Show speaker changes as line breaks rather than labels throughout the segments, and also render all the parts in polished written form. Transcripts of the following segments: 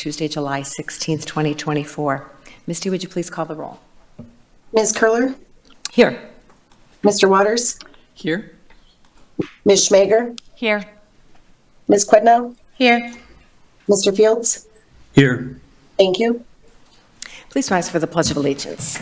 Tuesday, July 16th, 2024. Misty, would you please call the roll?
Ms. Curler?
Here.
Mr. Waters?
Here.
Ms. Schmager?
Here.
Ms. Quidnow?
Here.
Mr. Fields?
Here.
Thank you.
Please rise for the Pledge of Allegiance.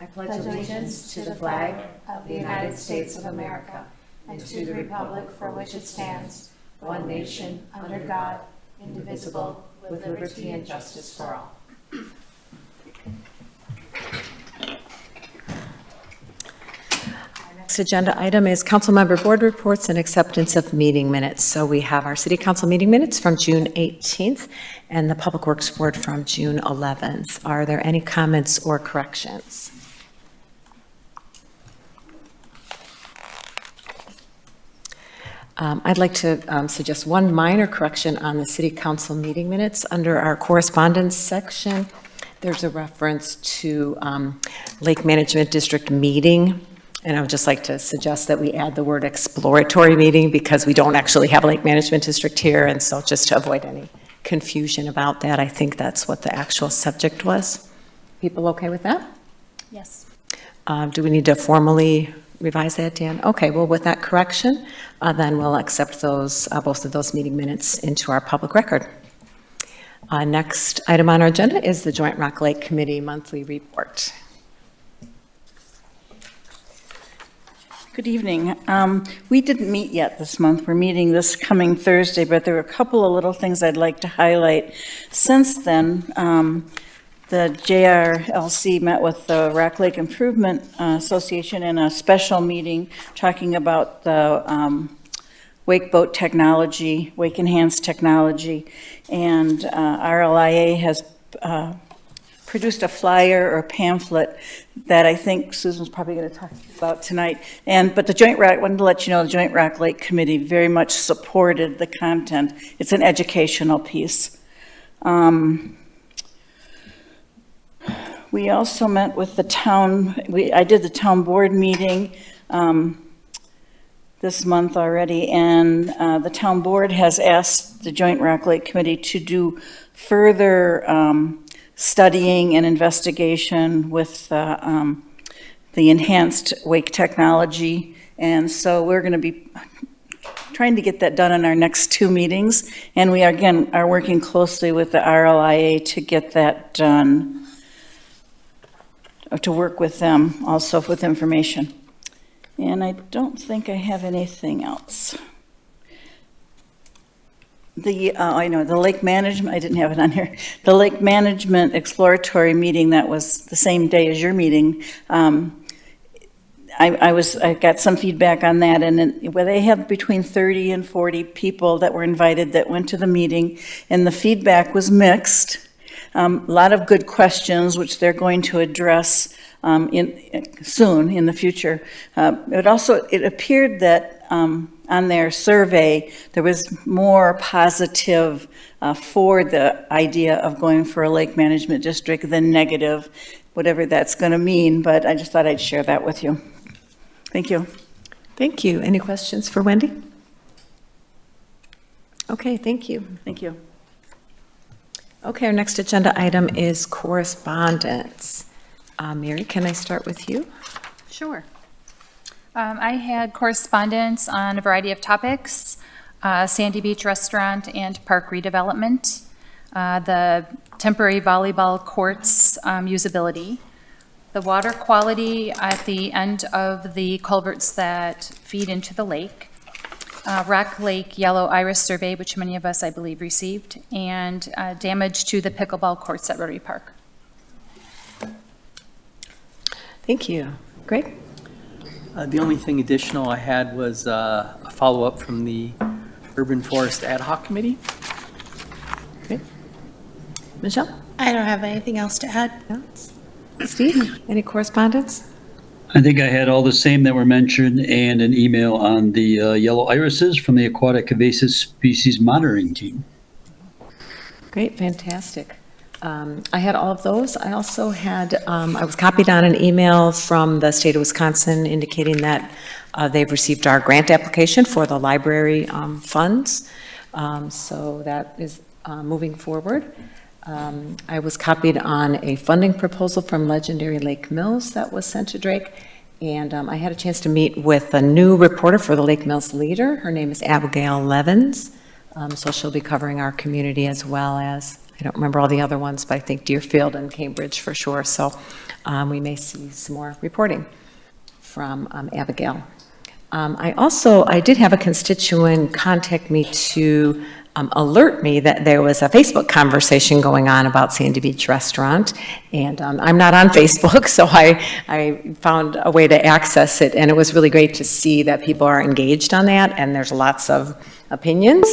I pledge allegiance to the flag
Of the United States of America and to the republic for which it stands, one nation, under God, indivisible, with liberty and justice for all.
Next agenda item is Councilmember Board Reports and Acceptance of Meeting Minutes. So we have our City Council meeting minutes from June 18th and the Public Works Board from June 11th. Are there any comments or corrections? I'd like to suggest one minor correction on the City Council meeting minutes. Under our correspondence section, there's a reference to Lake Management District meeting. And I would just like to suggest that we add the word exploratory meeting because we don't actually have a Lake Management District here. And so just to avoid any confusion about that, I think that's what the actual subject was. People okay with that?
Yes.
Do we need to formally revise that, Dan? Okay, well, with that correction, then we'll accept those, both of those meeting minutes into our public record. Next item on our agenda is the Joint Rock Lake Committee monthly report.
Good evening. We didn't meet yet this month. We're meeting this coming Thursday, but there are a couple of little things I'd like to highlight. Since then, the JRLC met with the Rock Lake Improvement Association in a special meeting talking about the wake boat technology, wake enhanced technology, and RLIA has produced a flyer or pamphlet that I think Susan's probably going to talk about tonight. But the Joint Rock, I wanted to let you know, the Joint Rock Lake Committee very much supported the content. It's an educational piece. We also met with the town, I did the town board meeting this month already, and the town board has asked the Joint Rock Lake Committee to do further studying and investigation with the enhanced wake technology. And so we're going to be trying to get that done in our next two meetings. And we, again, are working closely with the RLIA to get that done, to work with them also with information. And I don't think I have anything else. I know, the lake management, I didn't have it on here. The lake management exploratory meeting that was the same day as your meeting. I got some feedback on that, and where they have between 30 and 40 people that were invited that went to the meeting, and the feedback was mixed. A lot of good questions, which they're going to address soon in the future. It appeared that on their survey, there was more positive for the idea of going for a lake management district than negative, whatever that's going to mean, but I just thought I'd share that with you. Thank you.
Thank you. Any questions for Wendy? Okay, thank you.
Thank you.
Okay, our next agenda item is correspondence. Mary, can I start with you?
Sure. I had correspondence on a variety of topics, Sandy Beach Restaurant and park redevelopment, the temporary volleyball courts usability, the water quality at the end of the culverts that feed into the lake, Rock Lake Yellow Iris Survey, which many of us, I believe, received, and damage to the pickleball courts at Rotary Park.
Thank you. Greg?
The only thing additional I had was a follow-up from the Urban Forest Ad Hoc Committee.
Okay. Michelle?
I don't have anything else to add.
No? Steve, any correspondence?
I think I had all the same that were mentioned and an email on the yellow irises from the Aquatic Invasive Species Monitoring Team.
Great, fantastic. I had all of those. I also had, I was copied on an email from the state of Wisconsin indicating that they've received our grant application for the library funds. So that is moving forward. I was copied on a funding proposal from Legendary Lake Mills that was sent to Drake, and I had a chance to meet with a new reporter for the Lake Mills Leader. Her name is Abigail Levins, so she'll be covering our community as well as, I don't remember all the other ones, but I think Deerfield and Cambridge for sure, so we may see some more reporting from Abigail. I did have a constituent contact me to alert me that there was a Facebook conversation going on about Sandy Beach Restaurant, and I'm not on Facebook, so I found a way to access it, and it was really great to see that people are engaged on that, and there's lots of opinions.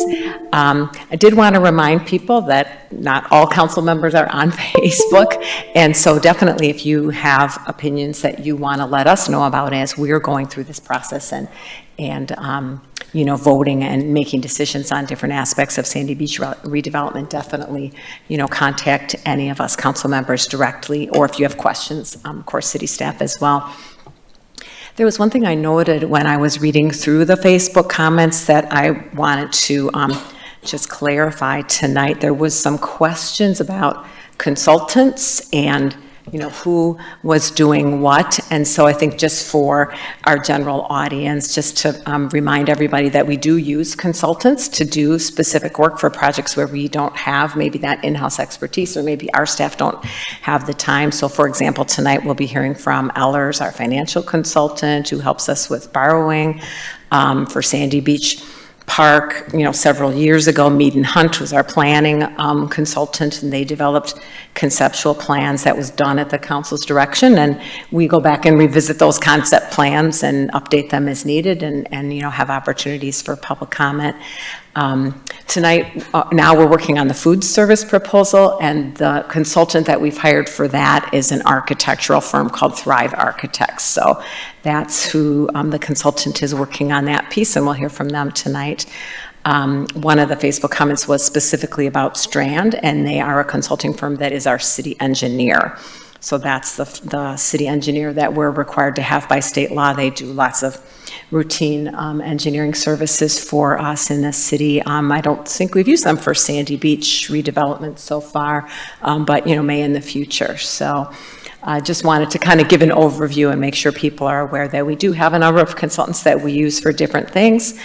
I did want to remind people that not all council members are on Facebook, and so definitely if you have opinions that you want to let us know about as we're going through this process and voting and making decisions on different aspects of Sandy Beach redevelopment, definitely, contact any of us council members directly, or if you have questions, of course, city staff as well. There was one thing I noted when I was reading through the Facebook comments that I wanted to just clarify tonight. There was some questions about consultants and who was doing what. And so I think just for our general audience, just to remind everybody that we do use consultants to do specific work for projects where we don't have maybe that in-house expertise, or maybe our staff don't have the time. So for example, tonight we'll be hearing from Ellers, our financial consultant, who helps us with borrowing for Sandy Beach Park. Several years ago, Mead and Hunt was our planning consultant, and they developed conceptual plans that was done at the council's direction, and we go back and revisit those concept plans and update them as needed, and have opportunities for public comment. Tonight, now we're working on the food service proposal, and the consultant that we've hired for that is an architectural firm called Thrive Architects. So that's who the consultant is working on that piece, and we'll hear from them tonight. One of the Facebook comments was specifically about Strand, and they are a consulting firm that is our city engineer. So that's the city engineer that we're required to have by state law. They do lots of routine engineering services for us in the city. I don't think we've used them for Sandy Beach redevelopment so far, but may in the future. So I just wanted to kind of give an overview and make sure people are aware that we do have a number of consultants that we use for different things.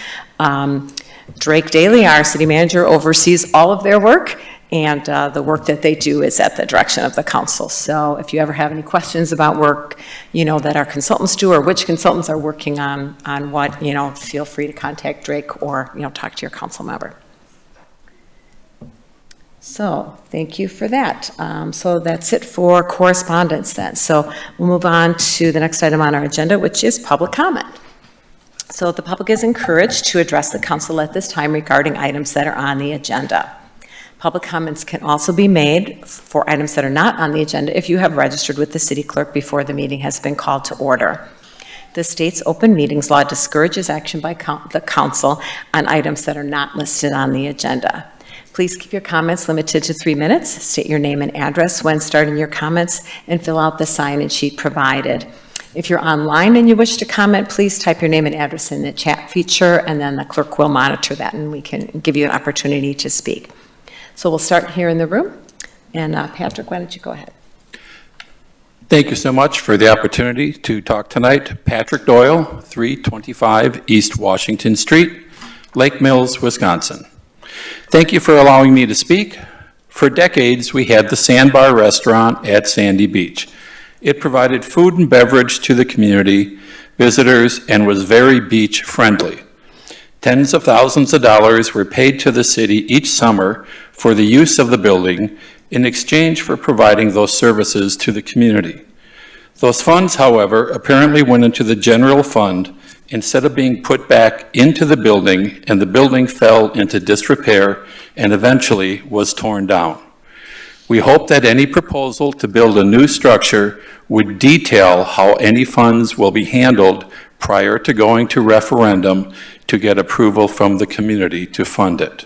Drake Daly, our city manager, oversees all of their work, and the work that they do is at the direction of the council. So if you ever have any questions about work, that our consultants do, or which consultants are working on what, feel free to contact Drake, or, talk to your council member. So thank you for that. So that's it for correspondence then. So we'll move on to the next item on our agenda, which is public comment. So the public is encouraged to address the council at this time regarding items that are on the agenda. Public comments can also be made for items that are not on the agenda if you have registered with the city clerk before the meeting has been called to order. The state's open meetings law discourages action by the council on items that are not listed on the agenda. Please keep your comments limited to 3 minutes. State your name and address when starting your comments, and fill out the sign-in sheet provided. If you're online and you wish to comment, please type your name and address in the chat feature, and then the clerk will monitor that, and we can give you an opportunity to speak. So we'll start here in the room. And Patrick, why don't you go ahead?
Thank you so much for the opportunity to talk tonight. Patrick Doyle, 325 East Washington Street, Lake Mills, Wisconsin. Thank you for allowing me to speak. For decades, we had the Sandbar Restaurant at Sandy Beach. It provided food and beverage to the community, visitors, and was very beach friendly. Tens of thousands of dollars were paid to the city each summer for the use of the building in exchange for providing those services to the community. Those funds, however, apparently went into the general fund instead of being put back into the building, and the building fell into disrepair and eventually was torn down. We hope that any proposal to build a new structure would detail how any funds will be handled prior to going to referendum to get approval from the community to fund it.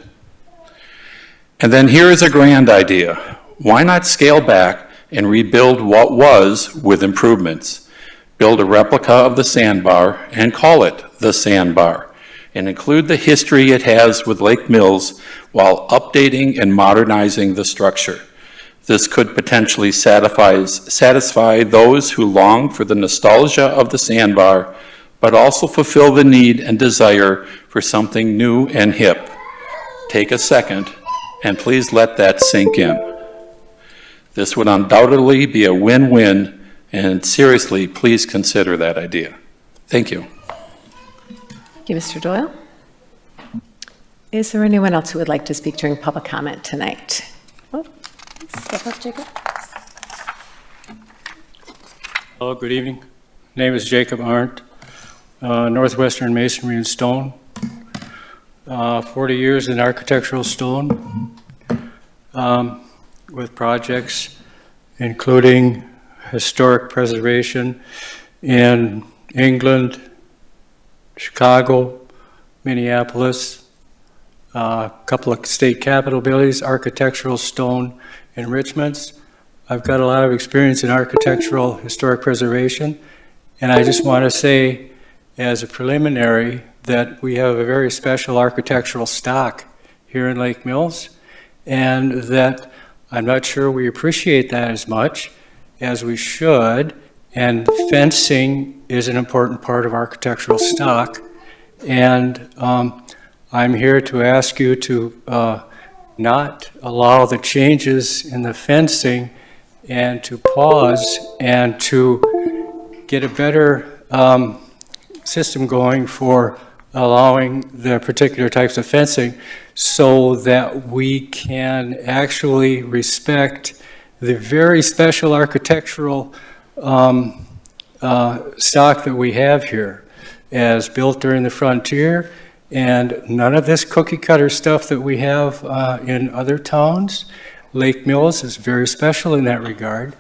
And then here is a grand idea. Why not scale back and rebuild what was with improvements? Build a replica of the Sandbar and call it the Sandbar. and include the history it has with Lake Mills while updating and modernizing the structure. This could potentially satisfy those who long for the nostalgia of the sandbar, but also fulfill the need and desire for something new and hip. Take a second and please let that sink in. This would undoubtedly be a win-win, and seriously, please consider that idea. Thank you.
Thank you, Mr. Doyle. Is there anyone else who would like to speak during public comment tonight? Oh, step up, Jacob.
Hello, good evening. Name is Jacob Arndt, Northwestern Masonry and Stone. 40 years in architectural stone with projects including historic preservation in England, Chicago, Minneapolis, a couple of state capitol buildings, architectural stone enrichments. I've got a lot of experience in architectural historic preservation, and I just want to say as a preliminary that we have a very special architectural stock here in Lake Mills, and that I'm not sure we appreciate that as much as we should, and fencing is an important part of architectural stock. And I'm here to ask you to not allow the changes in the fencing and to pause and to get a better system going for allowing the particular types of fencing so that we can actually respect the very special architectural stock that we have here as built during the frontier, and none of this cookie cutter stuff that we have in other towns. Lake Mills is very special in that regard,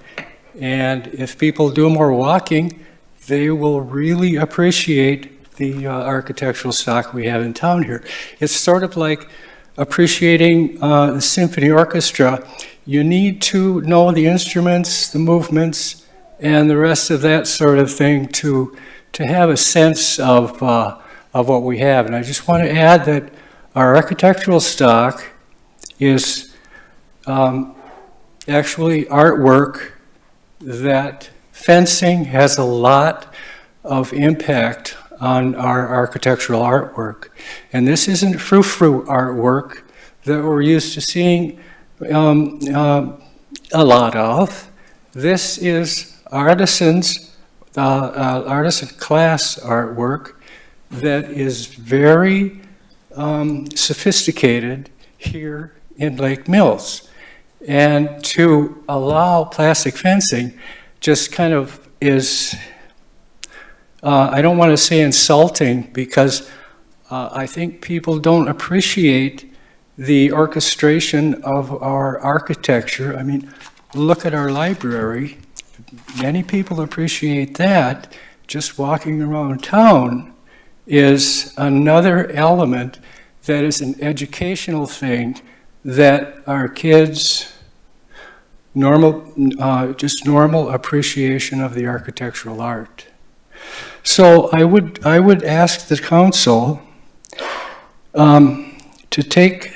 and if people do more walking, they will really appreciate the architectural stock we have in town here. It's sort of like appreciating the symphony orchestra. You need to know the instruments, the movements, and the rest of that sort of thing to have a sense of what we have. And I just want to add that our architectural stock is actually artwork that fencing has a lot of impact on our architectural artwork. And this isn't frou-frou artwork that we're used to seeing a lot of. This is artisan class artwork that is very sophisticated here in Lake Mills. And to allow plastic fencing just kind of is, I don't want to say insulting, because I think people don't appreciate the orchestration of our architecture. I mean, look at our library. Many people appreciate that. Just walking around town is another element that is an educational thing that our kids, just normal appreciation of the architectural art. So I would ask the council to take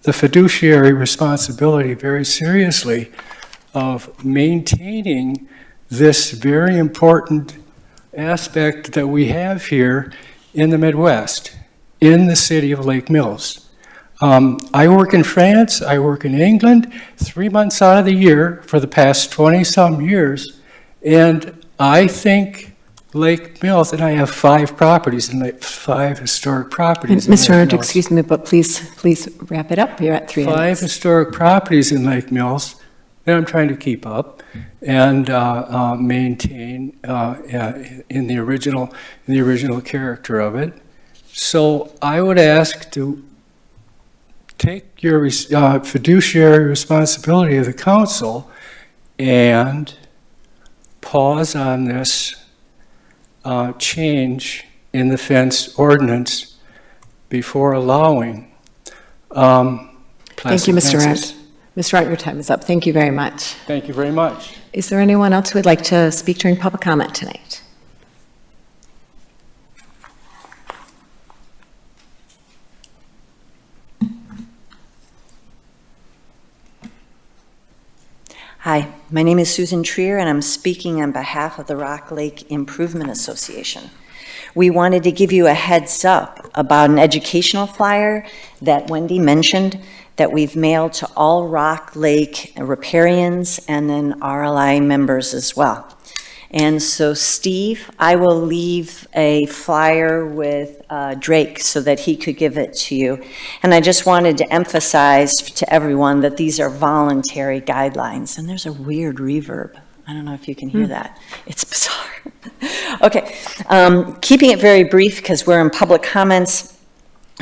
the fiduciary responsibility very seriously of maintaining this very important aspect that we have here in the Midwest, in the city of Lake Mills. I work in France, I work in England, 3 months out of the year for the past 20-some years, and I think Lake Mills, and I have 5 properties, and 5 historic properties.
Mr. Arndt, excuse me, but please wrap it up. You're at 3 minutes.
5 historic properties in Lake Mills that I'm trying to keep up and maintain in the original character of it. So I would ask to take your fiduciary responsibility of the council and pause on this change in the fence ordinance before allowing
Thank you,
plastic
Mr.
fences.
Arndt. Mr. Arndt, your time is up. Thank you very much.
Thank you very much.
Is there anyone else who would like to speak during public comment tonight?
Hi, my name is Susan Trier, and I'm speaking on behalf of the Rock Lake Improvement Association. We wanted to give you a heads up about an educational flyer that Wendy mentioned that we've mailed to all Rock Lake riparians and then RLI members as well. And so, Steve, I will leave a flyer with Drake so that he could give it to you. And I just wanted to emphasize to everyone that these are voluntary guidelines. And there's a weird reverb. I don't know if you can hear that. It's bizarre. Okay, keeping it very brief because we're in public comments.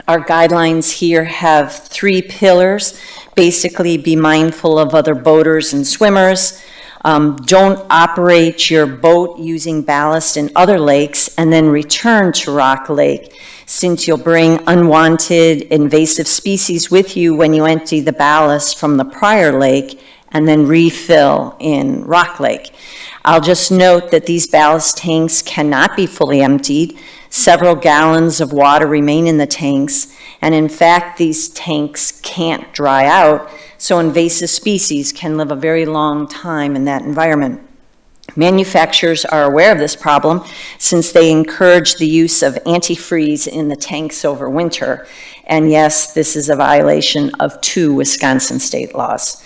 Our guidelines here have 3 pillars. Basically, be mindful of other boaters and swimmers. Don't operate your boat using ballast in other lakes and then return to Rock Lake, since you'll bring unwanted invasive species with you when you empty the ballast from the prior lake and then refill in Rock Lake. I'll just note that these ballast tanks cannot be fully emptied. Several gallons of water remain in the tanks, and in fact, these tanks can't dry out, so invasive species can live a very long time in that environment. Manufacturers are aware of this problem since they encourage the use of antifreeze in the tanks over winter. And yes, this is a violation of 2 Wisconsin state laws.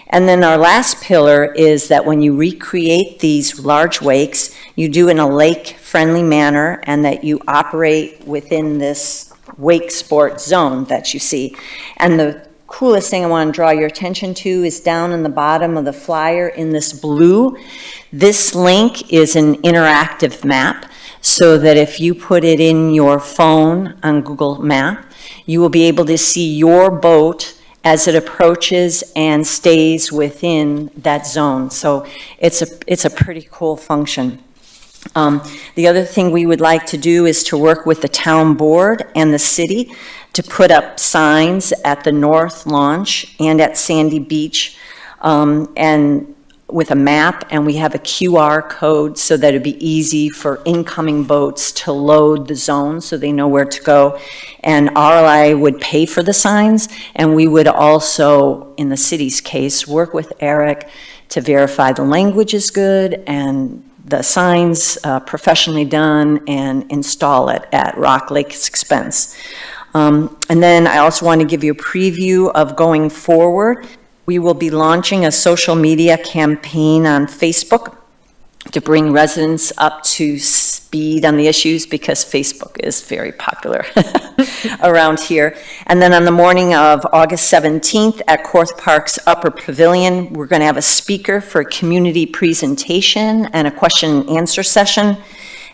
And then our last pillar is that when you recreate these large wakes, you do in a lake-friendly manner and that you operate within this wake sport zone that you see. And the coolest thing I want to draw your attention to is down in the bottom of the flyer in this blue. This link is an interactive map so that if you put it in your phone on Google Map, you will be able to see your boat as it approaches and stays within that zone. So it's a pretty cool function. The other thing we would like to do is to work with the town board and the city to put up signs at the North Launch and at Sandy Beach, and with a map, and we have a QR code so that it'd be easy for incoming boats to load the zone so they know where to go. And RLI would pay for the signs, and we would also, in the city's case, work with Eric to verify the language is good and the signs professionally done, and install it at Rock Lake's expense. And then I also want to give you a preview of going forward. We will be launching a social media campaign on Facebook to bring residents up to speed on the issues, because Facebook is very popular around here. And then on the morning of August 17th at Corth Park's Upper Pavilion, we're going to have a speaker for a community presentation and a question and answer session.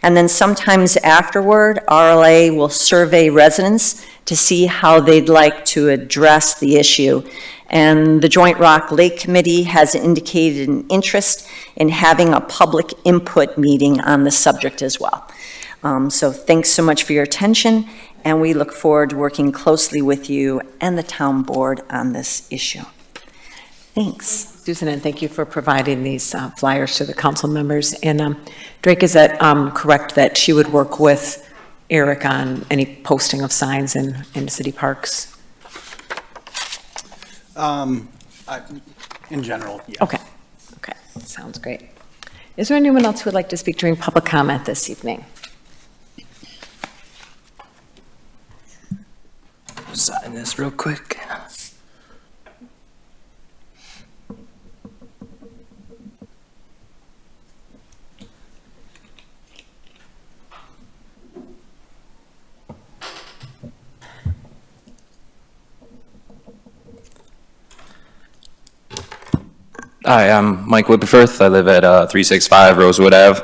And then sometimes afterward, RLA will survey residents to see how they'd like to address the issue. And the Joint Rock Lake Committee has indicated an interest in having a public input meeting on the subject as well. So thanks so much for your attention, and we look forward to working closely with you and the town board on this issue. Thanks.
Susan, and thank you for providing these flyers to the council members. And Drake, is that correct that she would work with Eric on any posting of signs in city parks?
In general, yes.
Okay, sounds great. Is there anyone else who would like to speak during public comment this evening?
Sign this real quick.
Hi, I'm Mike Whipperfirth. I live at 365 Rosewood Ave.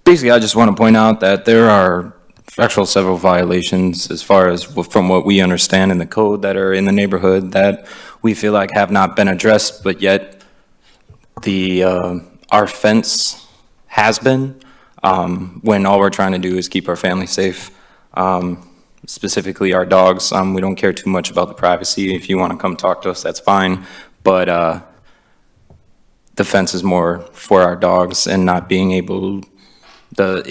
Basically, I just want to point out that there are several violations as far as from what we understand in the code that are in the neighborhood that we feel like have not been addressed, but yet our fence has been, when all we're trying to do is keep our family safe, specifically our dogs. We don't care too much about the privacy. If you want to come talk to us, that's fine. But the fence is more for our dogs, and not being able to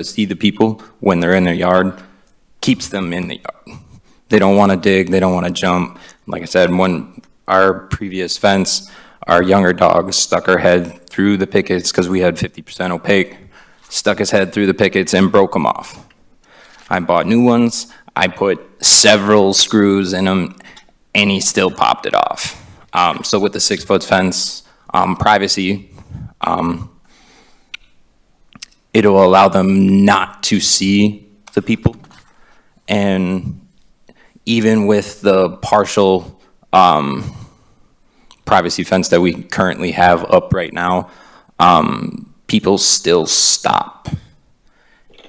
see the people when they're in their yard keeps them in the yard. They don't want to dig, they don't want to jump. Like I said, our previous fence, our younger dog stuck her head through the pickets because we had 50% opaque, stuck his head through the pickets and broke them off. I bought new ones. I put several screws in them, and he still popped it off. So with the 6-foot fence, privacy, it'll allow them not to see the people. And even with the partial privacy fence that we currently have up right now, people still stop.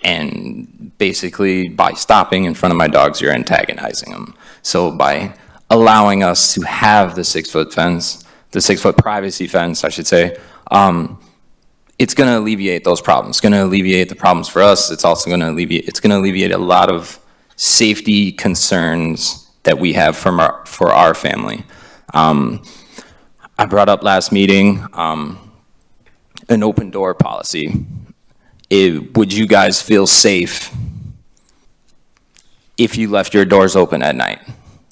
And basically, by stopping in front of my dogs, you're antagonizing them. So by allowing us to have the 6-foot fence, the 6-foot privacy fence, I should say, it's going to alleviate those problems. It's going to alleviate the problems for us. It's also going to alleviate a lot of safety concerns that we have for our family. I brought up last meeting an open door policy. Would you guys feel safe if you left your doors open at night?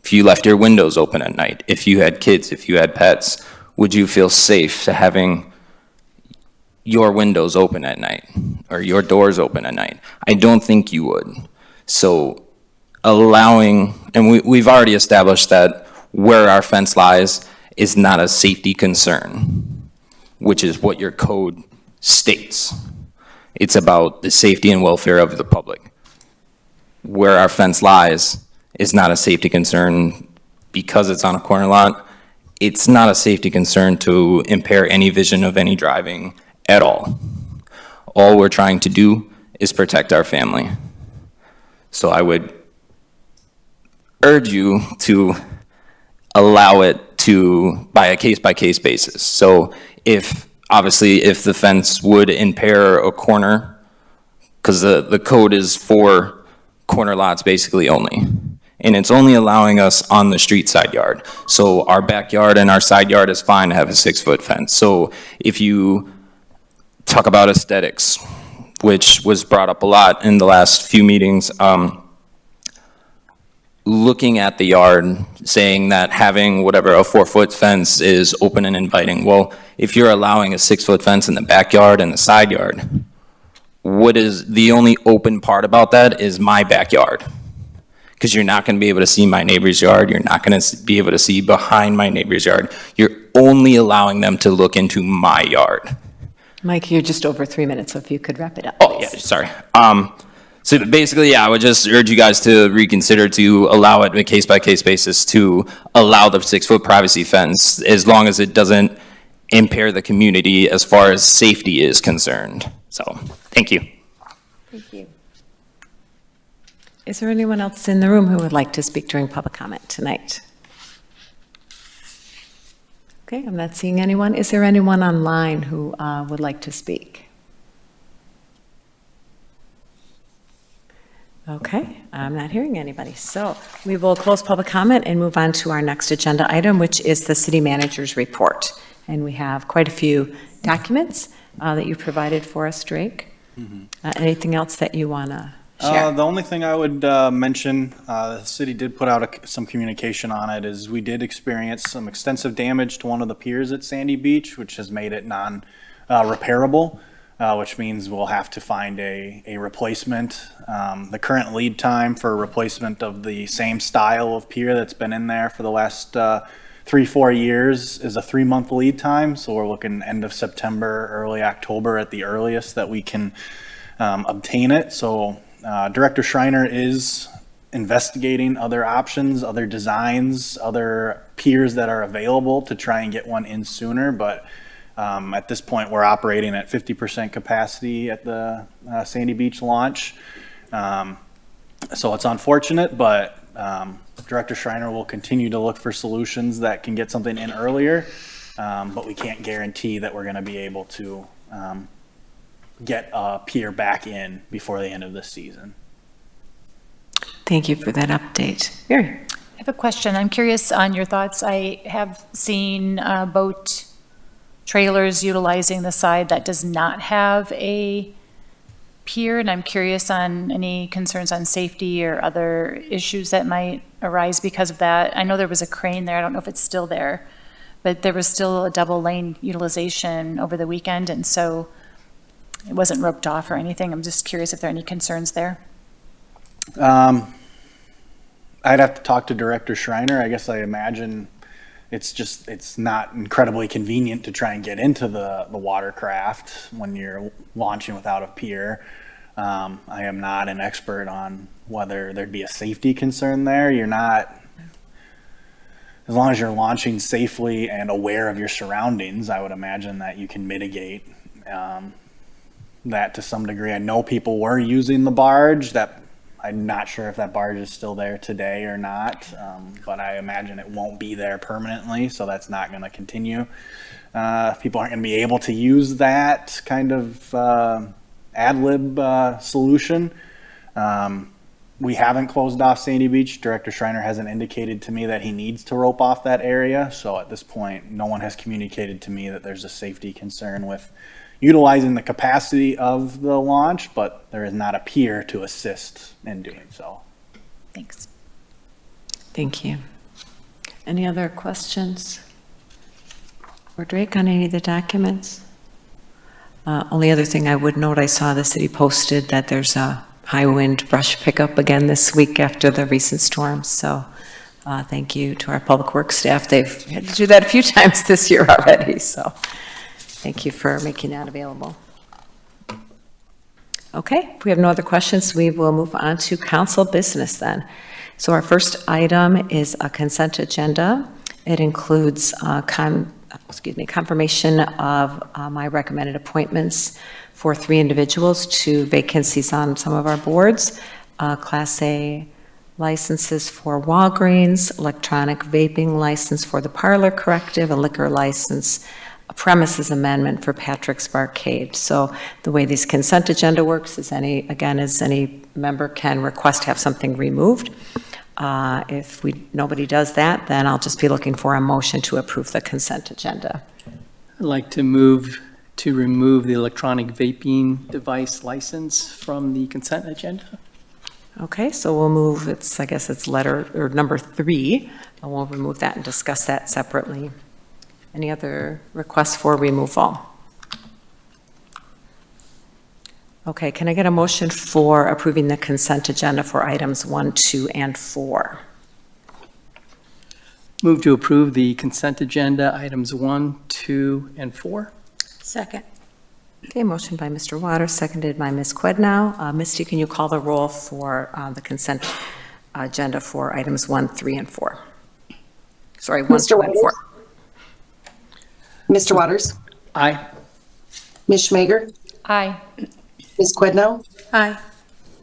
If you left your windows open at night? If you had kids, if you had pets, would you feel safe to having your windows open at night or your doors open at night? I don't think you would. So allowing, and we've already established that where our fence lies is not a safety concern, which is what your code states. It's about the safety and welfare of the public. Where our fence lies is not a safety concern because it's on a corner lot. It's not a safety concern to impair any vision of any driving at all. All we're trying to do is protect our family. So I would urge you to allow it to by a case-by-case basis. So if the fence would impair a corner, because the code is for corner lots basically only, and it's only allowing us on the street side yard. So our backyard and our side yard is fine to have a 6-foot fence. So if you talk about aesthetics, which was brought up a lot in the last few meetings, looking at the yard, saying that having whatever a 4-foot fence is open and inviting. Well, if you're allowing a 6-foot fence in the backyard and the side yard, what is the only open part about that is my backyard. Because you're not going to be able to see my neighbor's yard. You're not going to be able to see behind my neighbor's yard. You're only allowing them to look into my yard.
Mike, you're just over 3 minutes, so if you could wrap it up.
Oh, yeah, sorry. So basically, yeah, I would just urge you guys to reconsider to allow it on a case-by-case basis to allow the 6-foot privacy fence as long as it doesn't impair the community as far as safety is concerned. So, thank you.
Thank you. Is there anyone else in the room who would like to speak during public comment tonight? Okay, I'm not seeing anyone. Is there anyone online who would like to speak? Okay, I'm not hearing anybody. So we will close public comment and move on to our next agenda item, which is the city manager's report. And we have quite a few documents that you provided for us, Drake. Anything else that you want to share?
The only thing I would mention, the city did put out some communication on it, is we did experience some extensive damage to one of the piers at Sandy Beach, which has made it non-repairable, which means we'll have to find a replacement. The current lead time for replacement of the same style of pier that's been in there for the last 3-4 years is a 3-month lead time. So we're looking end of September, early October at the earliest that we can obtain it. So Director Schreiner is investigating other options, other designs, other piers that are available to try and get one in sooner. But at this point, we're operating at 50% capacity at the Sandy Beach launch. So it's unfortunate, but Director Schreiner will continue to look for solutions that can get something in earlier. But we can't guarantee that we're going to be able to get a pier back in before the end of this season.
Thank you for that update. Mary?
I have a question. I'm curious on your thoughts. I have seen boat trailers utilizing the side that does not have a pier, and I'm curious on any concerns on safety or other issues that might arise because of that. I know there was a crane there. I don't know if it's still there, but there was still a double lane utilization over the weekend, and so it wasn't roped off or anything. I'm just curious if there are any concerns there.
I'd have to talk to Director Schreiner. I guess I imagine it's not incredibly convenient to try and get into the watercraft when you're launching without a pier. I am not an expert on whether there'd be a safety concern there. You're not, as long as you're launching safely and aware of your surroundings, I would imagine that you can mitigate that to some degree. I know people were using the barge. That I'm not sure if that barge is still there today or not, but I imagine it won't be there permanently, so that's not going to continue. People aren't going to be able to use that kind of ad lib solution. We haven't closed off Sandy Beach. Director Schreiner hasn't indicated to me that he needs to rope off that area, so at this point, no one has communicated to me that there's a safety concern with utilizing the capacity of the launch, but there is not a pier to assist in doing so.
Thanks.
Thank you. Any other questions for Drake on any of the documents? Only other thing I would note, I saw the city posted that there's a high wind brush pickup again this week after the recent storms. So thank you to our public works staff. They've had to do that a few times this year already. So thank you for making that available. Okay, if we have no other questions, we will move on to council business then. So our first item is a consent agenda. It includes confirmation of my recommended appointments for 3 individuals to vacancies on some of our boards, Class A licenses for Walgreens, electronic vaping license for the Parlor Corrective, a liquor license, a premises amendment for Patrick's Barcade. So the way this consent agenda works is any member can request to have something removed. If nobody does that, then I'll just be looking for a motion to approve the consent agenda.
I'd like to move to remove the electronic vaping device license from the consent agenda.
Okay, so we'll move, I guess it's letter or number 3, and we'll remove that and discuss that separately. Any other requests for removal? Okay, can I get a motion for approving the consent agenda for items 1, 2, and 4?
Move to approve the consent agenda, items 1, 2, and 4.
Second.
Okay, motion by Mr. Waters, seconded by Ms. Quidnow. Misty, can you call the roll for the consent agenda for items 1, 3, and 4? Sorry, 1, 2, and 4.
Mr. Waters?
Aye.
Ms. Schmager?
Aye.
Ms. Quidnow?
Aye.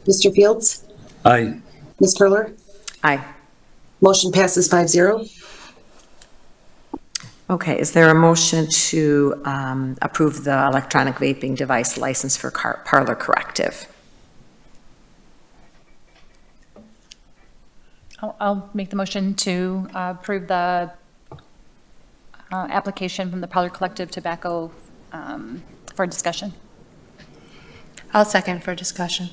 Mr. Fields?
Aye.
Ms. Curler?
Aye.
Motion passes 5-0.
Okay, is there a motion to approve the electronic vaping device license for Parlor Corrective?
I'll make the motion to approve the application from the Parlor Collective Tobacco for discussion.
I'll second for discussion.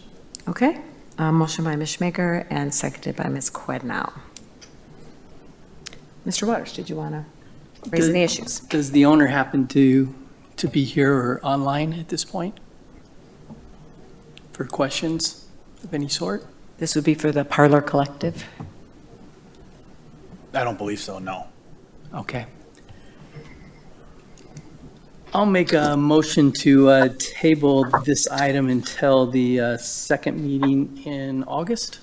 Okay, motion by Ms. Schmager and seconded by Ms. Quidnow. Mr. Waters, did you want to raise any issues?
Does the owner happen to be here or online at this point for questions of any sort?
This would be for the Parlor Collective.
I don't believe so, no.
Okay. I'll make a motion to table this item until the second meeting in August.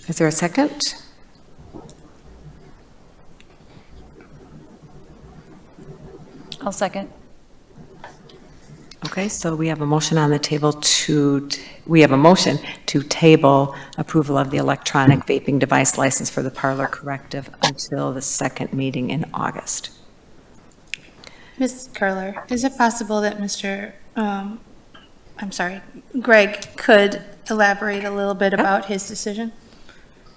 Is there a second?
I'll second.
Okay, so we have a motion on the table we have a motion to table approval of the electronic vaping device license for the Parlor Corrective until the second meeting in August.
Ms. Curler, is it possible that Greg could elaborate a little bit about his decision?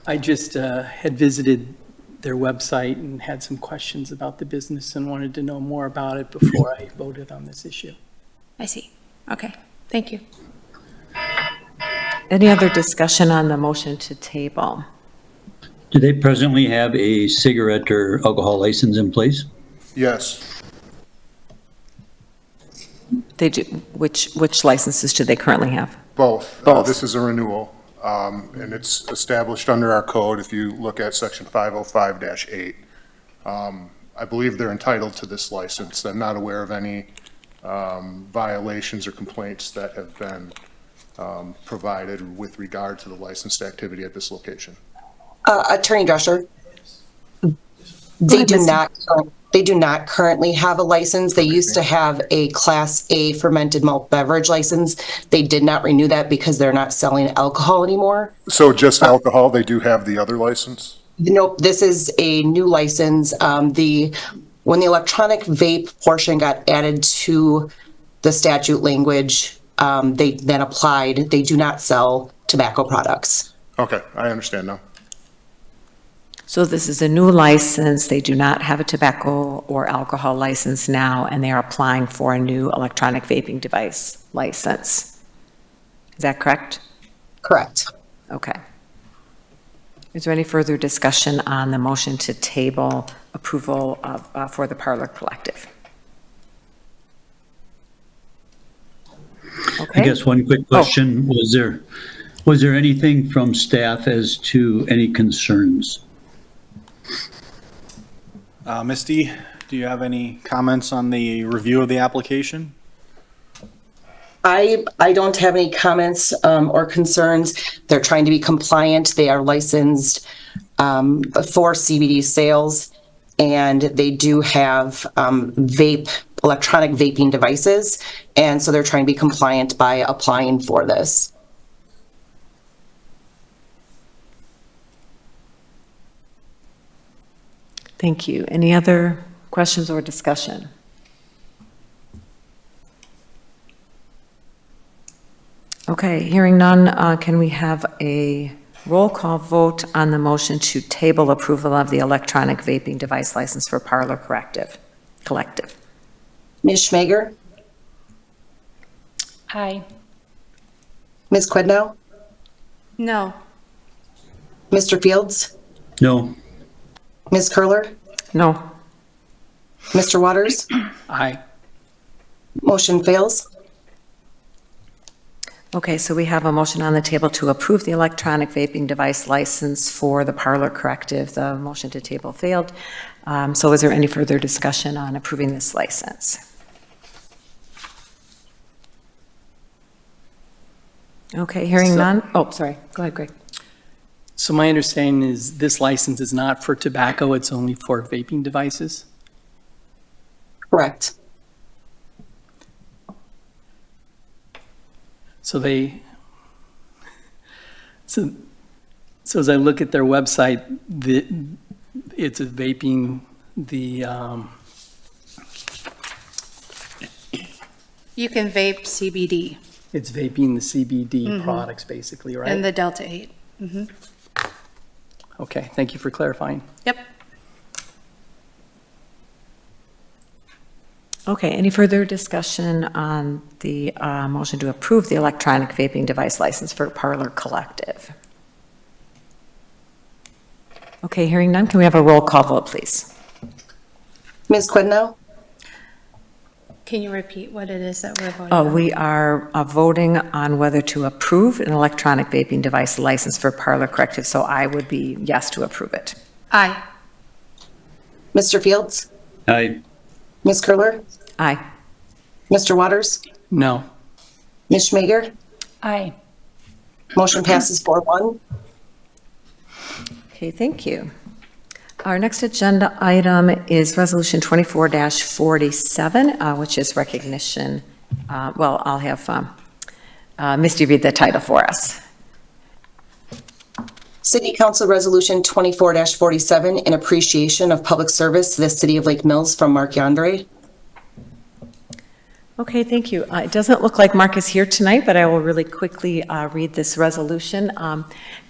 I just had visited their website and had some questions about the business and wanted to know more about it before I voted on this issue.
I see. Okay, thank you.
Any other discussion on the motion to table?
Do they presently have a cigarette or alcohol license in place?
Yes.
They do, which licenses do they currently have?
Both.
Both.
This is a renewal, and it's established under our code. If you look at section 505-8, I believe they're entitled to this license. I'm not aware of any violations or complaints that have been provided with regard to the licensed activity at this location.
Attorney Drescher,
ahead,
they
Misty.
do not currently have a license. They used to have a Class A fermented malt beverage license. They did not renew that because they're not selling alcohol anymore.
So just alcohol, they do have the other license?
Nope, this is a new license. When the electronic vape portion got added to the statute language, they then applied. They do not sell tobacco products.
Okay, I understand now.
So this is a new license. They do not have a tobacco or alcohol license now, and they are applying for a new electronic vaping device license. Is that correct?
Correct.
Okay. Is there any further discussion on the motion to table approval of, for the Parlor Collective?
I
Okay.
guess one quick question, was there anything from staff as to any concerns?
Misty, do you have any comments on the review of the application?
I don't have any comments or concerns. They're trying to be compliant. They are licensed for CBD sales, and they do have electronic vaping devices, and so they're trying to be compliant by applying for this.
Thank you. Any other questions or discussion? Okay, hearing none, can we have a roll call vote on the motion to table approval of the electronic vaping device license for Parlor Collective?
Ms. Schmager?
Aye.
Ms. Quidnow?
No.
Mr. Fields?
No?
Ms. Curler?
No.
Mr. Waters?
Aye.
Motion fails.
Okay, so we have a motion on the table to approve the electronic vaping device license for the Parlor Collective. The motion to table failed. So is there any further discussion on approving this license? Okay, hearing none. Oh, sorry. Go ahead, Greg.
So my understanding is this license is not for tobacco, it's only for vaping devices?
Correct.
So as I look at their website, it's a vaping,
You can vape CBD
it's vaping the CBD products basically, right?
and the Delta 8.
Okay, thank you for clarifying.
Yep.
Okay, any further discussion on the motion to approve the electronic vaping device license for Parlor Collective? Okay, hearing none, can we have a roll call vote, please?
Ms. Quidnow?
Can you repeat what it is that we're voting
Oh,
on?
we are voting on whether to approve an electronic vaping device license for Parlor Collective, so I would be yes to approve it.
Aye.
Mr. Fields?
Aye.
Ms. Curler?
Aye.
Mr. Waters?
No.
Ms. Schmager?
Aye.
Motion passes 4-1.
Okay, thank you. Our next agenda item is Resolution 24-47, which is recognition. Well, I'll have Misty read the title for us.
City Council Resolution 24-47 in appreciation of public service to the City of Lake Mills from Mark Yandre.
Okay, thank you. It doesn't look like Mark is here tonight, but I will really quickly read this resolution.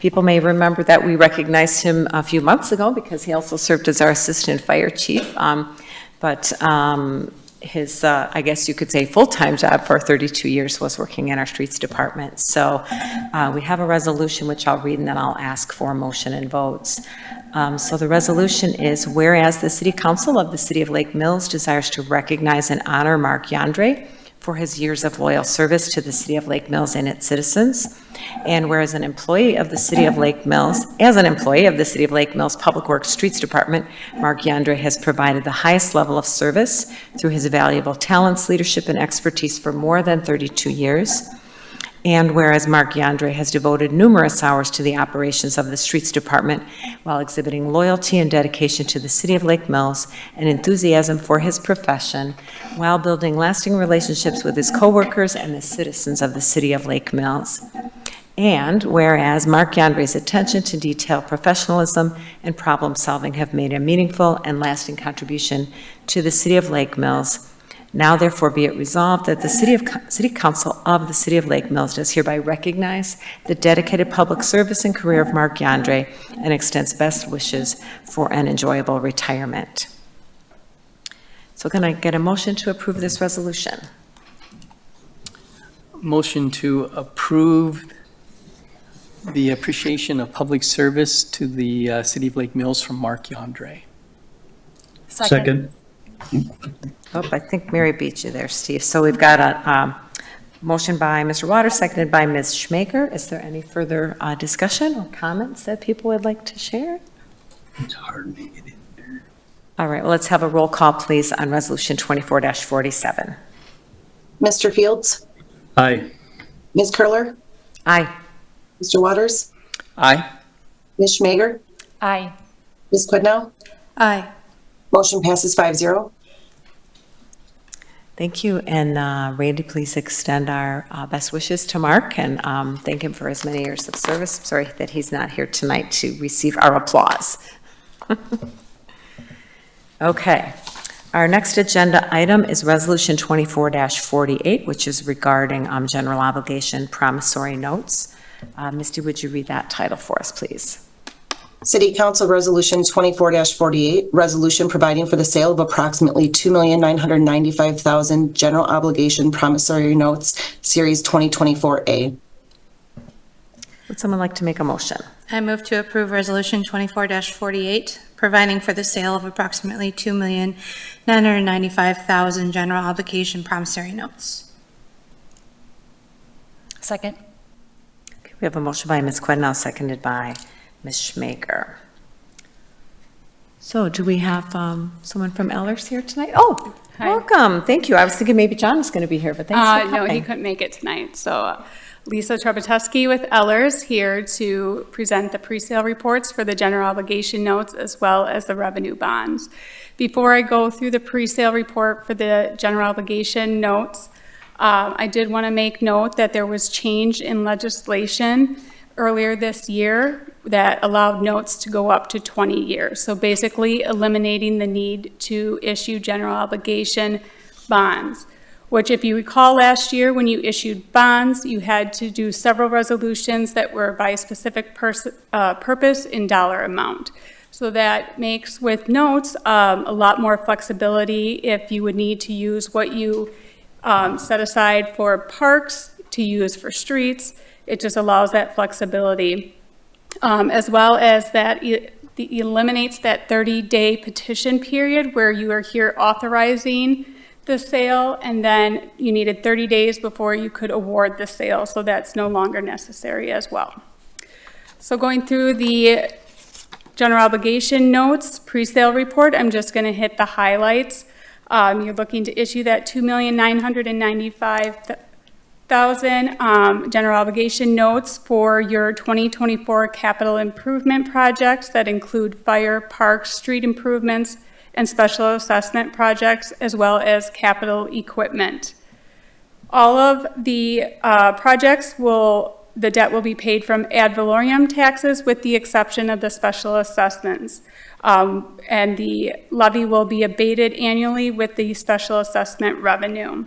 People may remember that we recognized him a few months ago because he also served as our Assistant Fire Chief. But his, I guess you could say, full-time job for 32 years was working in our Streets Department. So we have a resolution which I'll read and then I'll ask for a motion and votes. So the resolution is, whereas the City Council of the City of Lake Mills desires to recognize and honor Mark Yandre for his years of loyal service to the City of Lake Mills and its citizens, and whereas an employee of the City of Lake Mills, as an employee of the City of Lake Mills Public Works Streets Department, Mark Yandre has provided the highest level of service through his valuable talents, leadership, and expertise for more than 32 years. And whereas Mark Yandre has devoted numerous hours to the operations of the Streets Department while exhibiting loyalty and dedication to the City of Lake Mills and enthusiasm for his profession, while building lasting relationships with his coworkers and the citizens of the City of Lake Mills. And whereas Mark Yandre's attention to detail, professionalism, and problem-solving have made a meaningful and lasting contribution to the City of Lake Mills, now therefore be it resolved that the City Council of the City of Lake Mills does hereby recognize the dedicated public service and career of Mark Yandre and extends best wishes for an enjoyable retirement. So can I get a motion to approve this resolution?
Motion to approve the appreciation of public service to the City of Lake Mills from Mark Yandre.
Second.
Oh, I think Mary beat you there, Steve. So we've got a motion by Mr. Waters, seconded by Ms. Schmaker. Is there any further discussion or comments that people would like to share?
It's hard to get in there.
All right, well, let's have a roll call, please, on Resolution 24-47.
Mr. Fields?
Aye.
Ms. Curler?
Aye.
Mr. Waters?
Aye.
Ms. Schmager?
Aye.
Ms. Quidnow?
Aye.
Motion passes 5-0.
Thank you, and Randy, please extend our best wishes to Mark and thank him for his many years of service. Sorry that he's not here tonight to receive our applause. Okay, our next agenda item is Resolution 24-48, which is regarding general obligation promissory notes. Misty, would you read that title for us, please?
City Council Resolution 24-48, resolution providing for the sale of approximately $2,995,000 general obligation promissory notes, Series 2024A.
Would someone like to make a motion?
I move to approve Resolution 24-48, providing for the sale of approximately $2,995,000 general obligation promissory notes.
Second.
Okay, we have a motion by Ms. Quidnow, seconded by Ms. Schmaker. So do we have someone from Ellers here tonight? Oh,
Hi.
welcome. Thank you. I was thinking maybe John was going to be here, but thanks for coming.
No, he couldn't make it tonight. So Lisa Trebeteski with Ellers here to present the presale reports for the general obligation notes as well as the revenue bonds. Before I go through the presale report for the general obligation notes, I did want to make note that there was change in legislation earlier this year that allowed notes to go up to 20 years. So basically eliminating the need to issue general obligation bonds, which if you recall last year when you issued bonds, you had to do several resolutions that were by a specific purpose in dollar amount. So that makes with notes a lot more flexibility if you would need to use what you set aside for parks to use for streets. It just allows that flexibility, as well as that it eliminates that 30-day petition period where you are here authorizing the sale, and then you needed 30 days before you could award the sale, so that's no longer necessary as well. So going through the general obligation notes pre-sale report, I'm just going to hit the highlights. You're looking to issue that $2,995,000 general obligation notes for your 2024 capital improvement projects that include fire, parks, street improvements, and special assessment projects, as well as capital equipment. All of the projects the debt will be paid from ad valorem taxes with the exception of the special assessments. And the levy will be abated annually with the special assessment revenue.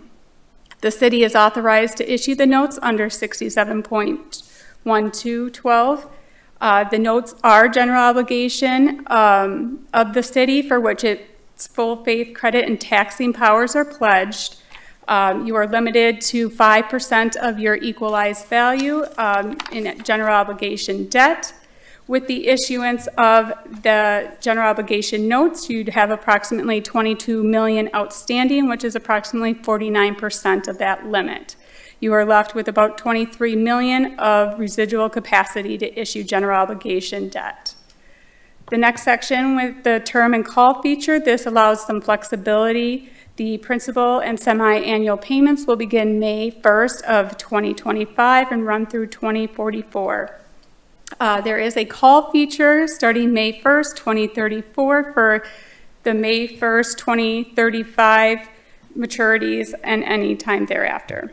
The city is authorized to issue the notes under 67.1212. The notes are general obligation of the city for which its full faith, credit, and taxing powers are pledged. You are limited to 5% of your equalized value in general obligation debt. With the issuance of the general obligation notes, you'd have approximately 22 million outstanding, which is approximately 49% of that limit. You are left with about 23 million of residual capacity to issue general obligation debt. The next section with the term and call feature, this allows some flexibility. The principal and semi-annual payments will begin May 1st of 2025 and run through 2044. There is a call feature starting May 1st, 2034 for the May 1st, 2035 maturities and any time thereafter.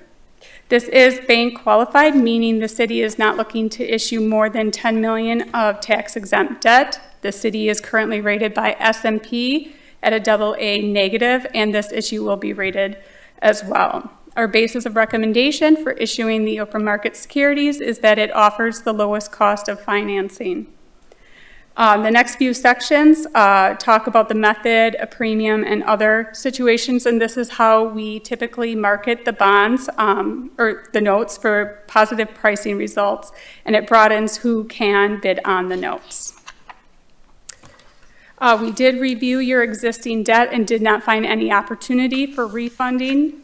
This is bank qualified, meaning the city is not looking to issue more than 10 million of tax exempt debt. The city is currently rated by S&P at a AA negative, and this issue will be rated as well. Our basis of recommendation for issuing the open market securities is that it offers the lowest cost of financing. The next few sections talk about the method, a premium, and other situations, and this is how we typically market the bonds or the notes for positive pricing results, and it broadens who can bid on the notes. We did review your existing debt and did not find any opportunity for refunding.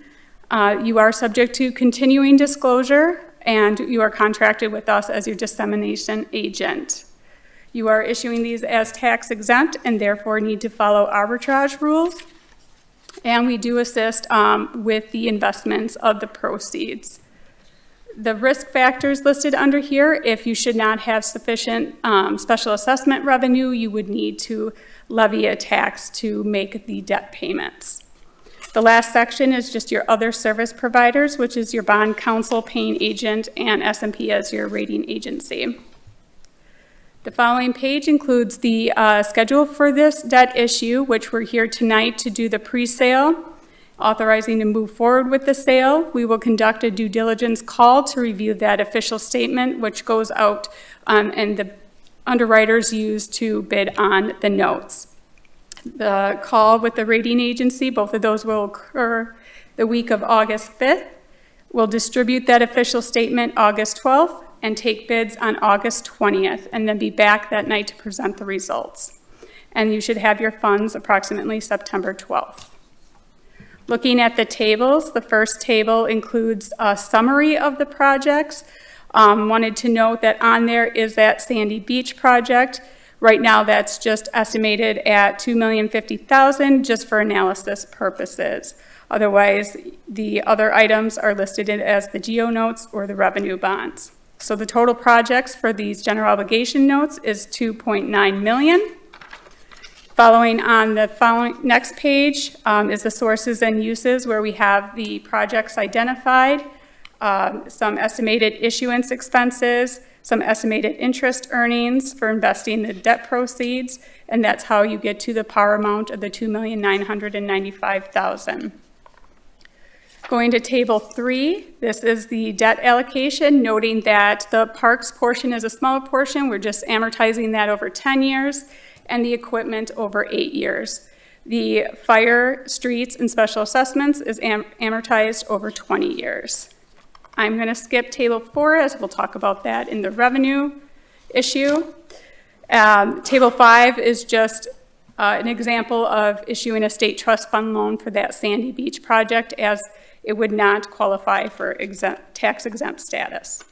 You are subject to continuing disclosure, and you are contracted with us as your dissemination agent. You are issuing these as tax exempt and therefore need to follow arbitrage rules. And we do assist with the investments of the proceeds. The risk factors listed under here, if you should not have sufficient special assessment revenue, you would need to levy a tax to make the debt payments. The last section is just your other service providers, which is your bond counsel, paying agent, and S&P as your rating agency. The following page includes the schedule for this debt issue, which we're here tonight to do the pre-sale, authorizing to move forward with the sale. We will conduct a due diligence call to review that official statement, which goes out and the underwriters use to bid on the notes. The call with the rating agency, both of those will occur the week of August 5th. We'll distribute that official statement August 12th and take bids on August 20th, and then be back that night to present the results. And you should have your funds approximately September 12th. Looking at the tables, the first table includes a summary of the projects. Wanted to note that on there is that Sandy Beach project. Right now, that's just estimated at $2,050,000 just for analysis purposes. Otherwise, the other items are listed as the GO notes or the revenue bonds. So the total projects for these general obligation notes is $2.9 million. Following on the next page is the sources and uses, where we have the projects identified, some estimated issuance expenses, some estimated interest earnings for investing the debt proceeds, and that's how you get to the par amount of the $2,995,000. Going to table 3, this is the debt allocation, noting that the parks portion is a smaller portion. We're just amortizing that over 10 years, and the equipment over 8 years. The fire, streets, and special assessments is amortized over 20 years. I'm going to skip table 4 as we'll talk about that in the revenue issue. Table 5 is just an example of issuing a state trust fund loan for that Sandy Beach project, as it would not qualify for tax exempt status.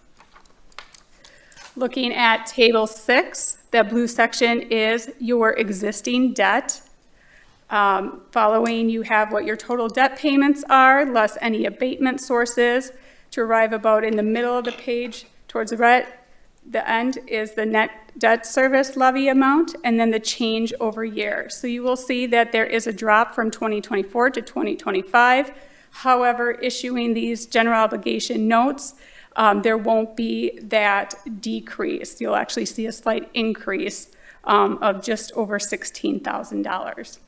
Looking at table 6, the blue section is your existing debt. Following, you have what your total debt payments are, less any abatement sources. To arrive about in the middle of the page towards the end is the net debt service levy amount, and then the change over year. So you will see that there is a drop from 2024 to 2025. However, issuing these general obligation notes, there won't be that decrease. You'll actually see a slight increase of just over $16,000.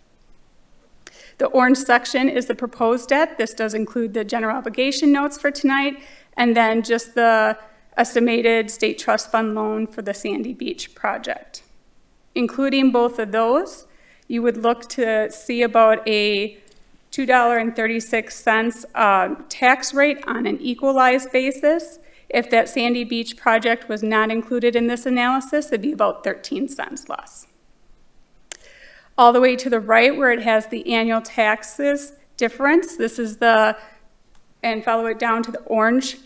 The orange section is the proposed debt. This does include the general obligation notes for tonight, and then just the estimated state trust fund loan for the Sandy Beach project. Including both of those, you would look to see about a $2.36 tax rate on an equalized basis. If that Sandy Beach project was not included in this analysis, it'd be about 13 cents less. All the way to the right where it has the annual taxes difference, this is and follow it down to the orange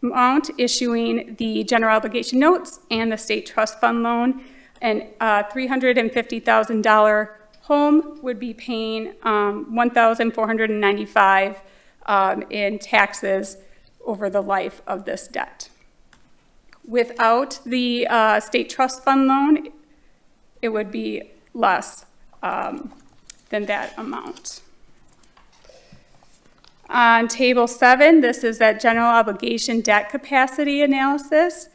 amount, issuing the general obligation notes and the state trust fund loan. And $350,000 home would be paying $1,495 in taxes over the life of this debt. Without the state trust fund loan, it would be less than that amount. On table 7, this is that general obligation debt capacity analysis.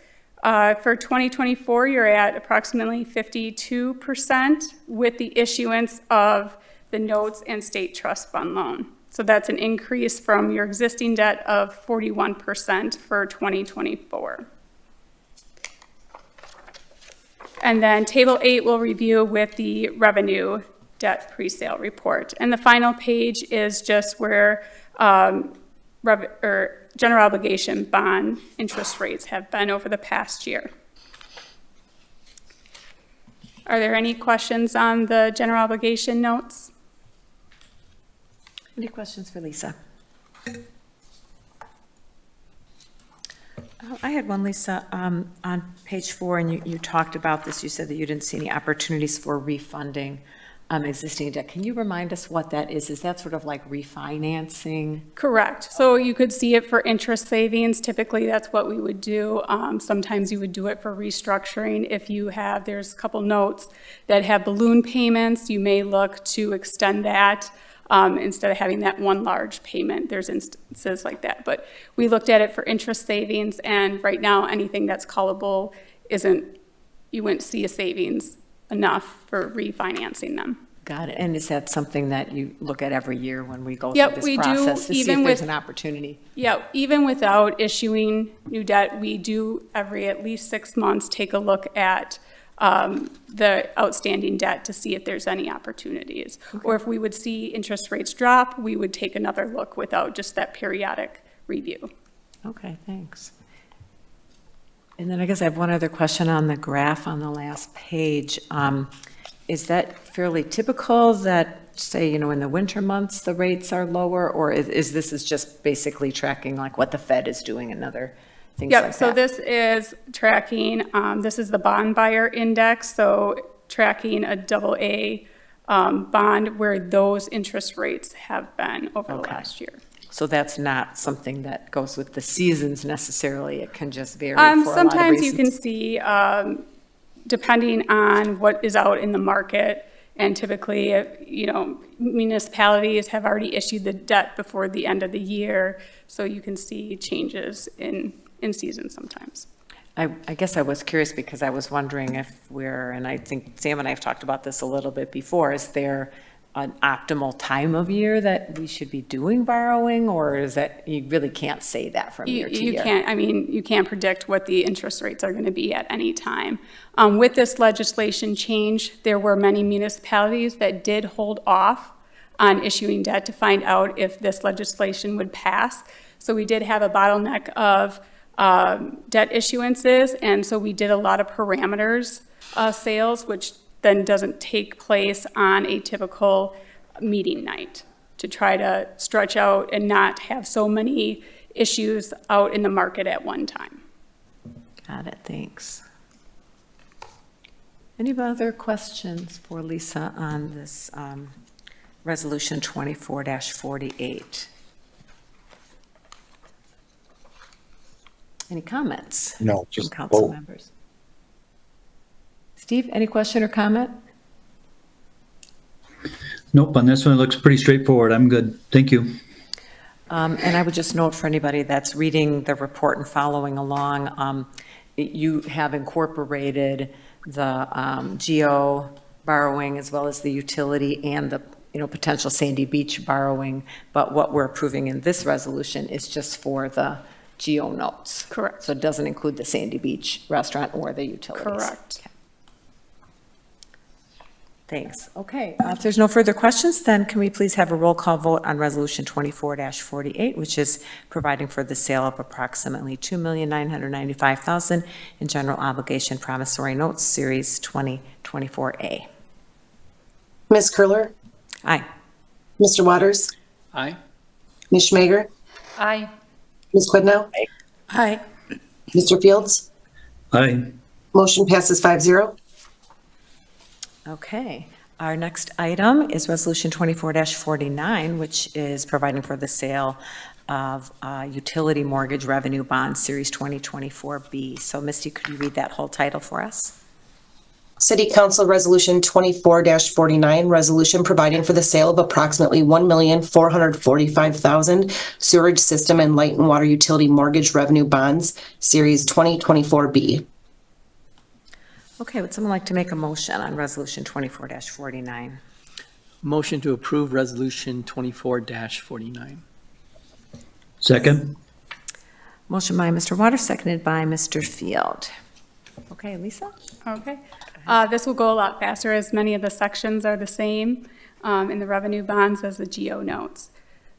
For 2024, you're at approximately 52% with the issuance of the notes and state trust fund loan. So that's an increase from your existing debt of 41% for 2024. And then table 8 we'll review with the revenue debt presale report. And the final page is just where general obligation bond interest rates have been over the past year. Are there any questions on the general obligation notes?
Any questions for Lisa? I had one, Lisa, on page 4, and you talked about this. You said that you didn't see any opportunities for refunding existing debt. Can you remind us what that is? Is that sort of like refinancing?
Correct. So you could see it for interest savings. Typically, that's what we would do. Sometimes you would do it for restructuring. If there's a couple notes that have balloon payments, you may look to extend that instead of having that one large payment. There's instances like that. But we looked at it for interest savings, and right now, anything that's callable you wouldn't see a savings enough for refinancing them.
Got it. And is that something that you look at every year when we go
Yep,
through
we
this
do,
process to see
even
if there's
with-
an opportunity?
Yeah, even without issuing new debt, we do every at least 6 months take a look at the outstanding debt to see if there's any opportunities.
Okay.
Or if we would see interest rates drop, we would take another look without just that periodic review.
Okay, thanks. And then I guess I have one other question on the graph on the last page. Is that fairly typical that, say, in the winter months, the rates are lower? Or is this just basically tracking like what the Fed is doing and other things like that?
Yep, so this is tracking, this is the bond buyer index, so tracking a AA bond where those interest rates have been over the last year.
So that's not something that goes with the seasons necessarily. It can just vary for a lot of reasons.
Sometimes you can see, depending on what is out in the market, and typically, municipalities have already issued the debt before the end of the year, so you can see changes in season sometimes.
I guess I was curious because I was wondering and I think Sam and I have talked about this a little bit before, is there an optimal time of year that we should be doing borrowing, or is that you really can't say that from year to year?
You can't predict what the interest rates are going to be at any time. With this legislation change, there were many municipalities that did hold off on issuing debt to find out if this legislation would pass. So we did have a bottleneck of debt issuances, and so we did a lot of parameters sales, which then doesn't take place on a typical meeting night, to try to stretch out and not have so many issues out in the market at one time.
Got it, thanks. Any other questions for Lisa on this Resolution 24-48? Any comments?
No, just
from council
vote.
members? Steve, any question or comment?
Nope, on this one, it looks pretty straightforward. I'm good. Thank you.
And I would just note for anybody that's reading the report and following along, you have incorporated the GO borrowing as well as the utility and the potential Sandy Beach borrowing, but what we're approving in this resolution is just for the GO notes.
Correct.
So it doesn't include the Sandy Beach restaurant or the utilities.
Correct.
Okay. Thanks. Okay, if there's no further questions, then can we please have a roll call vote on Resolution 24-48, which is providing for the sale of approximately $2,995,000 in general obligation promissory notes, Series 2024A.
Ms. Curler,
Aye.
Mr. Waters,
Aye.
Ms. Schmager,
Aye.
Ms. Quidnow,
Aye.
Mr. Fields.
Aye.
Motion passes 5-0.
Okay, our next item is Resolution 24-49, which is providing for the sale of utility mortgage revenue bond, Series 2024B. So Misty, could you read that whole title for us?
City Council Resolution 24-49, resolution providing for the sale of approximately $1,445,000 sewerage system and light and water utility mortgage revenue bonds, Series 2024B.
Okay, would someone like to make a motion on Resolution 24-49?
Motion to approve Resolution 24-49.
Second.
Motion by Mr. Waters, seconded by Mr. Field. Okay, Lisa?
Okay. This will go a lot faster as many of the sections are the same in the revenue bonds as the GO notes.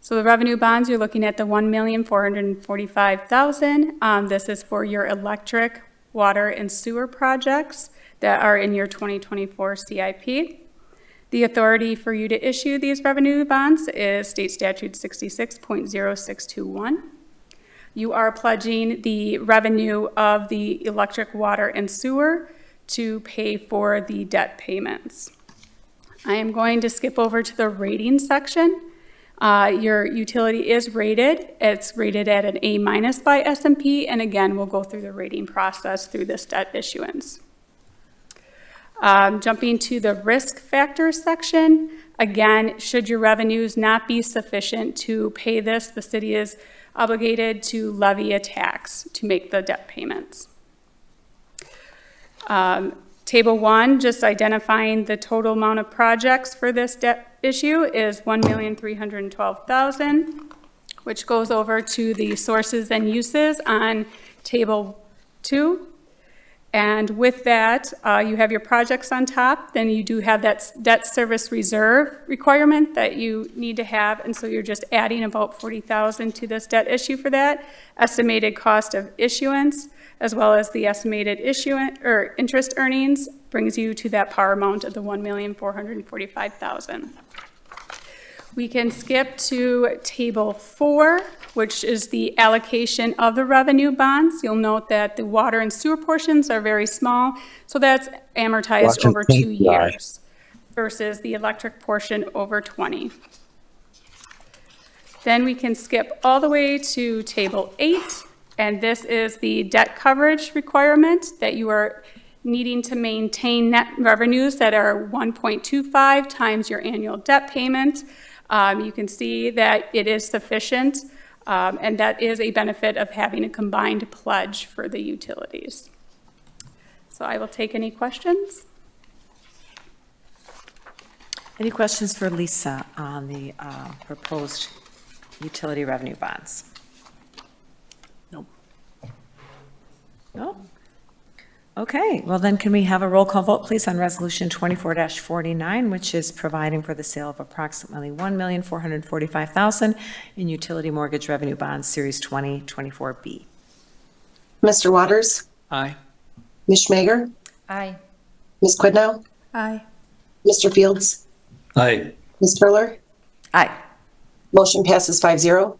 So the revenue bonds, you're looking at the $1,445,000. This is for your electric, water, and sewer projects that are in your 2024 CIP. The authority for you to issue these revenue bonds is State Statute 66.0621. You are pledging the revenue of the electric, water, and sewer to pay for the debt payments. I am going to skip over to the rating section. Your utility is rated. It's rated at an A- by S&P, and again, we'll go through the rating process through this debt issuance. Jumping to the risk factors section, again, should your revenues not be sufficient to pay this, the city is obligated to levy a tax to make the debt payments. Table 1, just identifying the total amount of projects for this debt issue is $1,312,000, which goes over to the sources and uses on Table 2. And with that, you have your projects on top, then you do have that debt service reserve requirement that you need to have, and so you're just adding about $40,000 to this debt issue for that. Estimated cost of issuance, as well as the estimated issuance or interest earnings, brings you to that par amount of the $1,445,000. We can skip to Table 4, which is the allocation of the revenue bonds. You'll note that the water and sewer portions are very small, so that's amortized over 2 years versus the electric portion over 20. Then we can skip all the way to Table 8, and this is the debt coverage requirement that you are needing to maintain net revenues that are 1.25 times your annual debt payment. You can see that it is sufficient, and that is a benefit of having a combined pledge for the utilities. So I will take any questions.
Any questions for Lisa on the proposed utility revenue bonds?
Nope.
No? Okay, well then can we have a roll call vote, please, on Resolution 24-49, which is providing for the sale of approximately $1,445,000 in utility mortgage revenue bonds, Series 2024B.
Mr. Waters,
Aye.
Ms. Schmager,
Aye.
Ms. Quidnow,
Aye.
Mr. Fields,
Aye.
Ms. Curler.
Aye.
Motion passes 5-0.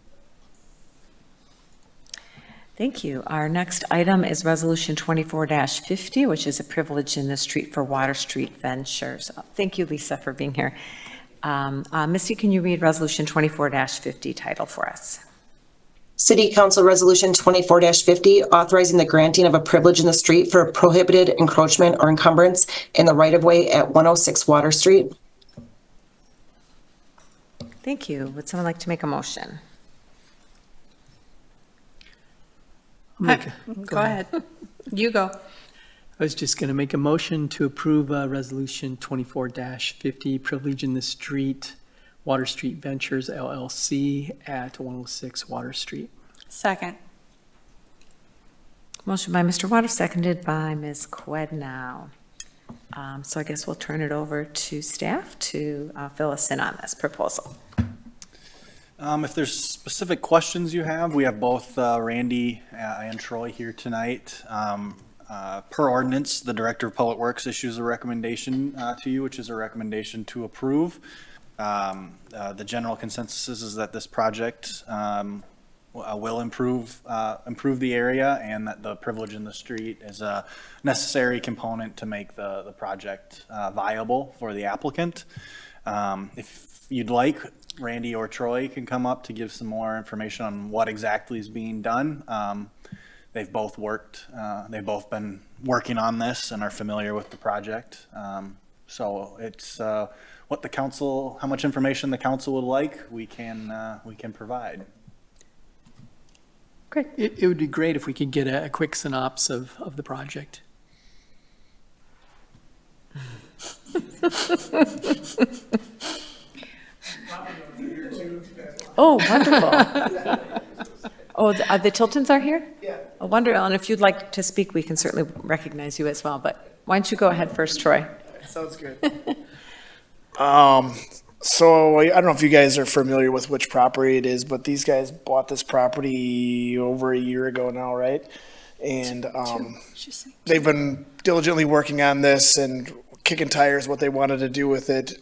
Thank you. Our next item is Resolution 24-50, which is a privilege in the street for Water Street Ventures. Thank you, Lisa, for being here. Misty, can you read Resolution 24-50 title for us?
City Council Resolution 24-50, authorizing the granting of a privilege in the street for prohibited encroachment or encumbrance in the right-of-way at 106 Water Street.
Thank you. Would someone like to make a motion?
Go ahead. You go.
I was just going to make a motion to approve Resolution 24-50, privilege in the street Water Street Ventures LLC at 106 Water Street.
Second.
Motion by Mr. Waters, seconded by Ms. Quednow. So I guess we'll turn it over to staff to fill us in on this proposal.
If there's specific questions you have, we have both Randy and Troy here tonight. Per ordinance, the Director of Public Works issues a recommendation to you, which is a recommendation to approve. The general consensus is that this project will improve the area, and that the privilege in the street is a necessary component to make the project viable for the applicant. If you'd like, Randy or Troy can come up to give some more information on what exactly is being done. They've both been working on this and are familiar with the project. So it's what the council, how much information the council would like, we can provide.
Great.
It would be great if we could get a quick synopsis of the project.
Oh, wonderful. Oh, the Tiltons are here? Yeah. Oh, wonderful. And if you'd like to speak, we can certainly recognize you as well. But why don't you go ahead first, Troy?
Sounds good. So I don't know if you guys are familiar with which property it is, but these guys bought this property over a year ago now, right? And they've been diligently working on this and kicking tires what they wanted to do with it.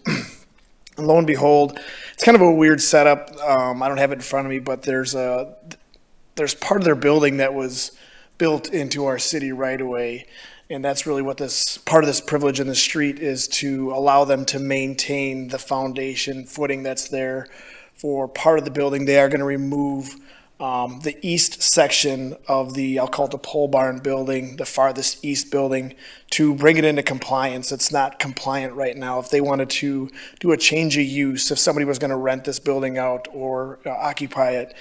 And lo and behold, it's kind of a weird setup. I don't have it in front of me, but there's part of their building that was built into our city right away. And that's really what this part of this privilege in the street is, to allow them to maintain the foundation footing that's there for part of the building. They are going to remove the east section of the, I'll call it the pole barn building, the farthest east building, to bring it into compliance. It's not compliant right now. If they wanted to do a change of use, if somebody was going to rent this building out or occupy it,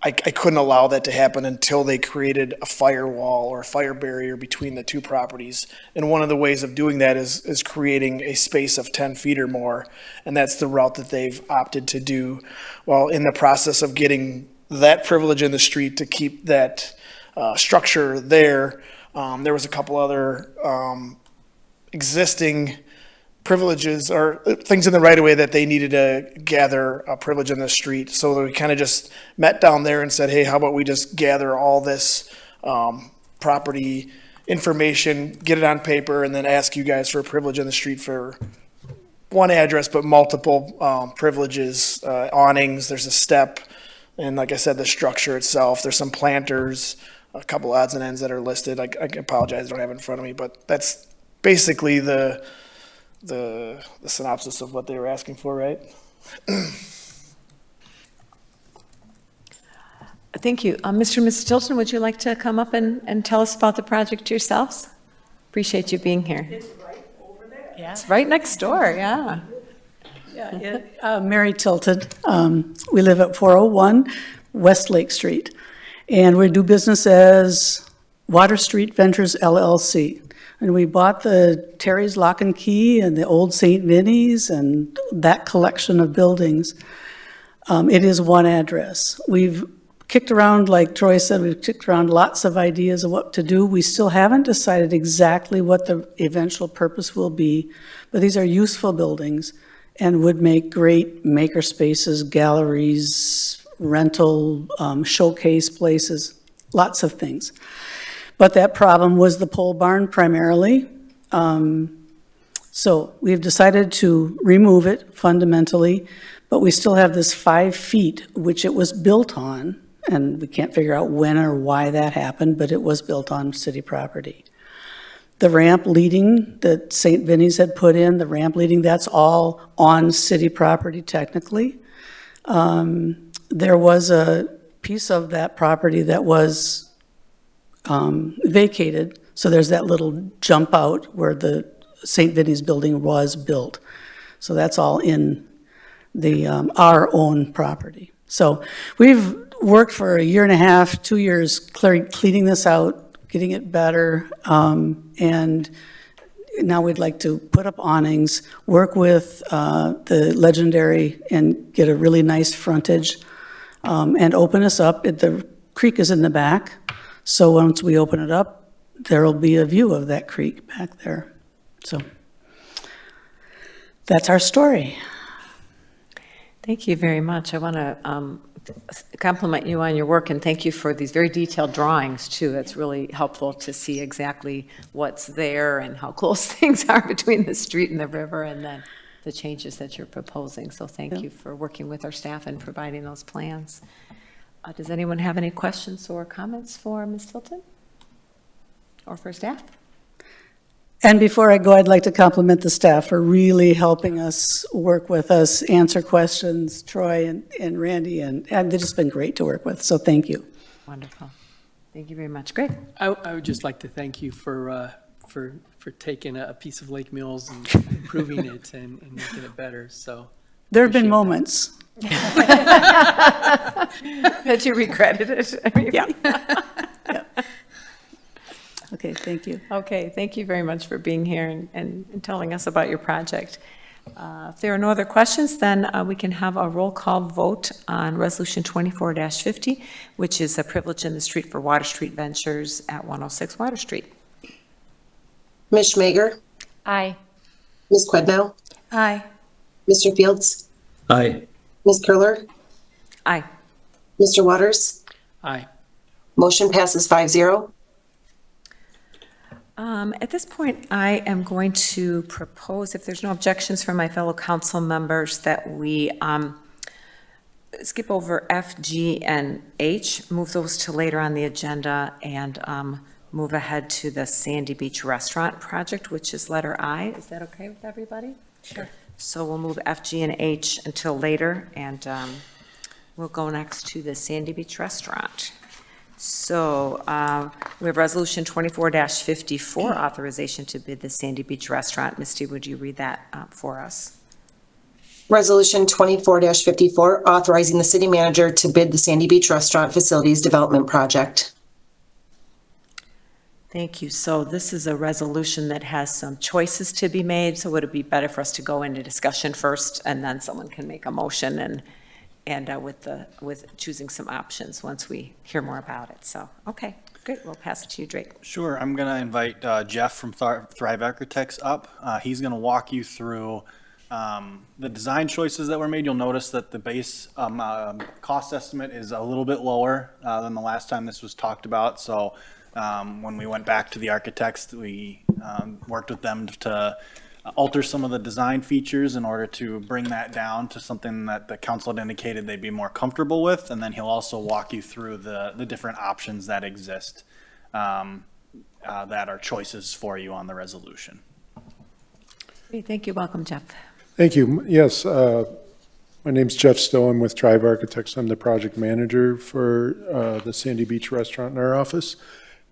I couldn't allow that to happen until they created a firewall or a fire barrier between the two properties. And one of the ways of doing that is creating a space of 10 feet or more. And that's the route that they've opted to do. Well, in the process of getting that privilege in the street to keep that structure there, there was a couple other existing privileges or things in the right of way that they needed to gather a privilege in the street. So we kind of just met down there and said, hey, how about we just gather all this property information, get it on paper, and then ask you guys for a privilege in the street for one address, but multiple privileges, awnings, there's a step, and like I said, the structure itself, there's some planters, a couple odds and ends that are listed. I apologize, I don't have it in front of me, but that's basically the synopsis of what they were asking for, right?
Thank you. Mr. and Mrs. Tilton, would you like to come up and tell us about the project yourselves? Appreciate you being here.
It's right over there.
Yeah. It's right next door, yeah.
Marri Tilton. We live at 401 West Lake Street, and we do business as Water Street Ventures LLC. And we bought the Terry's Lock and Key and the old St. Vinny's and that collection of buildings. It is one address. We've kicked around, like Troy said, we've kicked around lots of ideas of what to do. We still haven't decided exactly what the eventual purpose will be, but these are useful buildings and would make great maker spaces, galleries, rental, showcase places, lots of things. But that problem was the pole barn primarily. So we've decided to remove it fundamentally, but we still have this 5 feet, which it was built on, and we can't figure out when or why that happened, but it was built on city property. The ramp leading that St. Vinny's had put in, the ramp leading, that's all on city property technically. There was a piece of that property that was vacated, so there's that little jump out where the St. Vinny's building was built. So that's all in the our own property. So we've worked for a year and a half, 2 years cleaning this out, getting it better, and now we'd like to put up awnings, work with the Legendary and get a really nice frontage, and open us up. The creek is in the back, so once we open it up, there'll be a view of that creek back there. So that's our story.
Thank you very much. I want to compliment you on your work, and thank you for these very detailed drawings, too. It's really helpful to see exactly what's there and how close things are between the street and the river, and then the changes that you're proposing. So thank you for working with our staff and providing those plans. Does anyone have any questions or comments for Ms. Tilton or for staff?
And before I go, I'd like to compliment the staff for really helping us, work with us, answer questions, Troy and Randy, and they've just been great to work with, so thank you.
Wonderful. Thank you very much. Great.
I would just like to thank you for taking a piece of Lake Mills and improving it and making it better, so.
There have been moments.
That you regretted it.
Yeah. Yeah. Okay, thank you.
Okay, thank you very much for being here and telling us about your project. If there are no other questions, then we can have a roll call vote on Resolution 24-50, which is a privilege in the street for Water Street Ventures at 106 Water Street.
Ms. Schmager?
Aye.
Ms. Quidnow?
Aye.
Mr. Fields?
Aye.
Ms. Curler?
Aye.
Mr. Waters?
Aye.
Motion passes 5-0.
At this point, I am going to propose, if there's no objections from my fellow council members, that we skip over F, G, and H, move those to later on the agenda, and move ahead to the Sandy Beach Restaurant project, which is letter I. Is that okay with everybody? Sure. So we'll move F, G, and H until later, and we'll go next to the Sandy Beach Restaurant. So we have Resolution 24-54, authorization to bid the Sandy Beach Restaurant. Misty, would you read that for us?
Resolution 24-54, authorizing the city manager to bid the Sandy Beach Restaurant Facilities Development Project.
Thank you. So this is a resolution that has some choices to be made, so would it be better for us to go into discussion first, and then someone can make a motion and with choosing some options once we hear more about it. So, okay, great. We'll pass it to you, Drake.
Sure. I'm going to invite Jeff from Thrive Architects up. He's going to walk you through the design choices that were made. You'll notice that the base cost estimate is a little bit lower than the last time this was talked about. So when we went back to the architects, we worked with them to alter some of the design features in order to bring that down to something that the council had indicated they'd be more comfortable with. And then he'll also walk you through the different options that exist that are choices for you on the resolution.
Great, thank you. Welcome, Jeff.
Thank you. Yes, my name's Jeff Stowe. I'm with Thrive Architects. I'm the project manager for the Sandy Beach Restaurant in our office.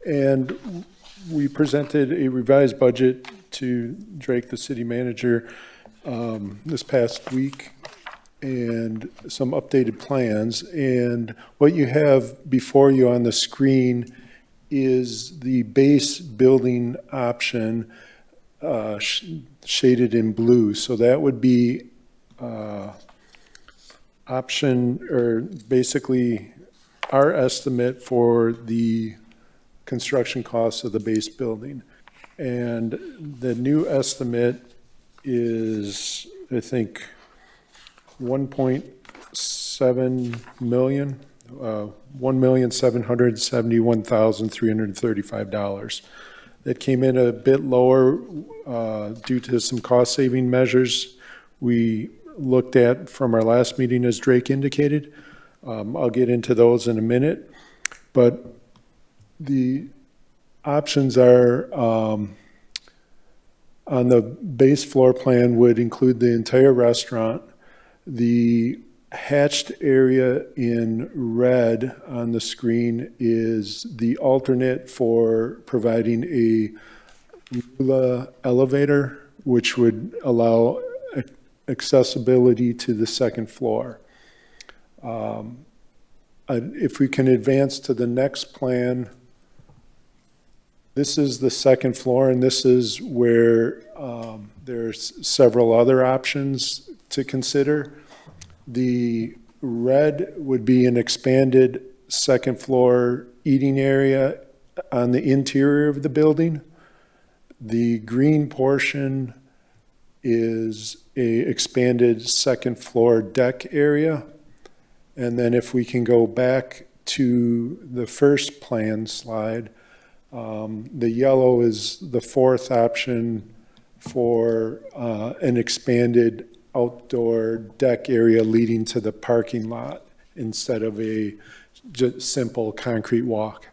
And we presented a revised budget to Drake, the city manager, this past week, and some updated plans. And what you have before you on the screen is the base building option shaded in blue. So that would be option, or basically our estimate for the construction costs of the base building. And the new estimate is, I think, 1.7 million, $1,771,335. That came in a bit lower due to some cost-saving measures we looked at from our last meeting, as Drake indicated. I'll get into those in a minute, but the options are, on the base floor plan would include the entire restaurant. The hatched area in red on the screen is the alternate for providing a Lula elevator, which would allow accessibility to the second floor. If we can advance to the next plan, This is the second floor, and this is where there's several other options to consider. The red would be an expanded second floor eating area on the interior of the building. The green portion is a expanded second floor deck area. And then if we can go back to the first plan slide, the yellow is the fourth option for an expanded outdoor deck area leading to the parking lot instead of a just simple concrete walk.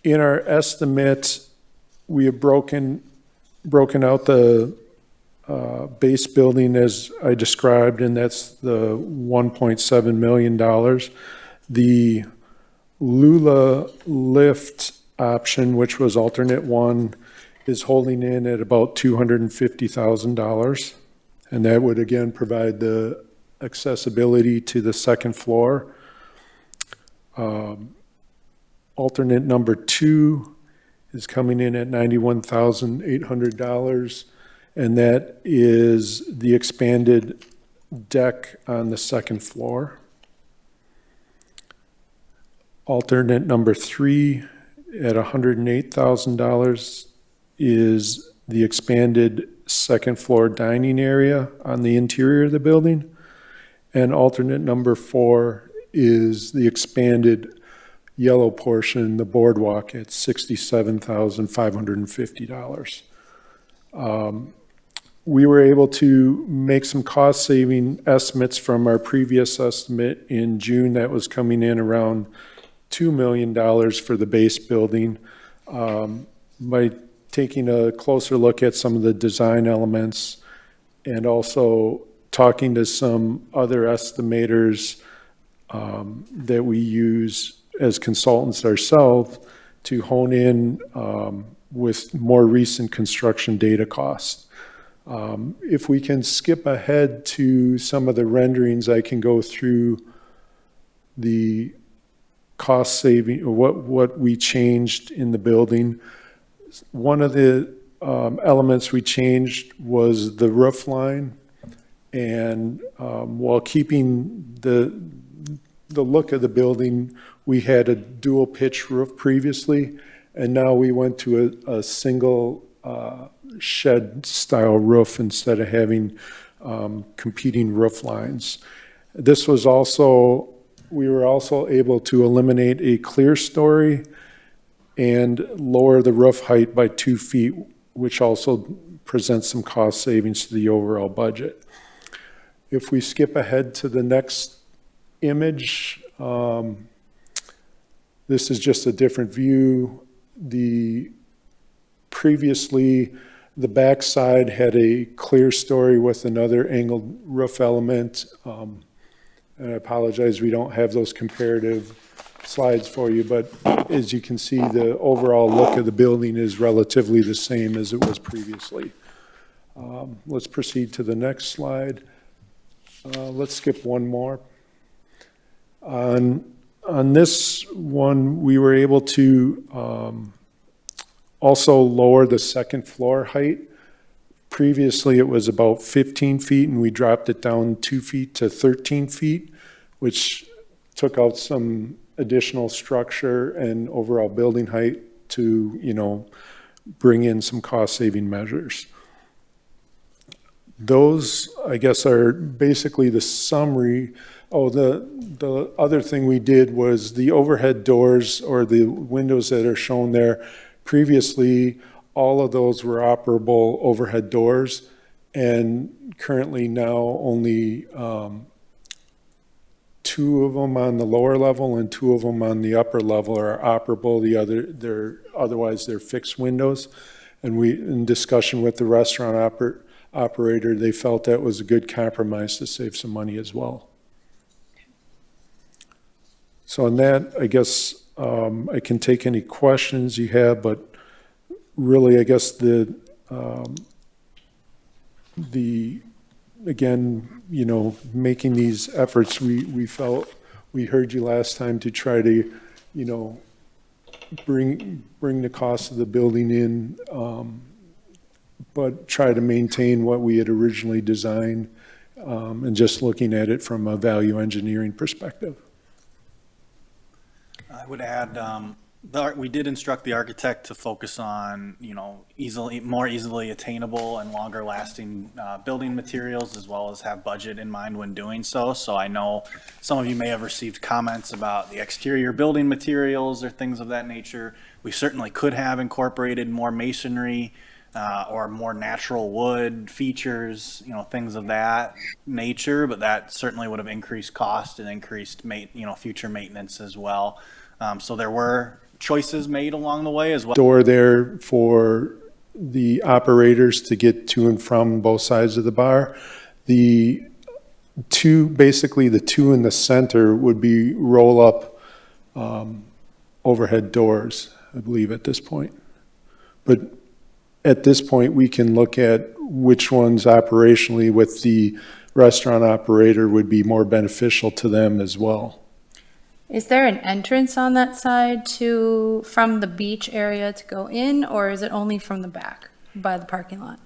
In our estimate, we have broken out the base building as I described, and that's the $1.7 million. The Lula lift option, which was alternate one, is holding in at about $250,000. And that would again provide the accessibility to the second floor. Alternate number 2 is coming in at $91,800, and that is the expanded deck on the second floor. Alternate number 3 at $108,000 is the expanded second floor dining area on the interior of the building. And alternate number 4 is the expanded yellow portion, the boardwalk, at $67,550. We were able to make some cost-saving estimates from our previous estimate in June that was coming in around $2 million for the base building. By taking a closer look at some of the design elements and also talking to some other estimators that we use as consultants ourselves to hone in with more recent construction data costs. If we can skip ahead to some of the renderings, I can go through the cost saving, or what we changed in the building. One of the elements we changed was the roof line, and while keeping the look of the building, we had a dual pitch roof previously, and now we went to a single shed style roof instead of having competing roof lines. This was also, we were also able to eliminate a clear story and lower the roof height by 2 feet, which also presents some cost savings to the overall budget. If we skip ahead to the next image, this is just a different view. Previously, the back side had a clear story with another angled roof element. And I apologize, we don't have those comparative slides for you, but as you can see, the overall look of the building is relatively the same as it was previously. Let's proceed to the next slide. Let's skip one more. On this one, we were able to also lower the second floor height. Previously, it was about 15 feet, and we dropped it down 2 feet to 13 feet, which took out some additional structure and overall building height to, bring in some cost-saving measures. Those, I guess, are basically the summary. Oh, the other thing we did was the overhead doors, or the windows that are shown there. Previously, all of those were operable overhead doors, and currently now only 2 of them on the lower level and 2 of them on the upper level are operable. Otherwise they're fixed windows. And in discussion with the restaurant operator, they felt that was a good compromise to save some money as well. So on that, I guess I can take any questions you have, but really, I guess again, making these efforts, we felt, we heard you last time to try to, bring the cost of the building in, but try to maintain what we had originally designed, and just looking at it from a value engineering perspective.
I would add, we did instruct the architect to focus on, more easily attainable and longer lasting building materials, as well as have budget in mind when doing so. So I know some of you may have received comments about the exterior building materials or things of that nature. We certainly could have incorporated more masonry or more natural wood features, things of that nature, but that certainly would have increased cost and increased future maintenance as well. So there were choices made along the way as well.
Door there for the operators to get to and from both sides of the bar. Basically the two in the center would be roll-up overhead doors, I believe, at this point. But at this point, we can look at which ones operationally with the restaurant operator would be more beneficial to them as well.
Is there an entrance on that side from the beach area to go in, or is it only from the back by the parking lot?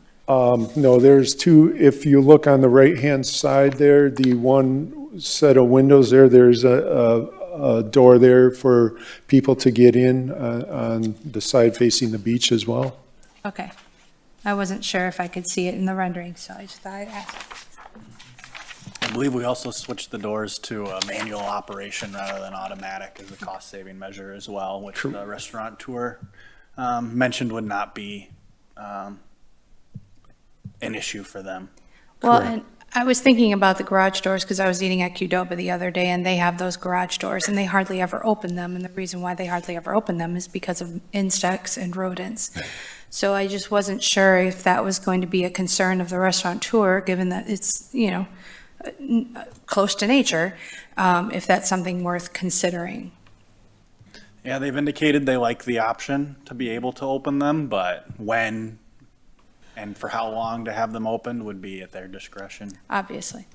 No, there's two. If you look on the right-hand side there, the one set of windows there, there's a door there for people to get in on the side facing the beach as well.
Okay. I wasn't sure if I could see it in the rendering, so I just thought I'd ask.
I believe we also switched the doors to a manual operation rather than automatic as a cost-saving measure as well, which the restaurateur mentioned would not be an issue for them.
Well, and I was thinking about the garage doors because I was eating at Qdoba the other day, and they have those garage doors, and they hardly ever open them. And the reason why they hardly ever open them is because of insects and rodents. So I just wasn't sure if that was going to be a concern of the restaurateur, given that it's, close to nature, if that's something worth considering.
Yeah, they've indicated they like the option to be able to open them, but when and for how long to have them opened would be at their discretion.
Obviously.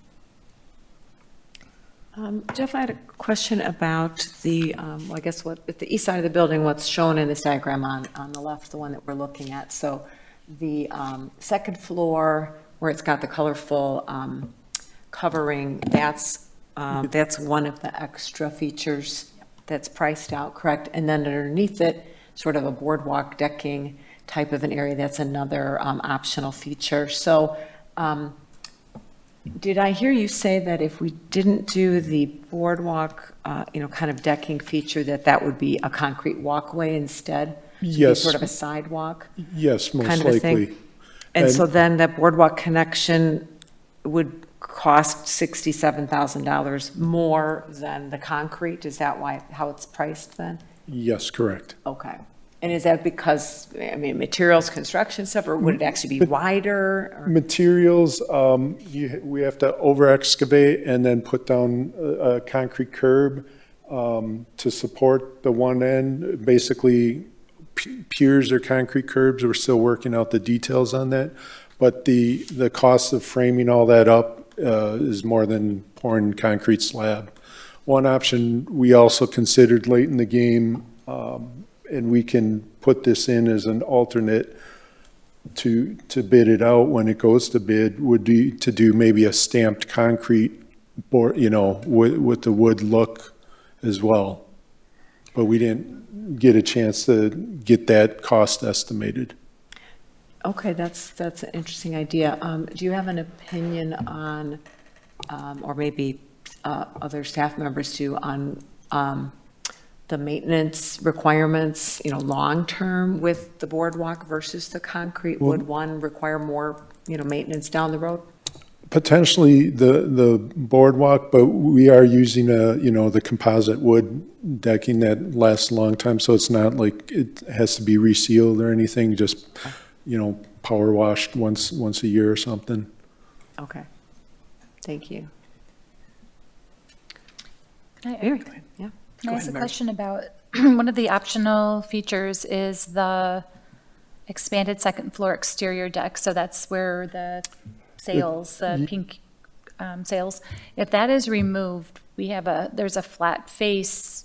Jeff, I had a question about the, I guess at the east side of the building, what's shown in this diagram on the left, the one that we're looking at. So the second floor, where it's got the colorful covering, that's one of the extra features that's priced out, correct? And then underneath it, sort of a boardwalk decking type of an area, that's another optional feature. So did I hear you say that if we didn't do the boardwalk, kind of decking feature, that would be a concrete walkway instead?
Yes.
Sort of a sidewalk?
Yes, most
kind of a thing?
likely.
And so then that boardwalk connection would cost $67,000 more than the concrete? Is that how it's priced then?
Yes, correct.
Okay. And is that because, materials, construction stuff, or would it actually be wider? Or?
Materials, we have to over-excavate and then put down a concrete curb to support the one end. Basically, piers or concrete curbs. We're still working out the details on that. But the cost of framing all that up is more than pouring concrete slab. One option we also considered late in the game, and we can put this in as an alternate to bid it out when it goes to bid, would be to do maybe a stamped concrete board, with the wood look as well. But we didn't get a chance to get that cost estimated.
Okay, that's an interesting idea. Do you have an opinion on, or maybe other staff members too, on the maintenance requirements, long-term with the boardwalk versus the concrete? Would one require more, maintenance down the road?
Potentially the boardwalk, but we are using the composite wood decking that lasts a long time, so it's not like it has to be resealed or anything, just, power washed once a year or something.
Okay, thank you.
Very
good. Yeah.
Can I ask a question about, one of the optional features is the expanded second floor exterior deck, so that's where the sails, the pink sails, if that is removed, there's a flat face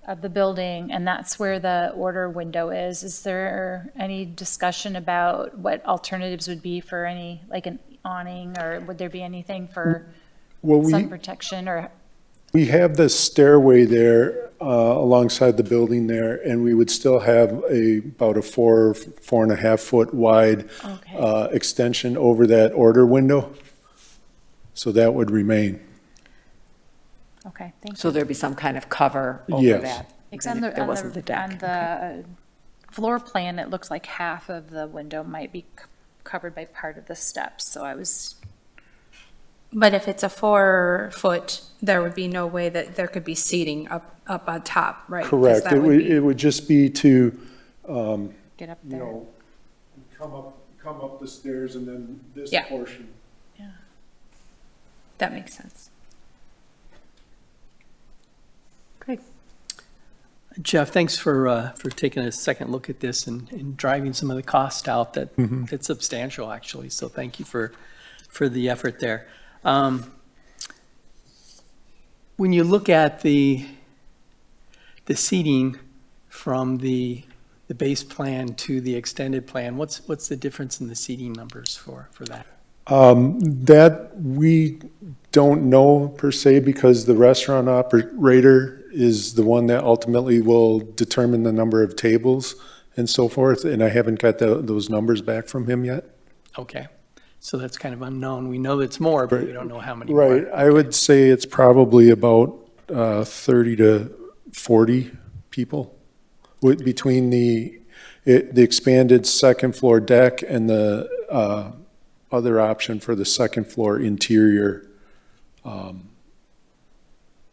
of the building, and that's where the order window is. Is there any discussion about what alternatives would be for any, like an awning, or would there be anything for
Well,
sun protection, or?
we have the stairway there alongside the building there, and we would still have about a 4.5 foot wide extension over that order window. So that would remain.
Okay, thank you.
So there'd be some kind of cover over
Yes.
that.
Because
if there wasn't the deck.
on the floor plan, it looks like half of the window might be covered by part of the steps, so I was,
But if it's a 4 foot, there would be no way that there could be seating up on top, right? 'Cause
Correct.
that
It would just be to,
get up
you
there.
know, come up the stairs and then this
Yeah.
portion.
That makes sense.
Great.
Jeff, thanks for taking a second look at this and driving some of the cost out that's substantial, actually. So thank you for the effort there. When you look at the seating from the base plan to the extended plan, what's the difference in the seating numbers for that?
That we don't know per se, because the restaurant operator is the one that ultimately will determine the number of tables and so forth, and I haven't got those numbers back from him yet.
Okay, so that's kind of unknown. We know it's more, but we don't know how many more.
Right, I would say it's probably about 30 to 40 people between the expanded second floor deck and the other option for the second floor interior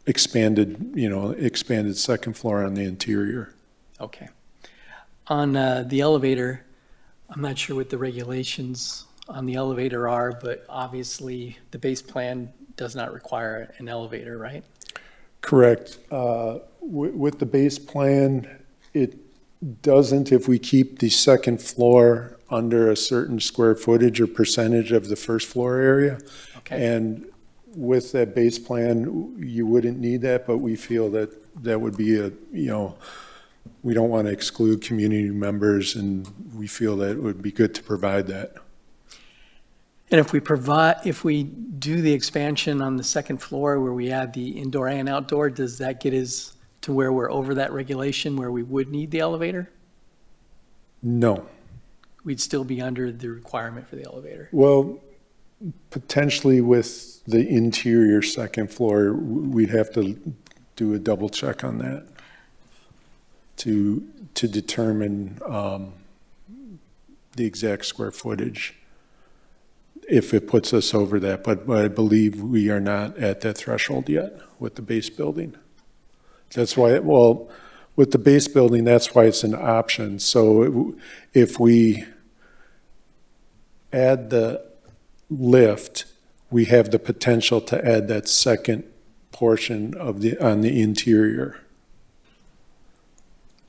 expanded second floor on the interior.
Okay. On the elevator, I'm not sure what the regulations on the elevator are, but obviously the base plan does not require an elevator, right?
Correct. With the base plan, it doesn't if we keep the second floor under a certain square footage or percentage of the first floor area.
Okay.
And with that base plan, you wouldn't need that, but we feel that that would be we don't want to exclude community members, and we feel that it would be good to provide that.
And if we do the expansion on the second floor where we add the indoor and outdoor, does that get us to where we're over that regulation where we would need the elevator?
No.
We'd still be under the requirement for the elevator.
Well, potentially with the interior second floor, we'd have to do a double check on that to determine the exact square footage, if it puts us over that. But I believe we are not at that threshold yet with the base building. That's why, with the base building, that's why it's an option. So if we add the lift, we have the potential to add that second portion on the interior.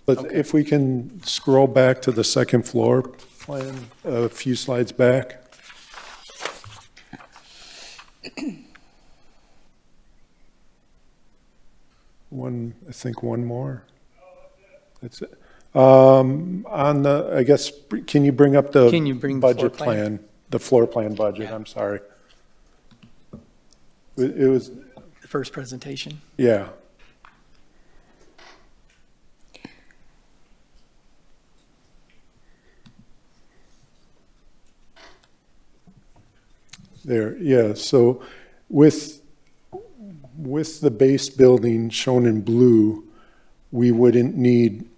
But if we can scroll back to the second floor plan, a few slides back. I think one more. That's it. Can you bring up the budget plan? The floor plan budget, I'm sorry. It was,
The first presentation.
yeah. There, yeah, so with the base building shown in blue, we wouldn't need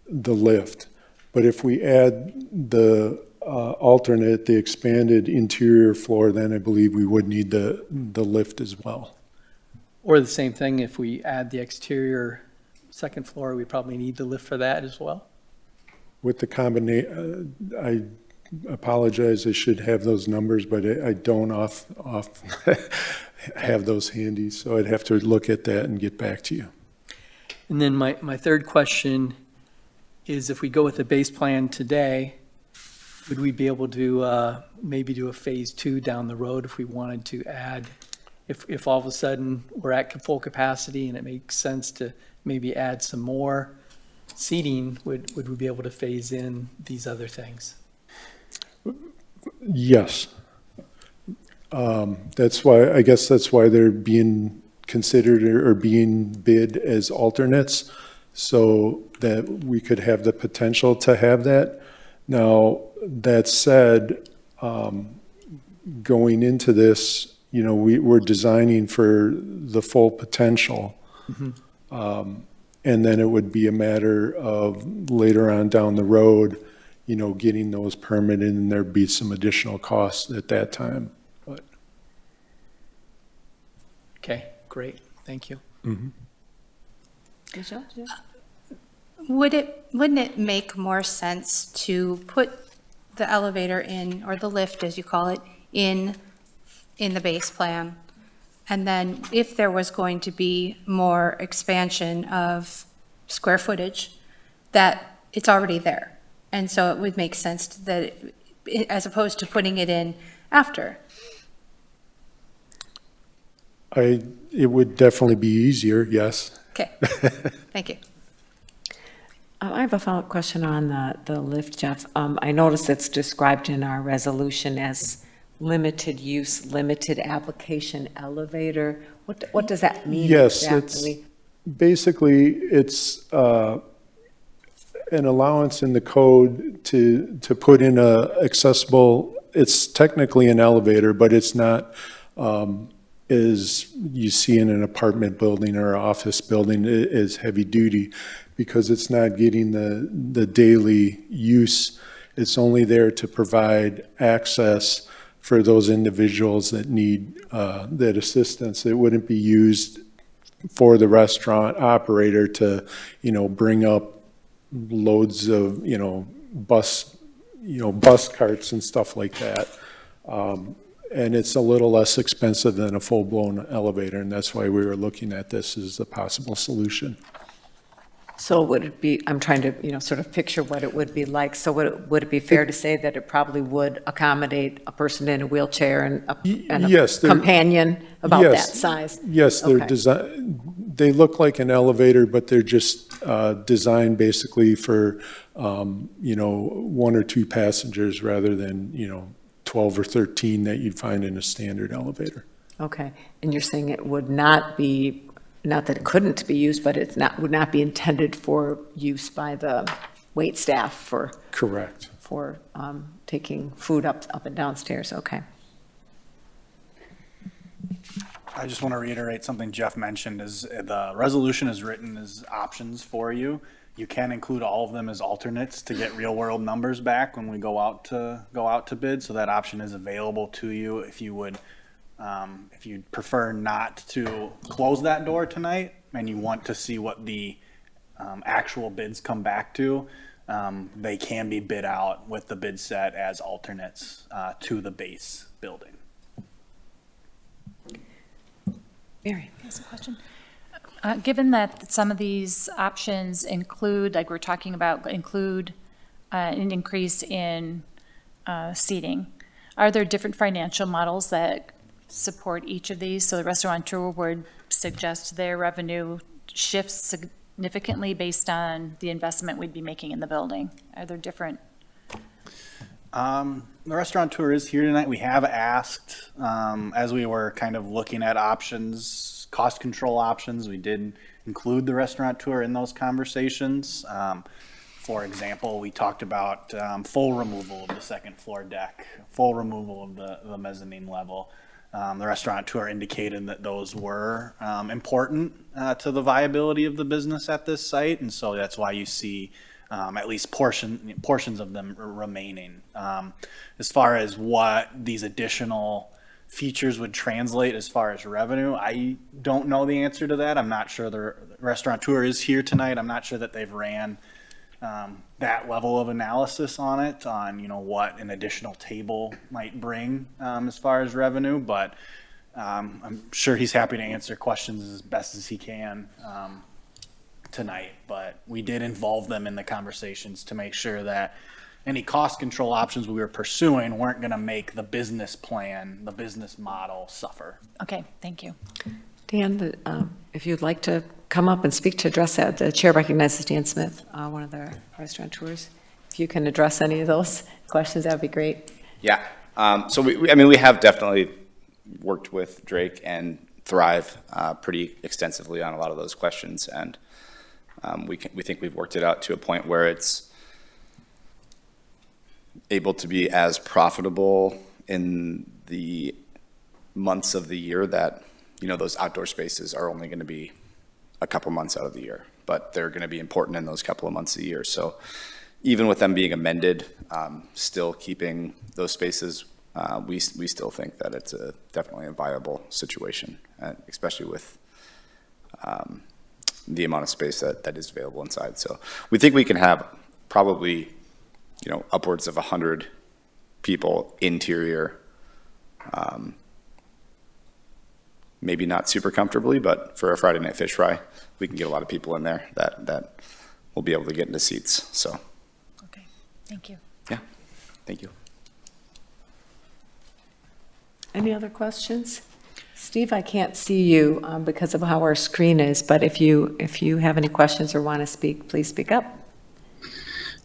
the lift. But if we add the alternate, the expanded interior floor, then I believe we would need the lift as well.
Or the same thing, if we add the exterior second floor, we probably need the lift for that as well?
With the combination, I apologize, I should have those numbers, but I don't off have those handy, so I'd have to look at that and get back to you.
And then my third question is, if we go with the base plan today, would we be able to maybe do a phase 2 down the road if we wanted to add if all of a sudden we're at full capacity and it makes sense to maybe add some more seating, would we be able to phase in these other things?
Yes. That's why, I guess that's why they're being considered or being bid as alternates, so that we could have the potential to have that. Now, that said, going into this, we're designing for the full potential. And then it would be a matter of later on down the road, getting those permitted, and there'd be some additional costs at that time. But
Okay, great, thank you.
Michelle?
Wouldn't it make more sense to put the elevator in, or the lift, as you call it, in the base plan? And then if there was going to be more expansion of square footage, that it's already there. And so it would make sense that, as opposed to putting it in after.
it would definitely be easier, yes.
Okay, thank you.
I have a follow-up question on the lift, Jeff. I noticed it's described in our resolution as limited use, limited application elevator. What does that mean
Yes,
exactly?
basically, it's an allowance in the code to put in a accessible, it's technically an elevator, but it's not as you see in an apartment building or office building is heavy duty, because it's not getting the daily use. It's only there to provide access for those individuals that need that assistance. It wouldn't be used for the restaurant operator to, bring up loads of, bus carts and stuff like that. And it's a little less expensive than a full-blown elevator, and that's why we were looking at this as a possible solution.
So would it be, I'm trying to, sort of picture what it would be like. So would it be fair to say that it probably would accommodate a person in a wheelchair and a
Yes,
companion about
yes,
that size?
Yes, they're
Okay.
they look like an elevator, but they're just designed basically for, one or two passengers rather than, 12 or 13 that you'd find in a standard elevator.
Okay, and you're saying it would not be, not that it couldn't be used, but would not be intended for use by the wait staff for
Correct.
taking food up and downstairs, okay.
I just want to reiterate something Jeff mentioned, is the resolution is written as options for you. You can include all of them as alternates to get real world numbers back when we go out to bid. So that option is available to you if you would, if you'd prefer not to close that door tonight and you want to see what the actual bids come back to, they can be bid out with the bid set as alternates to the base building.
Mary?
That's a question. Given that some of these options include, like we're talking about, include an increase in seating, are there different financial models that support each of these? So the restaurateur would suggest their revenue shifts significantly based on the investment we'd be making in the building. Are there different?
The restaurateur is here tonight. We have asked, as we were kind of looking at options, cost control options, we did include the restaurateur in those conversations. For example, we talked about full removal of the second floor deck, full removal of the mezzanine level. The restaurateur indicated that those were important to the viability of the business at this site, and so that's why you see at least portions of them remaining. As far as what these additional features would translate as far as revenue, I don't know the answer to that. I'm not sure the restaurateur is here tonight. I'm not sure that they've ran that level of analysis on it, on what an additional table might bring as far as revenue, but I'm sure he's happy to answer questions as best as he can tonight. But we did involve them in the conversations to make sure that any cost control options we were pursuing weren't going to make the business plan, the business model suffer.
Okay, thank you.
Dan, if you'd like to come up and speak to address that, the chair recognizes Dan Smith, one of the restaurateurs. If you can address any of those questions, that would be great.
Yeah. So we have definitely worked with Drake and Thrive pretty extensively on a lot of those questions, and we think we've worked it out to a point where it's able to be as profitable in the months of the year that, you know, those outdoor spaces are only going to be a couple months out of the year, but they're going to be important in those couple of months of the year. So even with them being amended, still keeping those spaces, we still think that it's definitely a viable situation, especially with the amount of space that is available inside. So we think we can have probably, you know, upwards of 100 people interior, maybe not super comfortably, but for a Friday night fish fry, we can get a lot of people in there that will be able to get into seats. So.
Okay, thank you.
Yeah, thank you.
Any other questions? Steve, I can't see you because of how our screen is, but if you have any questions or want to speak, please speak up.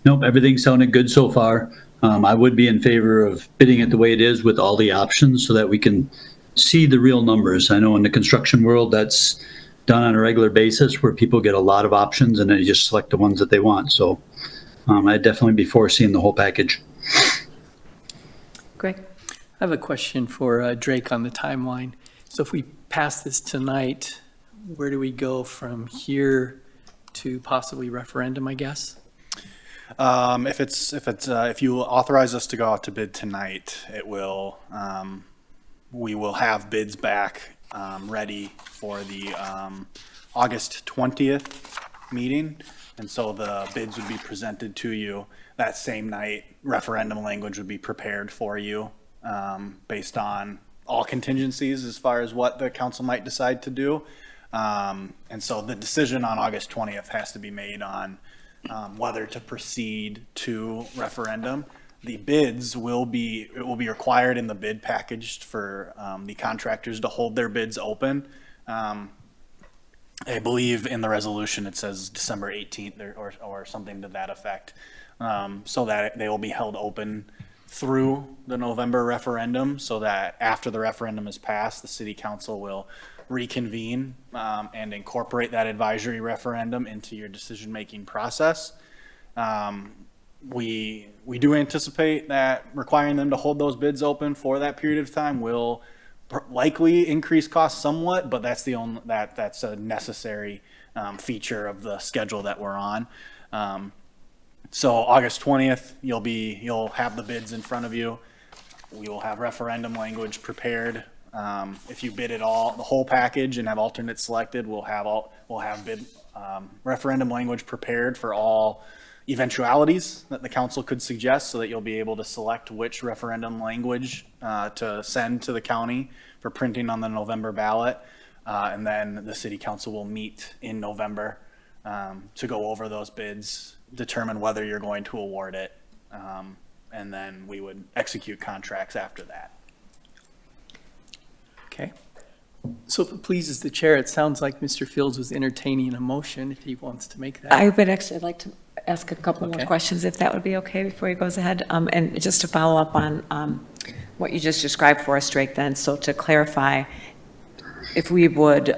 Nope, everything sounded good so far. I would be in favor of bidding it the way it is with all the options so that we can see the real numbers. I know in the construction world, that's done on a regular basis where people get a lot of options and then you just select the ones that they want. So I'd definitely be for seeing the whole package.
Greg?
I have a question for Drake on the timeline. So if we pass this tonight, where do we go from here to possibly referendum, I guess?
If you authorize us to go out to bid tonight, we will have bids back ready for the August 20th meeting. And so the bids would be presented to you that same night. Referendum language would be prepared for you based on all contingencies as far as what the council might decide to do. And so the decision on August 20th has to be made on whether to proceed to referendum. The bids it will be required in the bid package for the contractors to hold their bids open. I believe in the resolution it says December 18th or something to that effect, so that they will be held open through the November referendum, so that after the referendum is passed, the city council will reconvene and incorporate that advisory referendum into your decision-making process. We do anticipate that requiring them to hold those bids open for that period of time will likely increase costs somewhat, but that's that's a necessary feature of the schedule that we're on. So August 20th, you'll have the bids in front of you. We will have referendum language prepared. If you bid it all, the whole package, and have alternates selected, we'll have bid referendum language prepared for all eventualities that the council could suggest, so that you'll be able to select which referendum language to send to the county for printing on the November ballot. And then the city council will meet in November to go over those bids, determine whether you're going to award it, and then we would execute contracts after that.
Okay. So if it pleases the chair, it sounds like Mr. Fields was entertaining a motion if he wants to make that.
I would actually like to ask a couple more
Okay.
questions, if that would be okay before he goes ahead. And just to follow up on what you just described for us, Drake, then, so to clarify, if we would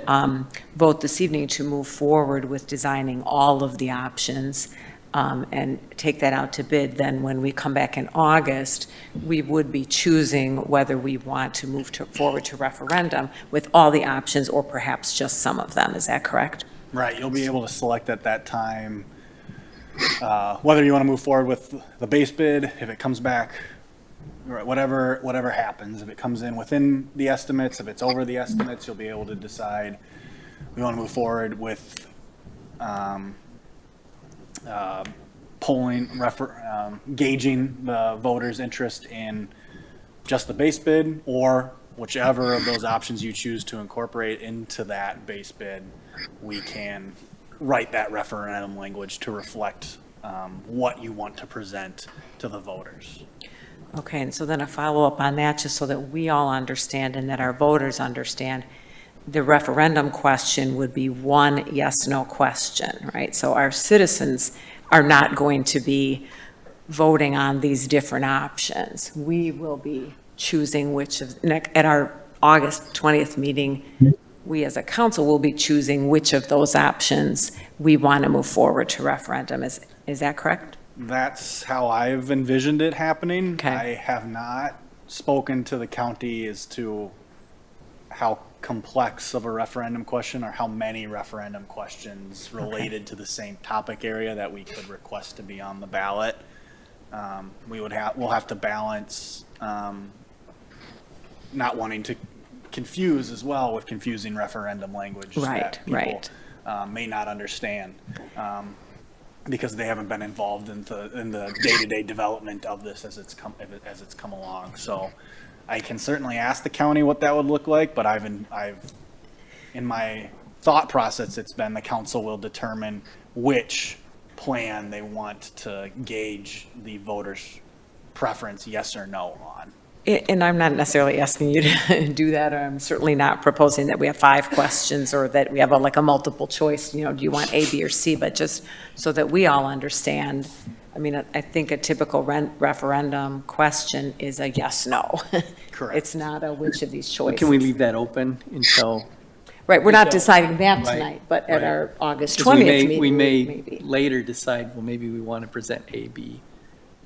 vote this evening to move forward with designing all of the options and take that out to bid, then when we come back in August, we would be choosing whether we want to move forward to referendum with all the options or perhaps just some of them. Is that correct?
Right, you'll be able to select at that time whether you want to move forward with the base bid, if it comes back, whatever happens. If it comes in within the estimates, if it's over the estimates, you'll be able to decide we want to move forward with gauging the voters' interest in just the base bid, or whichever of those options you choose to incorporate into that base bid, we can write that referendum language to reflect what you want to present to the voters.
Okay, and so then a follow-up on that, just so that we all understand and that our voters understand, the referendum question would be one yes/no question, right? So our citizens are not going to be voting on these different options. We will be choosing which of, at our August 20th meeting, we as a council will be choosing which of those options we want to move forward to referendum. Is that correct?
That's how I've envisioned it happening.
Okay.
I have not spoken to the county as to how complex of a referendum question or how many referendum questions related to the same topic area that we could request to be on the ballot. We'll have to balance not wanting to confuse as well with confusing referendum language that people may not understand. Because they haven't been involved in the day-to-day development of this as it's come along. So I can certainly ask the county what that would look like, but I've in my thought process, it's been the council will determine which plan they want to gauge the voters' preference, yes or no, on.
And I'm not necessarily asking you to do that, or I'm certainly not proposing that we have 5 questions or that we have a multiple choice, do you want A, B, or C, but just so that we all understand. I mean, I think a typical referendum question is a yes, no.
Correct.
It's not a which of these choices.
Can we leave that open until?
Right, we're not deciding that
Right,
tonight, but at
right.
our August
'Cause
20th meeting.
We may
maybe.
later decide, well, maybe we want to present A, B,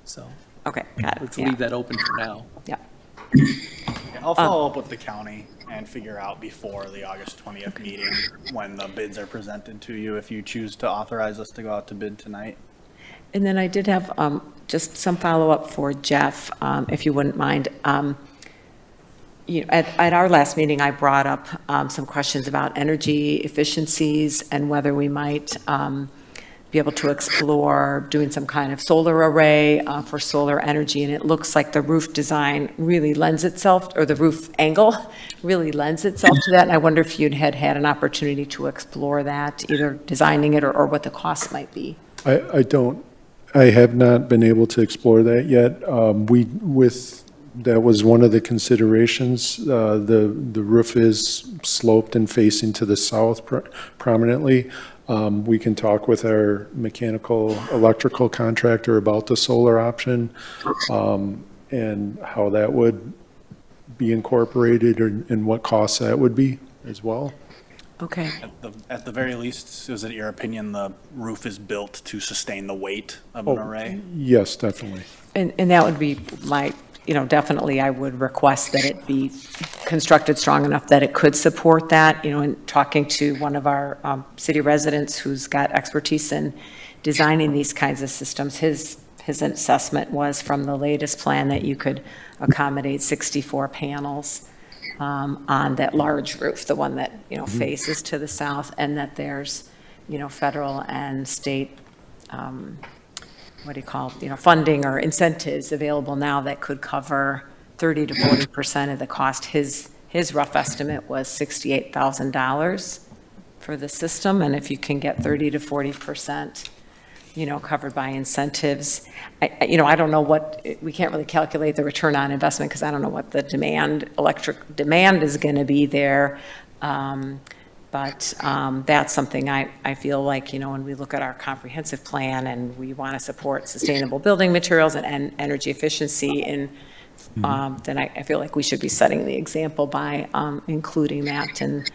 so.
Okay, got it.
Let's
Yeah.
leave that open for now.
Yeah.
I'll follow up with the county and figure out before the August 20th meeting when the bids are presented to you, if you choose to authorize us to go out to bid tonight.
And then I did have just some follow-up for Jeff, if you wouldn't mind. At our last meeting, I brought up some questions about energy efficiencies and whether we might be able to explore doing some kind of solar array for solar energy. And it looks like the roof design really lends itself, or the roof angle really lends itself to that. And I wonder if you'd had an opportunity to explore that, either designing it or what the cost might be.
I have not been able to explore that yet. That was one of the considerations. The roof is sloped and facing to the south prominently. We can talk with our mechanical, electrical contractor about the solar option, and how that would be incorporated and what costs that would be as well.
Okay.
At the very least, is it your opinion the roof is built to sustain the weight of an array?
Yes, definitely.
And that would be definitely I would request that it be constructed strong enough that it could support that. In talking to one of our city residents who's got expertise in designing these kinds of systems, his assessment was from the latest plan that you could accommodate 64 panels on that large roof, the one that, faces to the south, and that there's, federal and state funding or incentives available now that could cover 30 to 40% of the cost. His rough estimate was $68,000 for the system, and if you can get 30 to 40%, covered by incentives, I don't know we can't really calculate the return on investment because I don't know what the electric demand is going to be there. But that's something I feel like, when we look at our comprehensive plan and we want to support sustainable building materials and energy efficiency, and then I feel like we should be setting the example by including that. And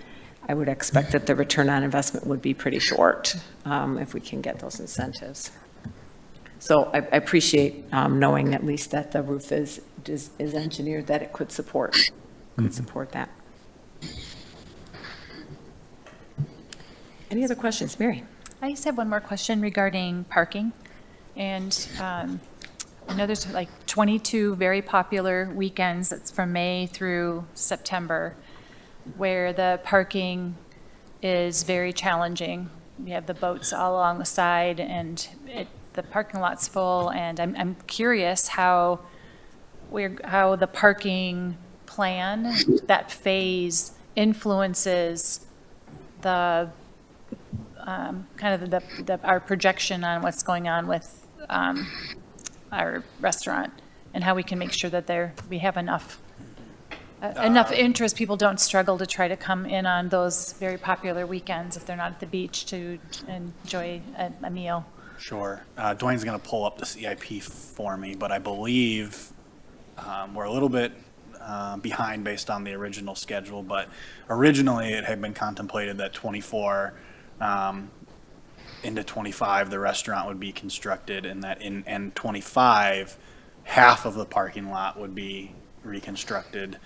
I would expect that the return on investment would be pretty short if we can get those incentives. So I appreciate knowing at least that the roof is engineered that it could support that. Any other questions, Mary?
I just have one more question regarding parking. And I know there's 22 very popular weekends, that's from May through September, where the parking is very challenging. We have the boats all along the side and the parking lot's full. And I'm curious how the parking plan, that phase influences the kind of our projection on what's going on with our restaurant and how we can make sure that we have enough interest. People don't struggle to try to come in on those very popular weekends if they're not at the beach to enjoy a meal.
Sure. Dwayne's going to pull up the CIP for me, but I believe we're a little bit behind based on the original schedule, but originally it had been contemplated that 24 into 25 the restaurant would be constructed, and that in 25 half of the parking lot would be reconstructed,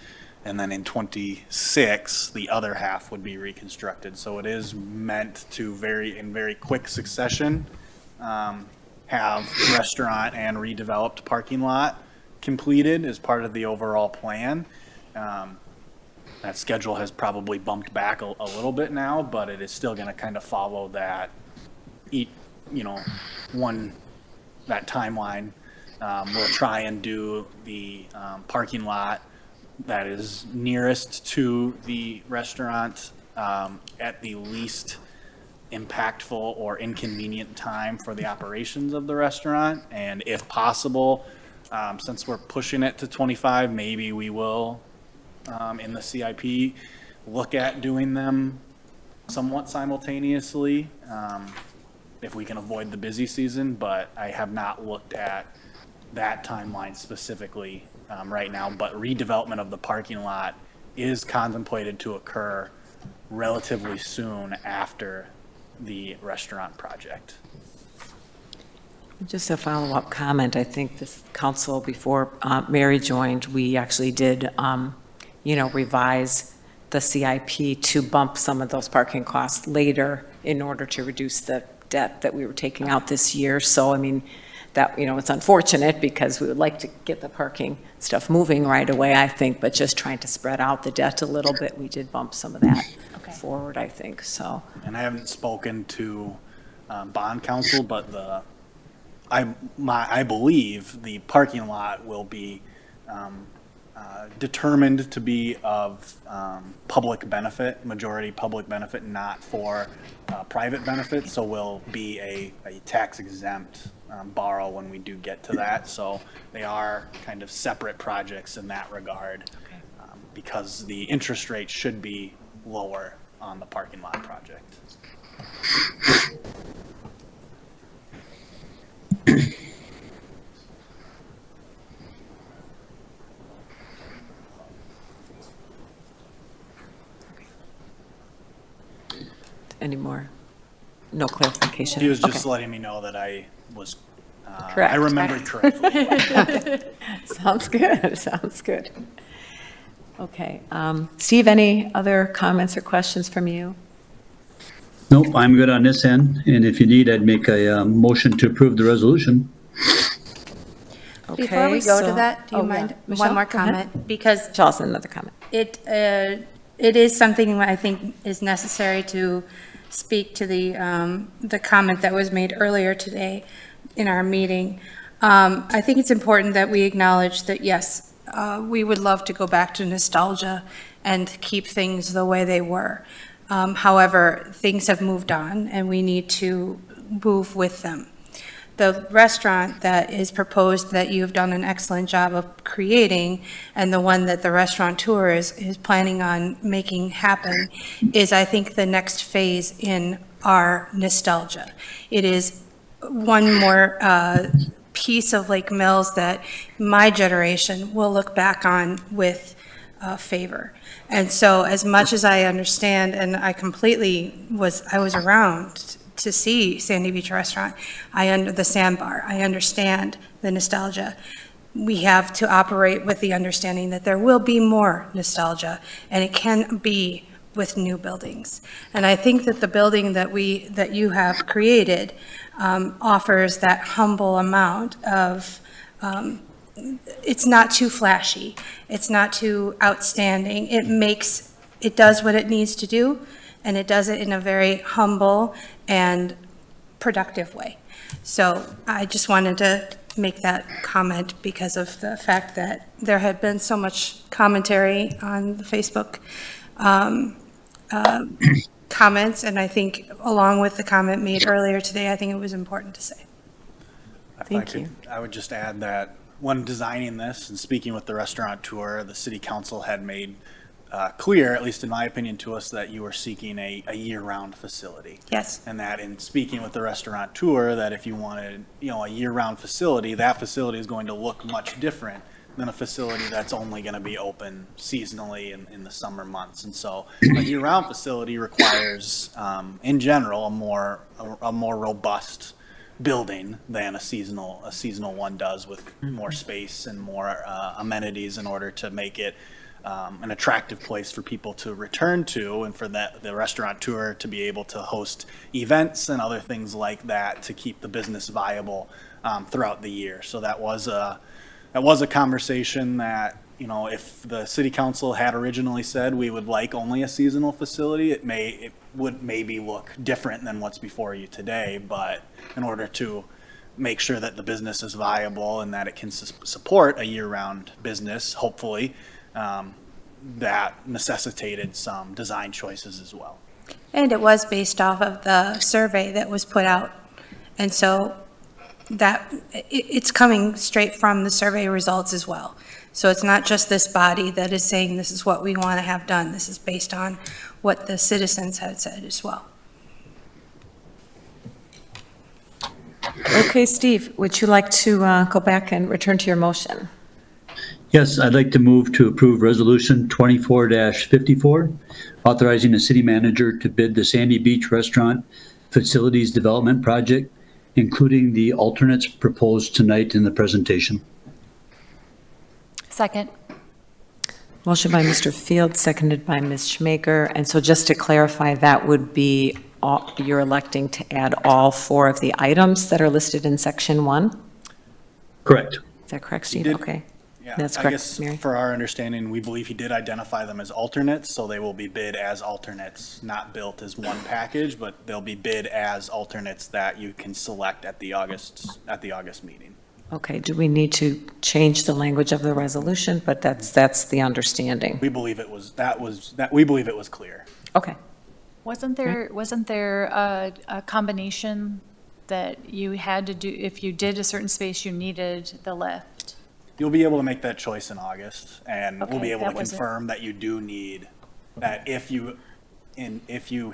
and then in 26 the other half would be reconstructed. So it is meant to in very quick succession have restaurant and redeveloped parking lot completed as part of the overall plan. That schedule has probably bumped back a little bit now, but it is still going to kind of follow that, that timeline. We'll try and do the parking lot that is nearest to the restaurant at the least impactful or inconvenient time for the operations of the restaurant. And if possible, since we're pushing it to 25, maybe we will, in the CIP, look at doing them somewhat simultaneously if we can avoid the busy season. But I have not looked at that timeline specifically right now. But redevelopment of the parking lot is contemplated to occur relatively soon after the restaurant project.
Just a follow-up comment. I think this council, before Marri joined, we actually did, revise the CIP to bump some of those parking costs later in order to reduce the debt that we were taking out this year. So, I mean, that, it's unfortunate because we would like to get the parking stuff moving right away, I think, but just trying to spread out the debt a little bit, we did bump some of that forward, I think, so.
And I haven't spoken to bond counsel, but I believe the parking lot will be determined to be of public benefit, majority public benefit, not for private benefit. So will be a tax exempt borrow when we do get to that. So they are kind of separate projects in that regard, because the interest rate should be lower on the parking lot project.
Any more? No clarification?
He was just letting me know that I was,
Correct.
I remembered correctly.
Sounds good, sounds good. Okay, Steve, any other comments or questions from you?
Nope, I'm good on this end, and if you need, I'd make a motion to approve the resolution.
Before we go to
so-
that, do you
oh,
mind
yeah. Michelle,
one more
go ahead.
comment? Because
Charles, another comment.
it is something I think is necessary to speak to the comment that was made earlier today in our meeting. I think it's important that we acknowledge that, yes, we would love to go back to nostalgia and keep things the way they were. However, things have moved on and we need to move with them. The restaurant that is proposed that you've done an excellent job of creating, and the one that the restaurateur is planning on making happen, is, I think, the next phase in our nostalgia. It is one more piece of Lake Mills that my generation will look back on with favor. And so, as much as I understand, and I was around to see Sandy Beach Restaurant, the Sandbar, I understand the nostalgia. We have to operate with the understanding that there will be more nostalgia, and it can be with new buildings. And I think that the building that you have created offers that humble amount of, it's not too flashy, it's not too outstanding. It does what it needs to do, and it does it in a very humble and productive way. So I just wanted to make that comment because of the fact that there had been so much commentary on the Facebook comments, and I think along with the comment made earlier today, I think it was important to say.
Thank you.
I would just add that when designing this and speaking with the restaurateur, the city council had made clear, at least in my opinion, to us that you were seeking a year-round facility.
Yes.
And that in speaking with the restaurateur, that if you wanted, a year-round facility, that facility is going to look much different than a facility that's only going to be open seasonally in the summer months. And so a year-round facility requires, in general, a more robust building than a seasonal one does, with more space and more amenities in order to make it an attractive place for people to return to, and for the restaurateur to be able to host events and other things like that to keep the business viable throughout the year. So that was a conversation that, if the city council had originally said we would like only a seasonal facility, it would maybe look different than what's before you today. But in order to make sure that the business is viable and that it can support a year-round business, hopefully, that necessitated some design choices as well.
And it was based off of the survey that was put out. And so it's coming straight from the survey results as well. So it's not just this body that is saying this is what we want to have done. This is based on what the citizens had said as well.
Okay, Steve, would you like to go back and return to your motion?
Yes, I'd like to move to approve Resolution 24-54, authorizing the city manager to bid the Sandy Beach Restaurant Facilities Development Project, including the alternates proposed tonight in the presentation.
Second.
Motion by Mr. Field, seconded by Ms. Schmaker. And so just to clarify, that would be, you're electing to add all 4 of the items that are listed in Section 1?
Correct.
Is that correct, Steve?
Did-
Okay.
Yeah,
That's
I
correct,
guess
Mary.
for our understanding, we believe he did identify them as alternates, so they will be bid as alternates, not built as one package, but they'll be bid as alternates that you can select at the August meeting.
Okay, do we need to change the language of the resolution? But that's the understanding.
We believe it was we believe it was clear.
Okay.
Wasn't there a combination that you had to do, if you did a certain space, you needed the lift?
You'll be able to make that choice in August, and we'll
Okay,
be able to
that was it.
confirm that you do need, that if you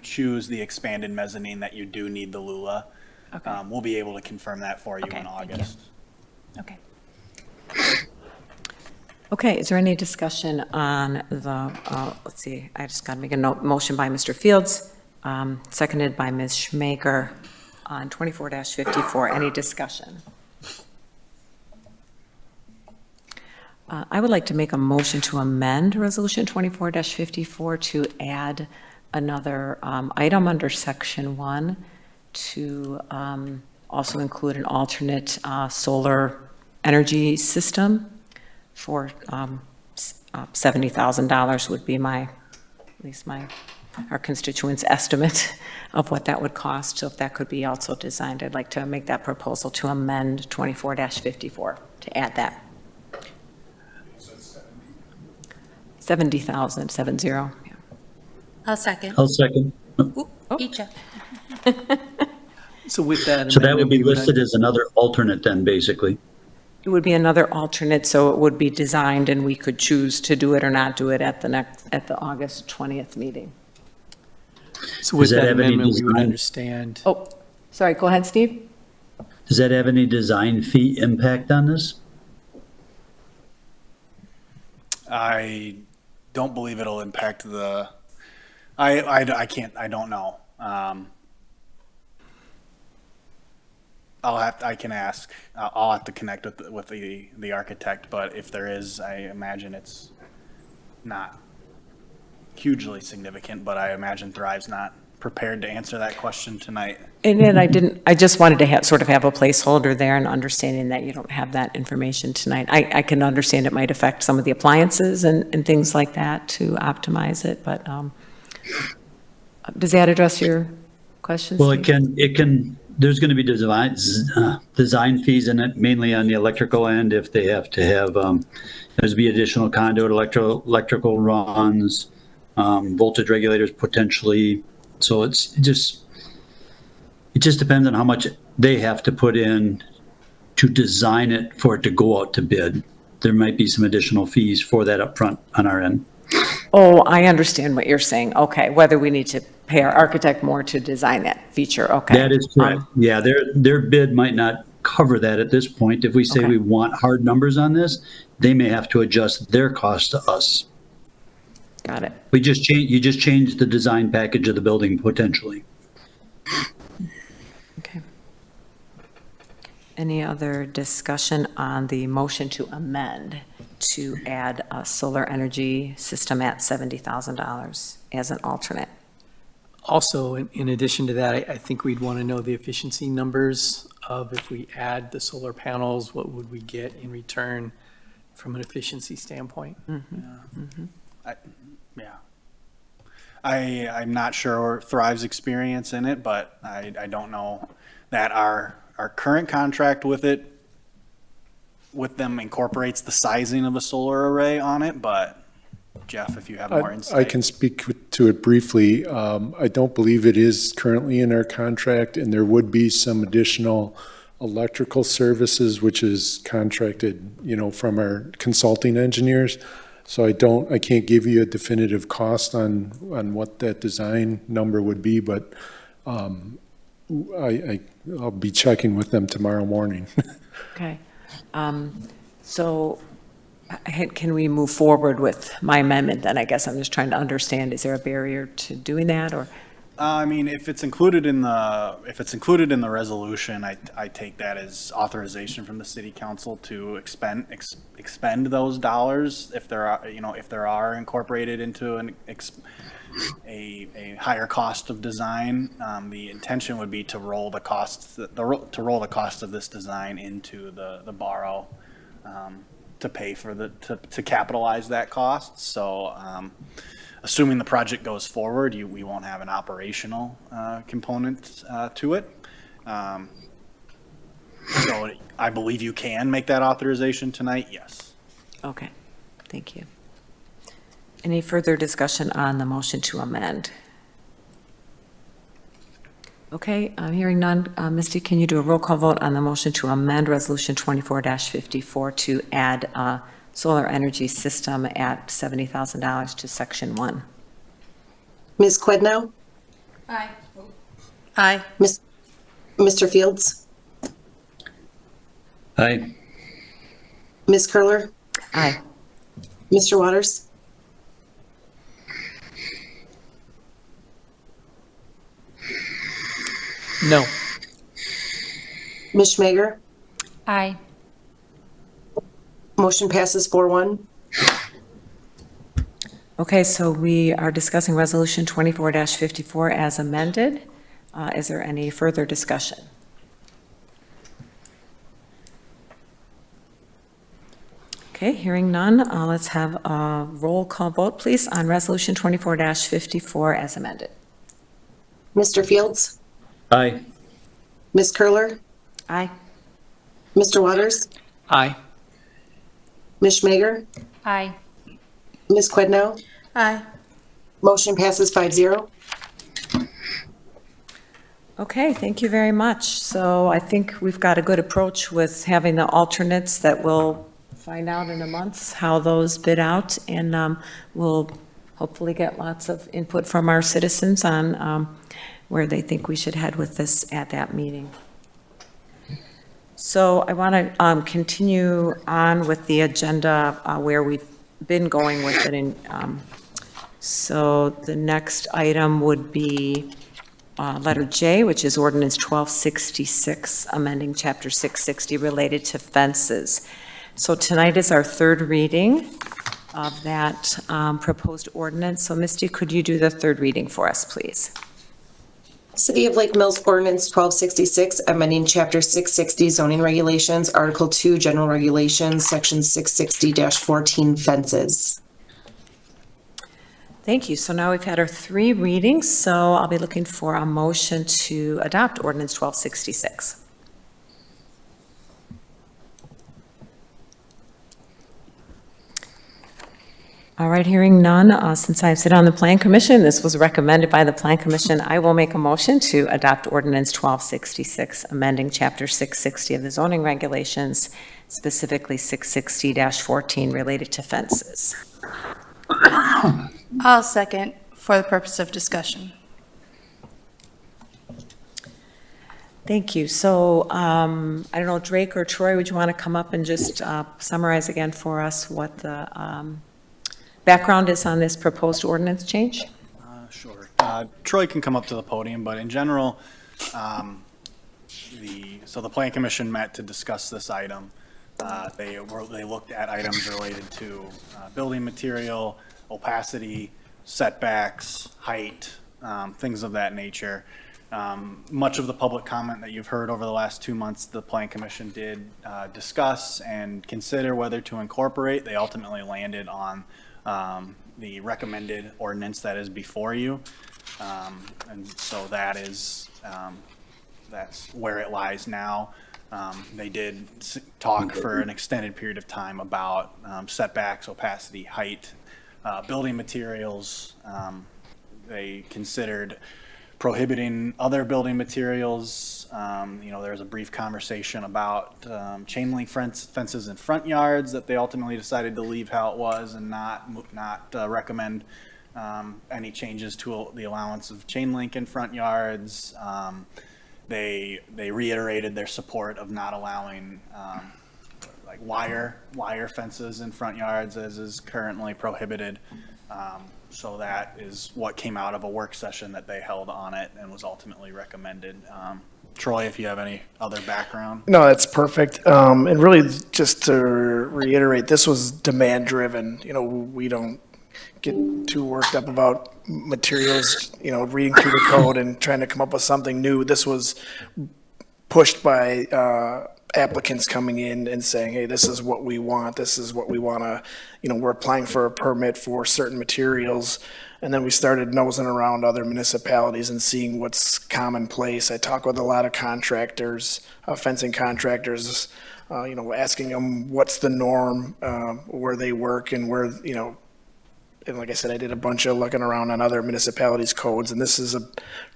choose the expanded mezzanine, that you do need the Lula.
Okay.
We'll be able to confirm that for you
Okay,
in
thank you.
August.
Okay.
Okay, is there any discussion on the, let's see, I just got to make a motion by Mr. Fields, seconded by Ms. Schmaker on 24-54. Any discussion? I would like to make a motion to amend Resolution 24-54 to add another item under Section 1 to also include an alternate solar energy system for $70,000 would be our constituents' estimate of what that would cost. So if that could be also designed, I'd like to make that proposal to amend 24-54 to add that. 70,000, 70. Yeah.
I'll second.
I'll second.
Each of.
So with that.
So that would
amendment,
be
we
listed as another alternate then, basically.
It would be another alternate, so it would be designed, and we could choose to do it or not do it at the August 20th meeting.
So with
Does that
that
have any
amendment, we would
design?
understand.
Oh, sorry, go ahead, Steve.
Does that have any design fee impact on this?
I don't believe it'll impact the, I don't know. I can ask, I'll have to connect with the architect, but if there is, I imagine it's not hugely significant, but I imagine Thrive's not prepared to answer that question tonight.
And then I just wanted to sort of have a placeholder there, and understanding that you don't have that information tonight. I can understand it might affect some of the appliances and things like that to optimize it, but does that address your questions?
Well, it can, there's going to be design fees in it, mainly on the electrical end, if they have to have, there's be additional conduit, electrical runs, voltage regulators potentially, So it just depends on how much they have to put in to design it for it to go out to bid. There might be some additional fees for that upfront on our end.
Oh, I understand what you're saying. Okay, whether we need to pay our architect more to design that feature, okay.
That is correct. Yeah, their bid might not cover that at this point. If we say
Okay.
we want hard numbers on this, they may have to adjust their cost to us.
Got it.
You just change the design package of the building potentially.
Okay. Any other discussion on the motion to amend to add a solar energy system at $70,000 as an alternate?
Also, in addition to that, I think we'd want to know the efficiency numbers of if we add the solar panels, what would we get in return from an efficiency standpoint?
I'm not sure Thrive's experience in it, but I don't know that our current contract with them incorporates the sizing of a solar array on it, but Jeff, if you have more insight.
I can speak to it briefly. I don't believe it is currently in our contract, and there would be some additional electrical services, which is contracted, from our consulting engineers. So I can't give you a definitive cost on what that design number would be, but I'll be checking with them tomorrow morning.
Okay. So can we move forward with my amendment then? I guess I'm just trying to understand, is there a barrier to doing that, or?
I mean, if it's included in the resolution, I take that as authorization from the city council to expend those dollars if there are incorporated into a higher cost of design. The intention would be to roll the cost of this design into the borrow to pay for to capitalize that cost. So. Assuming the project goes forward, we won't have an operational component to it. So I believe you can make that authorization tonight, yes.
Okay, thank you. Any further discussion on the motion to amend? Okay, I'm hearing none. Misty, can you do a roll call vote on the motion to amend Resolution 24-54 to add solar energy system at $70,000 to Section 1?
Ms. Quidnow?
Aye. Aye.
Mr. Fields?
Aye.
Ms. Curler?
Aye.
Mr. Waters?
No.
Ms. Schmager?
Aye.
Motion passes 4-1.
Okay, so we are discussing Resolution 24-54 as amended. Is there any further discussion? Okay, hearing none, let's have a roll call vote, please, on Resolution 24-54 as amended.
Mr. Fields?
Aye.
Ms. Curler?
Aye.
Mr. Waters?
Aye.
Ms. Schmager?
Aye.
Ms. Quidnow?
Aye.
Motion passes 5-0.
Okay, thank you very much. So I think we've got a good approach with having the alternates that we'll find out in a month how those bid out, and we'll hopefully get lots of input from our citizens on where they think we should head with this at that meeting. So I want to continue on with the agenda where we've been going with it. So the next item would be letter J, which is ordinance 1266, amending chapter 660 related to fences. So tonight is our third reading of that proposed ordinance. So Misty, could you do the third reading for us, please?
City of Lake Mills Ordinance 1266, amending Chapter 660 zoning regulations, Article 2 general regulations, Section 660-14 fences.
Thank you. So now we've had our three readings, so I'll be looking for a motion to adopt ordinance 1266. All right, hearing none, since I sit on the Plan Commission, this was recommended by the Plan Commission, I will make a motion to adopt Ordinance 1266, amending Chapter 660 of the zoning regulations, specifically 660-14 related to fences.
I'll second for the purpose of discussion.
Thank you. So I don't know, Drake or Troy, would you want to come up and just summarize again for us what the background is on this proposed ordinance change?
Sure. Troy can come up to the podium, but in general, the Plan Commission met to discuss this item. They looked at items related to building material, opacity, setbacks, height, things of that nature. Much of the public comment that you've heard over the last 2 months, the Plan Commission did discuss and consider whether to incorporate. They ultimately landed on the recommended ordinance that is before you. And so that is, that's where it lies now. They did talk for an extended period of time about setbacks, opacity, height, building materials. They considered prohibiting other building materials. There was a brief conversation about chain link fences in front yards that they ultimately decided to leave how it was and not recommend any changes to the allowance of chain link in front yards. They reiterated their support of not allowing like wire fences in front yards as is currently prohibited. So that is what came out of a work session that they held on it and was ultimately recommended. Troy, if you have any other background.
No, that's perfect. And really, just to reiterate, this was demand driven. We don't get too worked up about materials, reading through the code and trying to come up with something new. This was pushed by applicants coming in and saying, hey, this is what we want. This is what we want to, we're applying for a permit for certain materials. And then we started nosing around other municipalities and seeing what's commonplace. I talk with a lot of contractors, fencing contractors, asking them what's the norm, where they work and where, and like I said, I did a bunch of looking around on other municipalities' codes, and this is a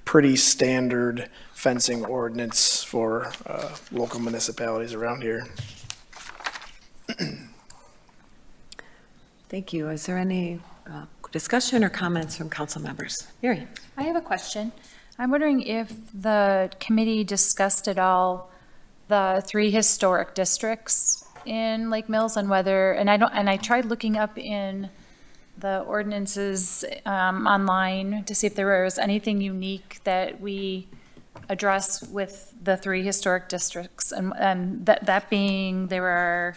pretty standard fencing ordinance for local municipalities around here.
Thank you. Is there any discussion or comments from council members? Mary?
I have a question. I'm wondering if the committee discussed at all the 3 historic districts in Lake Mills and whether, and I tried looking up in the ordinances online to see if there was anything unique that we address with the 3 historic districts. And that being, there are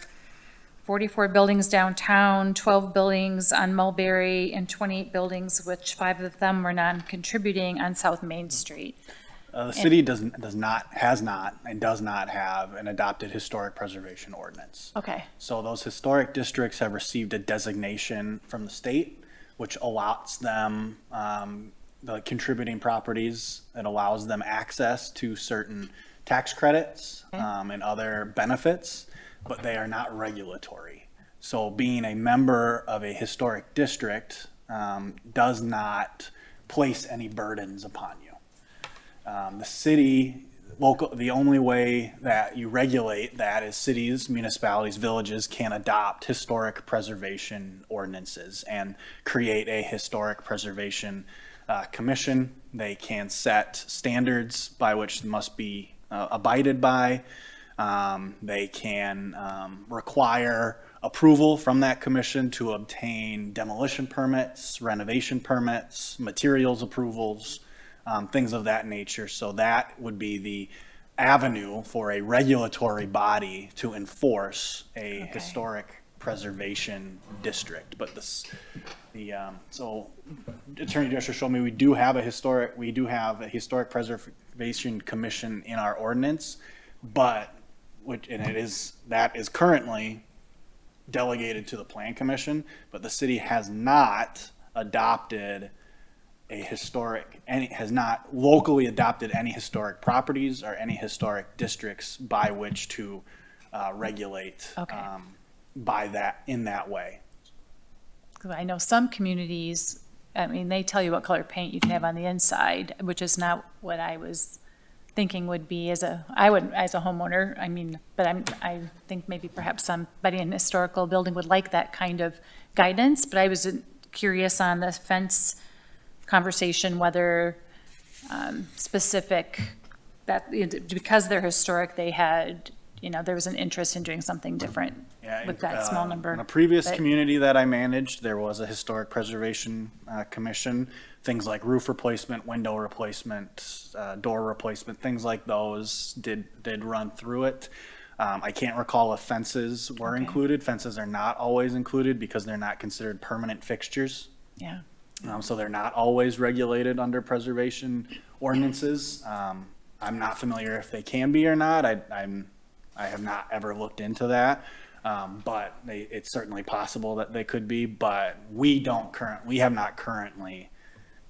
44 buildings downtown, 12 buildings on Mulberry, and 28 buildings, which 5 of them were non-contributing on South Main Street.
The city has not and does not have an adopted historic preservation ordinance.
Okay.
So those historic districts have received a designation from the state, which allows them, the contributing properties, it allows them access to certain tax credits and other benefits, but they are not regulatory. So being a member of a historic district does not place any burdens upon you. The city, the only way that you regulate that is cities, municipalities, villages can adopt historic preservation ordinances and create a historic preservation commission. They can set standards by which must be abided by. They can require approval from that commission to obtain demolition permits, renovation permits, materials approvals, things of that nature. So that would be the avenue for a regulatory body to enforce a historic preservation district. But so Attorney Drescher showed me we do have a historic preservation commission in our ordinance, but that is currently delegated to the Plan Commission, but the city has not adopted has not locally adopted any historic properties or any historic districts by which to regulate in that way.
I know some communities, I mean, they tell you what color paint you can have on the inside, which is not what I was thinking would be as a homeowner, I mean, but I think maybe perhaps somebody in a historical building would like that kind of guidance, but I was curious on the fence conversation, whether specific, that because they're historic, they had, there was an interest in doing something different with that small number.
In a previous
But-
community that I managed, there was a historic preservation commission. Things like roof replacement, window replacement, door replacement, things like those did run through it. I can't recall if fences were included. Fences are not always included because they're not considered permanent fixtures.
Yeah.
So they're not always regulated under preservation ordinances. I'm not familiar if they can be or not. I have not ever looked into that. But it's certainly possible that they could be, but we have not currently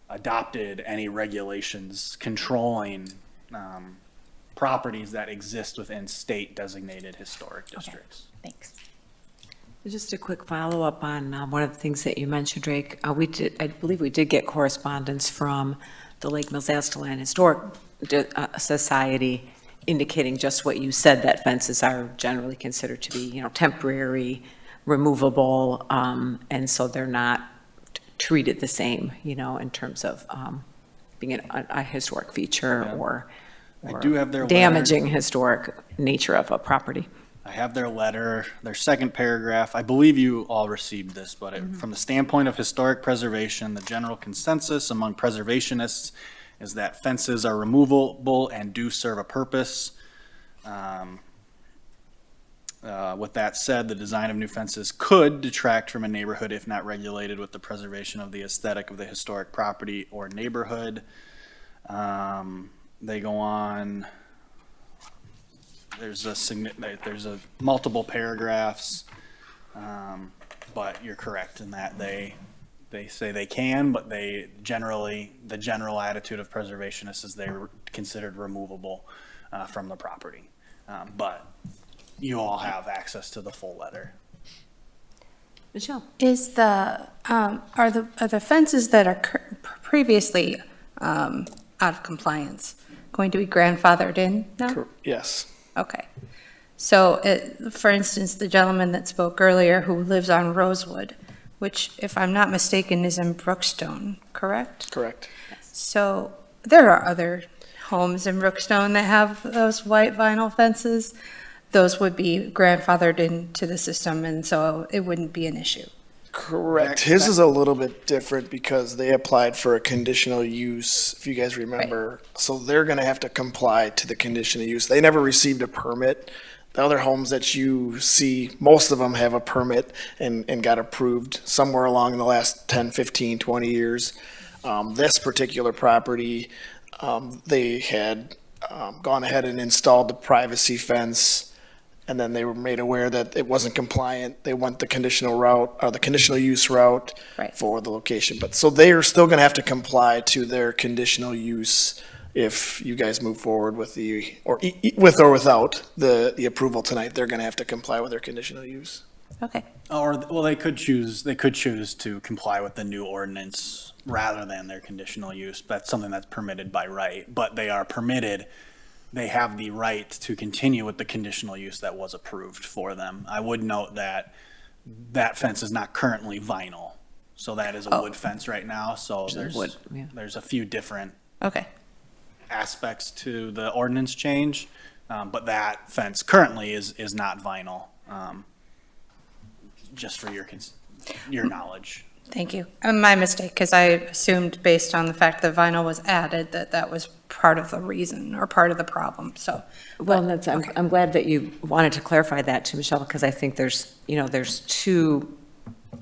adopted any regulations controlling properties that exist within state designated historic districts.
Thanks.
Just a quick follow-up on one of the things that you mentioned, Drake. I believe we did get correspondence from the Lake Mills Astelan Historic Society indicating just what you said, that fences are generally considered to be, temporary, removable, and so they're not treated the same, in terms of being a historic feature or
I do have their
damaging historic nature of a property.
I have their letter, their second paragraph. I believe you all received this, but from the standpoint of historic preservation, the general consensus among preservationists is that fences are removable and do serve a purpose. With that said, the design of new fences could detract from a neighborhood if not regulated with the preservation of the aesthetic of the historic property or neighborhood. They go on. There's a multiple paragraphs, but you're correct in that they say they can, but the general attitude of preservationists is they're considered removable from the property. But you all have access to the full letter.
Michelle?
Is are the fences that are previously out of compliance going to be grandfathered in now?
Yes.
Okay. So, for instance, the gentleman that spoke earlier who lives on Rosewood, which, if I'm not mistaken, is in Brookstone, correct?
Correct.
So there are other homes in Brookstone that have those white vinyl fences. Those would be grandfathered into the system, and so it wouldn't be an issue.
Correct. His is a little bit different because they applied for a conditional use, if you guys remember. So they're going to have to comply to the conditional use. They never received a permit. The other homes that you see, most of them have a permit and got approved somewhere along in the last 10, 15, 20 years. This particular property, they had gone ahead and installed the privacy fence, and then they were made aware that it wasn't compliant. They went the conditional route, or the conditional use route for the location. But so they are still going to have to comply to their conditional use if you guys move forward with with or without the approval tonight. They're going to have to comply with their conditional use.
Okay.
Well, they could choose to comply with the new ordinance rather than their conditional use. That's something that's permitted by right, but they are permitted. They have the right to continue with the conditional use that was approved for them. I would note that that fence is not currently vinyl, so that is a wood fence right now. So there's a few different aspects to the ordinance change, but that fence currently is not vinyl. Just for your knowledge.
Thank you. My mistake, because I assumed based on the fact that vinyl was added, that was part of the reason or part of the problem, so.
Well, I'm glad that you wanted to clarify that to Michelle, because I think there's two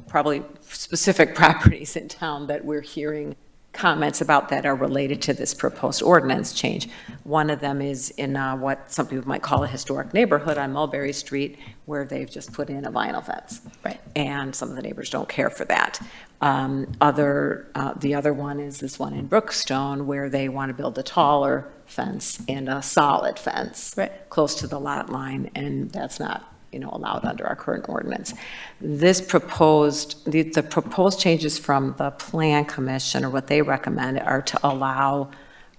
probably specific properties in town that we're hearing comments about that are related to this proposed ordinance change. One of them is in what some people might call a historic neighborhood on Mulberry Street, where they've just put in a vinyl fence.
Right.
And some of the neighbors don't care for that. The other one is this one in Brookstone, where they want to build a taller fence and a solid fence close to the lot line, and that's not allowed under our current ordinance. This proposed, the proposed changes from the Plan Commission, or what they recommend, are to allow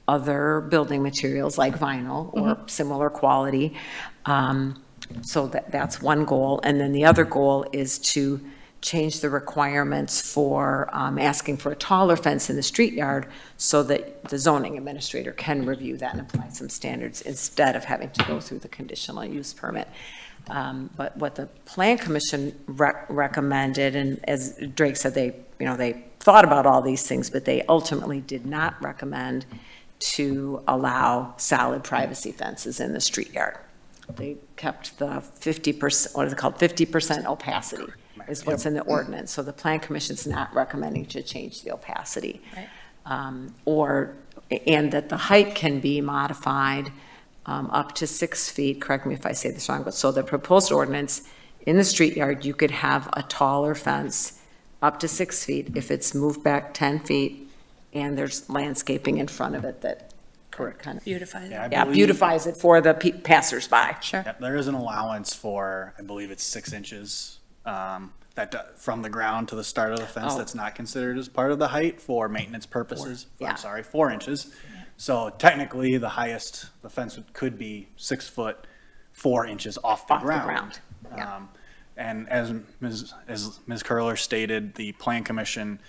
other building materials like vinyl or similar quality. So that's one goal. And then the other goal is to change the requirements for asking for a taller fence in the street yard so that the zoning administrator can review that and apply some standards instead of having to go through the conditional use permit. But what the Plan Commission recommended, and as Drake said, they thought about all these things, but they ultimately did not recommend to allow solid privacy fences in the street yard. They kept the 50%, what is it called, 50% opacity is what's in the ordinance. So the Plan Commission's not recommending to change the opacity.
Right.
And that the height can be modified up to 6 feet, correct me if I say this wrong, but so the proposed ordinance, in the street yard, you could have a taller fence up to 6 feet if it's moved back 10 feet and there's landscaping in front of it that kind of
Beautifies it.
beautifies it for the passersby.
Sure.
Yep, there is an allowance for, I believe it's 6 inches from the ground to the start of the fence.
Oh.
That's not considered as part of the height for maintenance purposes.
Yeah.
I'm sorry, 4 inches. So technically, the highest the fence could be 6 foot 4 inches off the ground.
Yeah.
And as Ms. Curler stated, the Plan Commission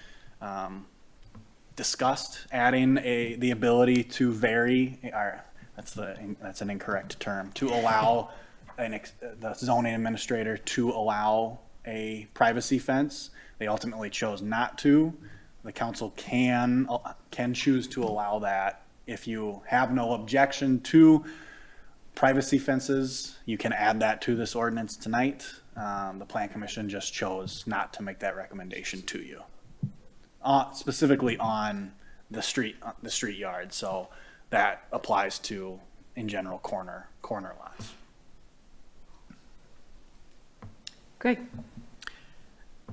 discussed adding the ability to vary, or that's an incorrect term, to allow the zoning administrator to allow a privacy fence. They ultimately chose not to. The council can choose to allow that. If you have no objection to privacy fences, you can add that to this ordinance tonight. The Plan Commission just chose not to make that recommendation to you. Specifically on the street yard, so that applies to, in general, corner lots.
Great.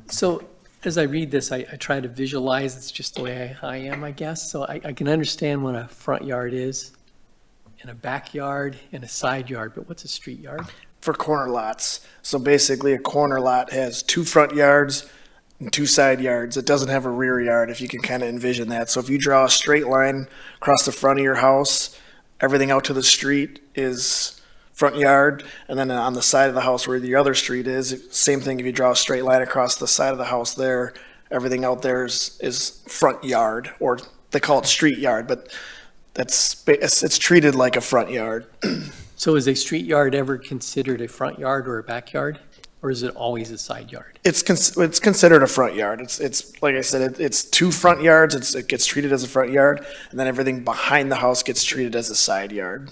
So as I read this, I try to visualize, it's just the way I am, I guess. So I can understand what a front yard is, and a backyard, and a side yard, but what's a street yard?
For corner lots. So basically, a corner lot has 2 front yards and 2 side yards. It doesn't have a rear yard, if you can kind of envision that. So if you draw a straight line across the front of your house, everything out to the street is front yard, and then on the side of the house where the other street is, same thing. If you draw a straight line across the side of the house there, everything out there is front yard, or they call it street yard, but it's treated like a front yard.
So is a street yard ever considered a front yard or a backyard, or is it always a side yard?
It's considered a front yard. It's like I said, it's 2 front yards. It gets treated as a front yard, and then everything behind the house gets treated as a side yard.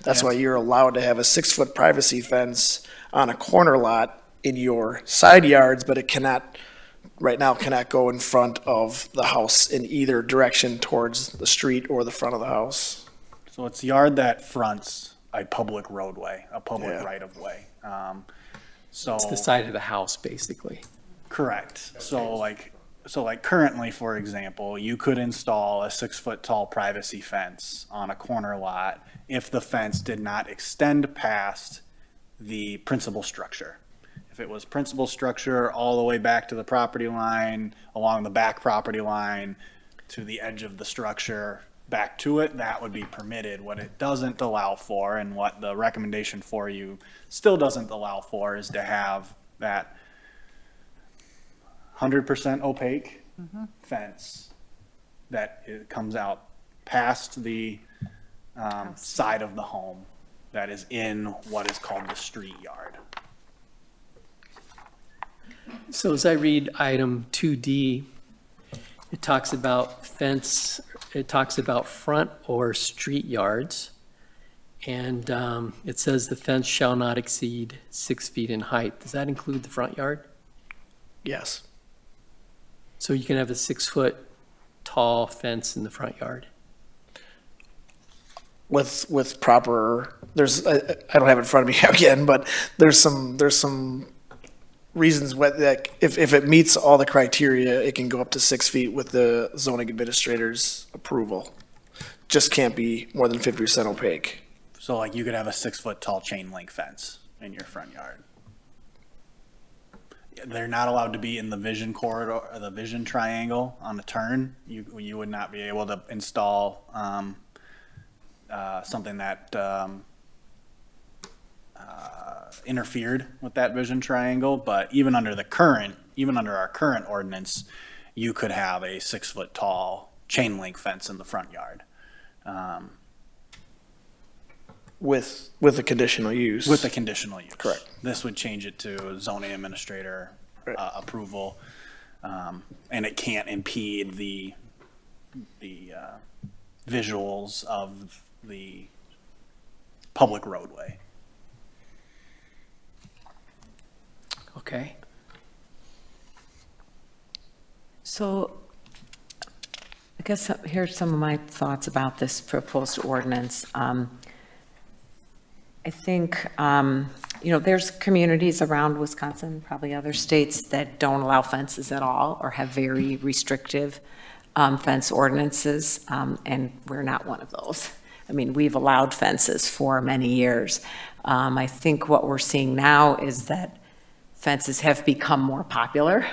That's why you're allowed to have a 6-foot privacy fence on a corner lot in your side yards, but it cannot go in front of the house in either direction towards the street or the front of the house.
So it's yard that fronts a public roadway, a public right-of-way. So
It's the side of the house, basically.
correct. So like currently, for example, you could install a 6-foot tall privacy fence on a corner lot if the fence did not extend past the principal structure. If it was principal structure all the way back to the property line, along the back property line, to the edge of the structure, back to it, that would be permitted. What it doesn't allow for, and what the recommendation for you still doesn't allow for, is to have that 100% opaque fence that it comes out past the side of the home that is in what is called the street yard.
So as I read item 2D, it talks about front or street yards. And it says the fence shall not exceed 6 feet in height. Does that include the front yard?
Yes.
So you can have a 6-foot tall fence in the front yard?
With proper, I don't have it in front of me again, but there's some reasons that if it meets all the criteria, it can go up to 6 feet with the zoning administrator's approval. Just can't be more than 50% opaque.
So like you could have a 6-foot tall chain link fence in your front yard. they're not allowed to be in the vision corridor, or the vision triangle on the turn. You would not be able to install something that interfered with that vision triangle. But even under our current ordinance, you could have a 6-foot tall chain link fence in the front yard.
With a conditional use.
With a conditional use.
Correct.
This would change it to zoning administrator approval, and it can't impede the visuals of the public roadway.
Okay.
So I guess here's some of my thoughts about this proposed ordinance. I think, there's communities around Wisconsin, probably other states, that don't allow fences at all or have very restrictive fence ordinances, and we're not one of those. I mean, we've allowed fences for many years. I think what we're seeing now is that fences have become more popular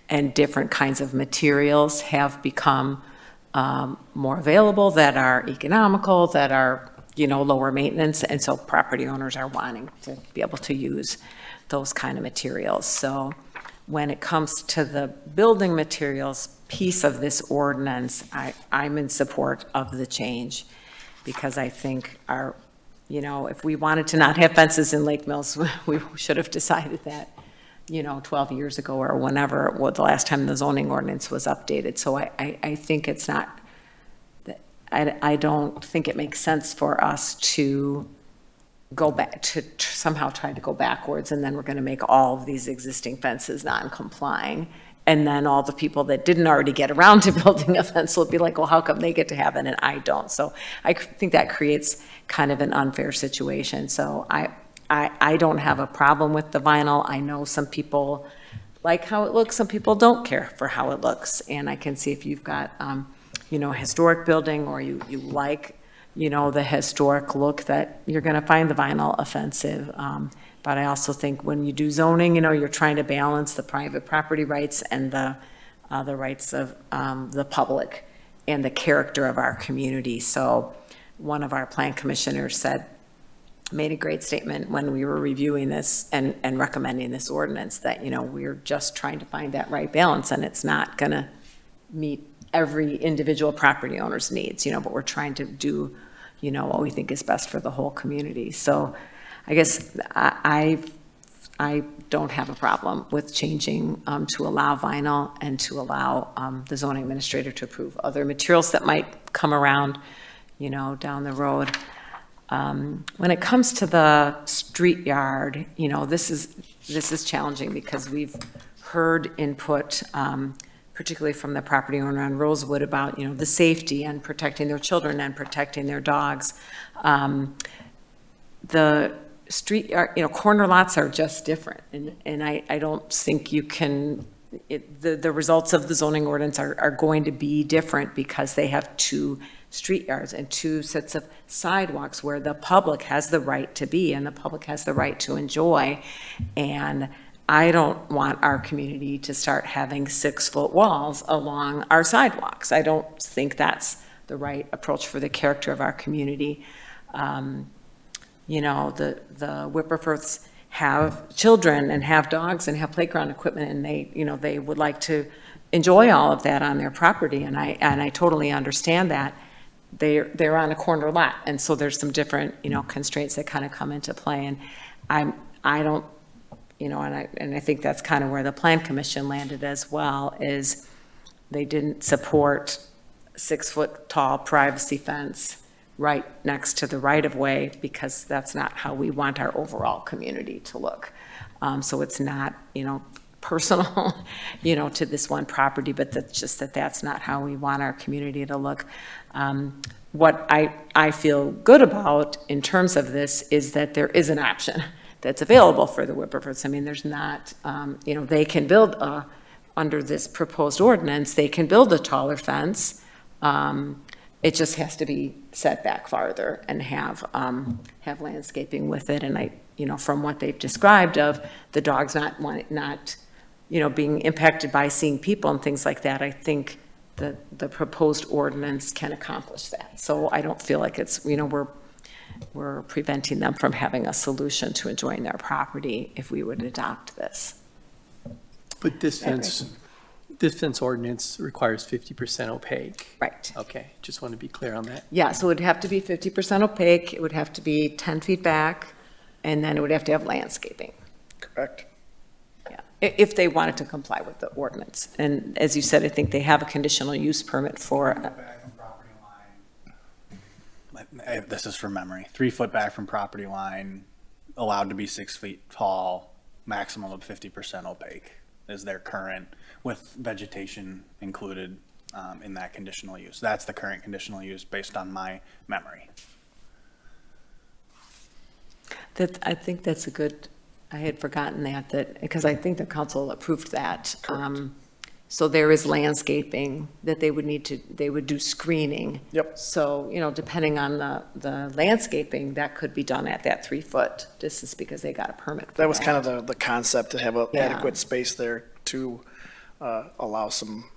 and different kinds of materials have become more available that are economical, that are lower maintenance, and so property owners are wanting to be able to use those kind of materials. So when it comes to the building materials piece of this ordinance, I'm in support of the change, because I think if we wanted to not have fences in Lake Mills, we should have decided that 12 years ago or whenever, the last time the zoning ordinance was updated. So I think it's not, I don't think it makes sense for us to go back, to somehow try to go backwards, and then we're going to make all of these existing fences non-complying. And then all the people that didn't already get around to building a fence will be like, well, how come they get to have it and I don't? So I think that creates kind of an unfair situation. So I don't have a problem with the vinyl. I know some people like how it looks, some people don't care for how it looks. And I can see if you've got, a historic building, or you like, the historic look, that you're going to find the vinyl offensive. But I also think when you do zoning, you're trying to balance the private property rights and the rights of the public and the character of our community. So one of our plan commissioners made a great statement when we were reviewing this and recommending this ordinance, that, we're just trying to find that right balance, and it's not going to meet every individual property owner's needs, but we're trying to do, what we think is best for the whole community. So I guess I don't have a problem with changing to allow vinyl and to allow the zoning administrator to approve other materials that might come around, down the road. When it comes to the street yard, this is challenging, because we've heard input, particularly from the property owner on Rosewood, about, the safety and protecting their children and protecting their dogs. The street yard, corner lots are just different. And I don't think you can, the results of the zoning ordinance are going to be different, because they have two street yards and two sets of sidewalks where the public has the right to be and the public has the right to enjoy. And I don't want our community to start having 6-foot walls along our sidewalks. I don't think that's the right approach for the character of our community. The Whipperforths have children and have dogs and have playground equipment, and they would like to enjoy all of that on their property, and I totally understand that. They're on a corner lot, and so there's some different constraints that kind of come into play, and I don't, and I think that's kind of where the Plan Commission landed as well, is they didn't support 6-foot tall privacy fence right next to the right-of-way, because that's not how we want our overall community to look. So it's not, personal, to this one property, but that's just that's not how we want our community to look. What I feel good about in terms of this is that there is an option that's available for the Whipperforths. I mean, there's not, they can build under this proposed ordinance, they can build a taller fence. It just has to be set back farther and have landscaping with it. And from what they've described of the dogs not being impacted by seeing people and things like that, I think the proposed ordinance can accomplish that. So I don't feel like it's, we're preventing them from having a solution to enjoying their property if we would adopt this.
But this fence ordinance requires 50% opaque.
Right.
Okay, just want to be clear on that.
Yeah, so it would have to be 50% opaque, it would have to be 10 feet back, and then it would have to have landscaping.
Correct.
Yeah, if they wanted to comply with the ordinance. And as you said, I think they have a conditional use permit for,
This is from memory. 3 foot back from property line, allowed to be 6 feet tall, maximum of 50% opaque is their current, with vegetation included in that conditional use. That's the current conditional use based on my memory.
I think that's a good, I had forgotten that, because I think the council approved that. So there is landscaping that they would do screening.
Yep.
So, depending on the landscaping, that could be done at that 3 foot distance because they got a permit for
That was kind of the concept, to have an
Yeah.
adequate space there to allow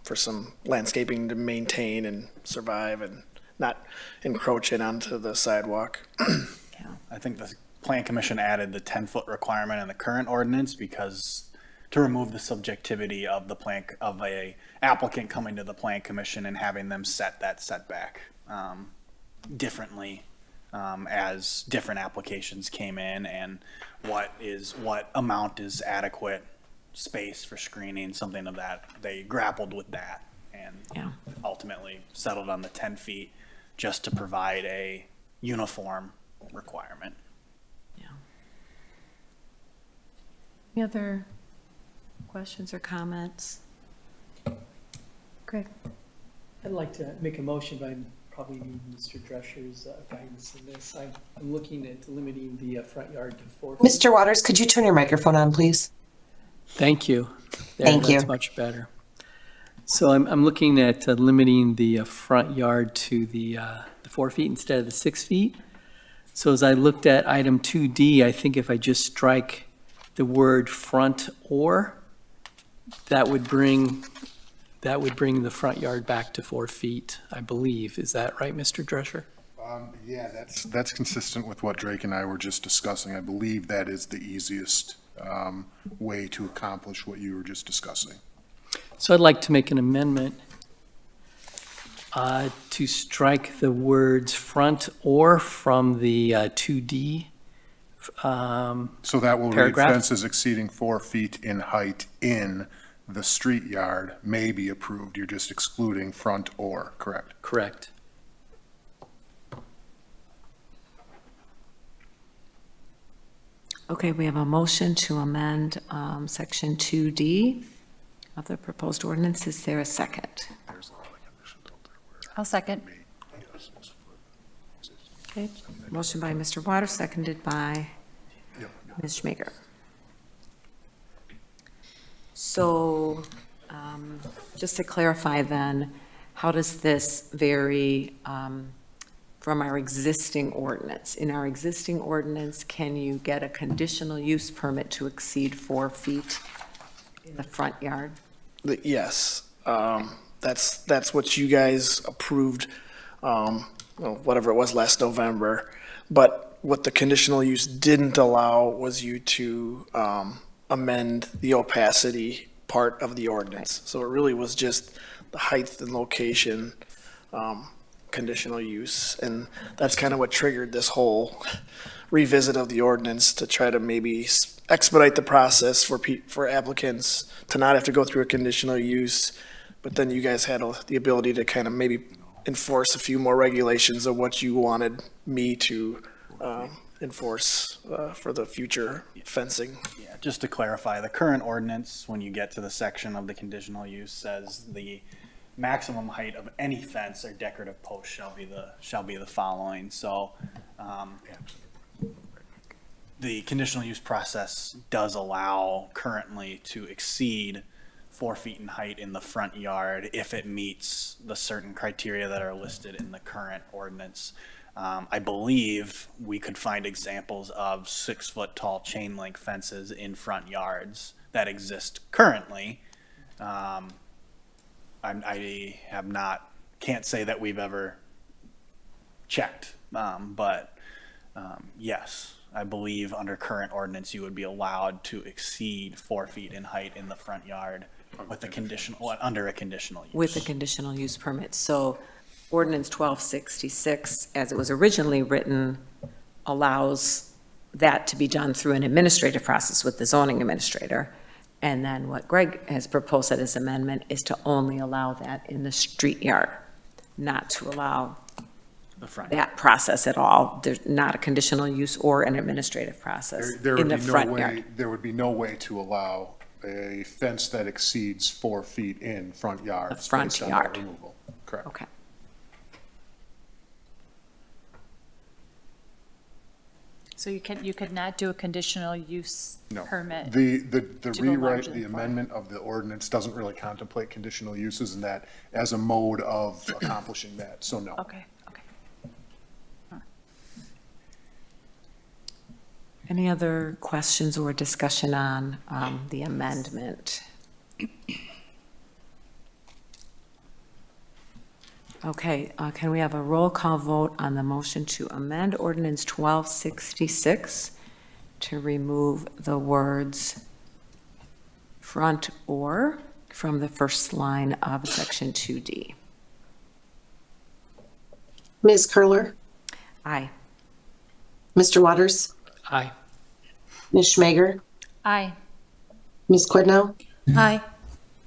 for some landscaping to maintain and survive and not encroach in onto the sidewalk.
I think the Plan Commission added the 10-foot requirement in the current ordinance because to remove the subjectivity of a applicant coming to the Plan Commission and having them set that setback differently as different applications came in, and what amount is adequate space for screening, something of that. They grappled with that and ultimately settled on the 10 feet just to provide a uniform requirement.
Any other questions or comments? Greg?
I'd like to make a motion, but I probably need Mr. Drescher's guidance in this. I'm looking at limiting the front yard to 4 feet.
Mr. Waters, could you turn your microphone on, please?
Thank you.
Thank you.
That's much better. So I'm looking at limiting the front yard to the 4 feet instead of the 6 feet. So as I looked at item 2D, I think if I just strike the word front or, that would bring the front yard back to 4 feet, I believe. Is that right, Mr. Drescher?
Yeah, that's consistent with what Drake and I were just discussing. I believe that is the easiest way to accomplish what you were just discussing.
So I'd like to make an amendment to strike the words front or from the 2D
So that will read
paragraph.
fences exceeding 4 feet in height in the street yard may be approved. You're just excluding front or, correct?
Correct.
Okay, we have a motion to amend section 2D of the proposed ordinance. Is there a second?
I'll second.
Okay, motion by Mr. Waters, seconded by Ms. Schmager. So just to clarify then, how does this vary from our existing ordinance? In our existing ordinance, can you get a conditional use permit to exceed 4 feet in the front yard?
Yes, that's what you guys approved, whatever it was last November. But what the conditional use didn't allow was you to amend the opacity part of the ordinance. So it really was just the height and location conditional use. And that's kind of what triggered this whole revisit of the ordinance, to try to maybe expedite the process for applicants to not have to go through a conditional use. But then you guys had the ability to kind of maybe enforce a few more regulations of what you wanted me to enforce for the future fencing.
Yeah, just to clarify, the current ordinance, when you get to the section of the conditional use, says the maximum height of any fence or decorative post shall be the following. So the conditional use process does allow currently to exceed 4 feet in height in the front yard if it meets the certain criteria that are listed in the current ordinance. I believe we could find examples of 6 foot tall chain link fences in front yards that exist currently. I have not, can't say that we've ever checked, but yes, I believe under current ordinance, you would be allowed to exceed 4 feet in height in the front yard with a conditional, under a conditional use.
With a conditional use permit. So ordinance 1266, as it was originally written, allows that to be done through an administrative process with the zoning administrator. And then what Greg has proposed at his amendment is to only allow that in the street yard, not to allow
The front.
that process at all. There's not a conditional use or an administrative process
There
in
would
the
be no
front
way,
yard.
there would be no way to allow a fence that exceeds 4 feet in front yards.
The front
based on
yard.
that removal. Correct.
Okay.
So you could not do a conditional use
No.
permit?
The
to go
rewrite,
larger
the
than 4.
amendment of the ordinance doesn't really contemplate conditional uses and that as a mode of accomplishing that, so no.
Okay, okay.
Any other questions or discussion on the amendment? Okay, can we have a roll call vote on the motion to amend ordinance 1266 to remove the words front or from the first line of section 2D?
Ms. Curler,
Aye.
Mr. Waters,
Aye.
Ms. Schmager,
Aye.
Ms. Quidnow,
Aye.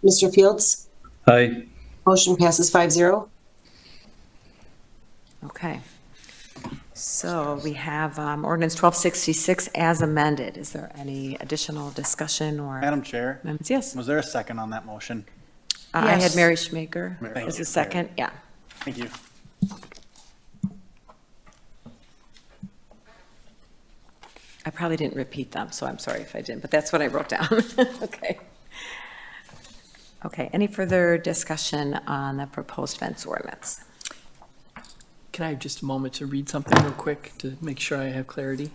Mr. Fields.
Aye.
Motion passes 5-0.
Okay. So we have ordinance 1266 as amended. Is there any additional discussion or?
Madam Chair,
amendments? Yes.
was there a second on that motion?
I had
Yes.
Mary Schmager
Thank
as
you.
a second, yeah.
Thank you.
I probably didn't repeat them, so I'm sorry if I didn't, but that's what I wrote down. Okay. Okay, any further discussion on the proposed fence ordinance?
Can I have just a moment to read something real quick to make sure I have clarity?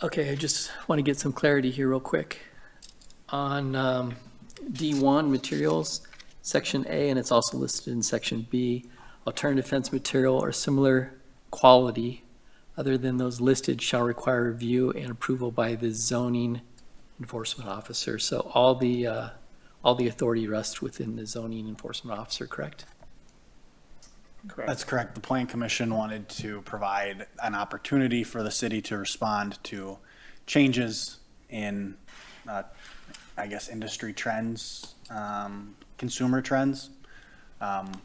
Okay, I just want to get some clarity here real quick. On D1 materials, section A, and it's also listed in section B, alternative fence material or similar quality other than those listed shall require review and approval by the zoning enforcement officer. So all the authority rests within the zoning enforcement officer, correct?
That's correct. The Plan Commission wanted to provide an opportunity for the city to respond to changes in, I guess, industry trends, consumer trends,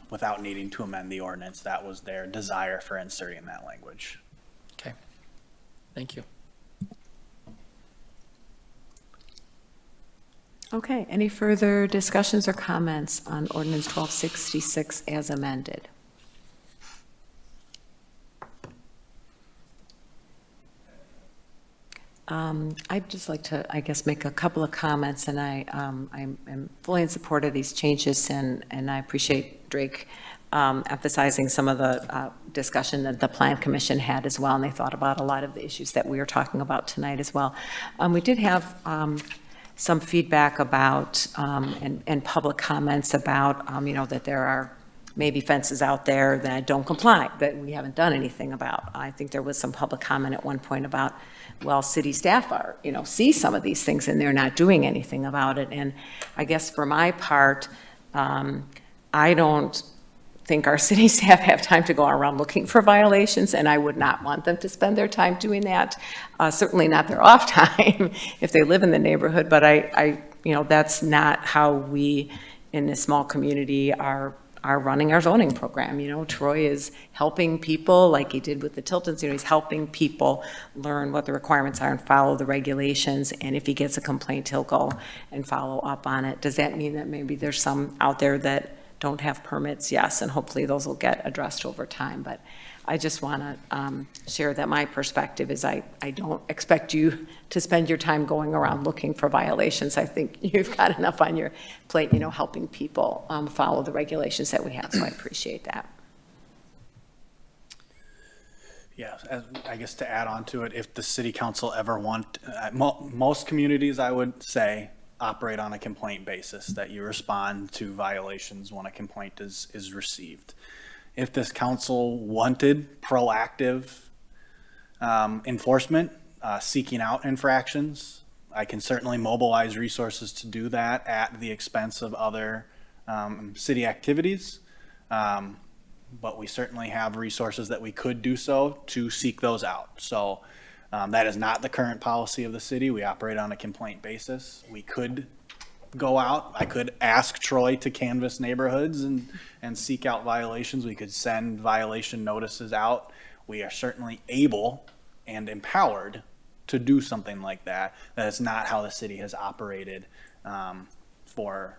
without needing to amend the ordinance. That was their desire for inserting that language.
Okay, thank you.
Okay, any further discussions or comments on ordinance 1266 as amended? I'd just like to, I guess, make a couple of comments, and I'm fully in support of these changes, and I appreciate Drake emphasizing some of the discussion that the Plan Commission had as well, and they thought about a lot of the issues that we are talking about tonight as well. We did have some feedback about, and public comments about, that there are maybe fences out there that don't comply, that we haven't done anything about. I think there was some public comment at one point about, well, city staff are, see some of these things and they're not doing anything about it. And I guess for my part, I don't think our city staff have time to go around looking for violations, and I would not want them to spend their time doing that. Certainly not their off time if they live in the neighborhood, but I that's not how we in this small community are running our zoning program. Troy is helping people like he did with the Tiltons. He's helping people learn what the requirements are and follow the regulations. And if he gets a complaint, he'll go and follow up on it. Does that mean that maybe there's some out there that don't have permits? Yes, and hopefully those will get addressed over time. But I just want to share that my perspective is I don't expect you to spend your time going around looking for violations. I think you've got enough on your plate, helping people follow the regulations that we have, so I appreciate that.
Yeah, I guess to add on to it, if the city council ever most communities, I would say, operate on a complaint basis, that you respond to violations when a complaint is received. If this council wanted proactive enforcement, seeking out infractions, I can certainly mobilize resources to do that at the expense of other city activities. But we certainly have resources that we could do so to seek those out. So that is not the current policy of the city. We operate on a complaint basis. We could go out. I could ask Troy to canvass neighborhoods and seek out violations. We could send violation notices out. We are certainly able and empowered to do something like that. That is not how the city has operated for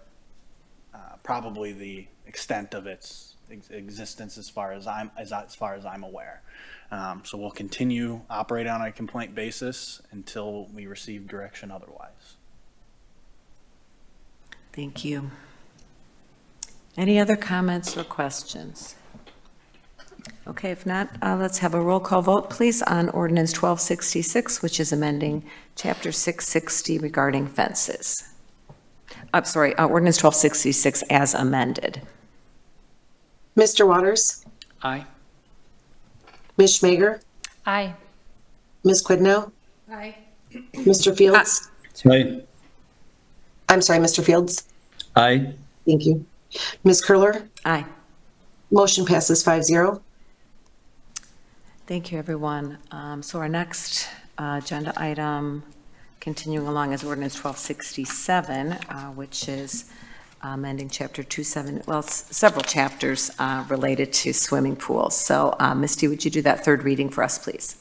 probably the extent of its existence as far as I'm aware. So we'll continue operating on a complaint basis until we receive direction otherwise.
Thank you. Any other comments or questions? Okay, if not, let's have a roll call vote, please, on ordinance 1266, which is amending chapter 660 regarding fences. I'm sorry, ordinance 1266 as amended.
Mr. Waters?
Aye.
Ms. Schmager?
Aye.
Ms. Quidnow?
Aye.
Mr. Fields?
Aye.
I'm sorry, Mr. Fields?
Aye.
Thank you. Ms. Curler?
Aye.
Motion passes 5-0.
Thank you, everyone. So our next agenda item, continuing along, is ordinance 1267, which is amending chapter 27, well, several chapters related to swimming pools. So Misty, would you do that third reading for us, please?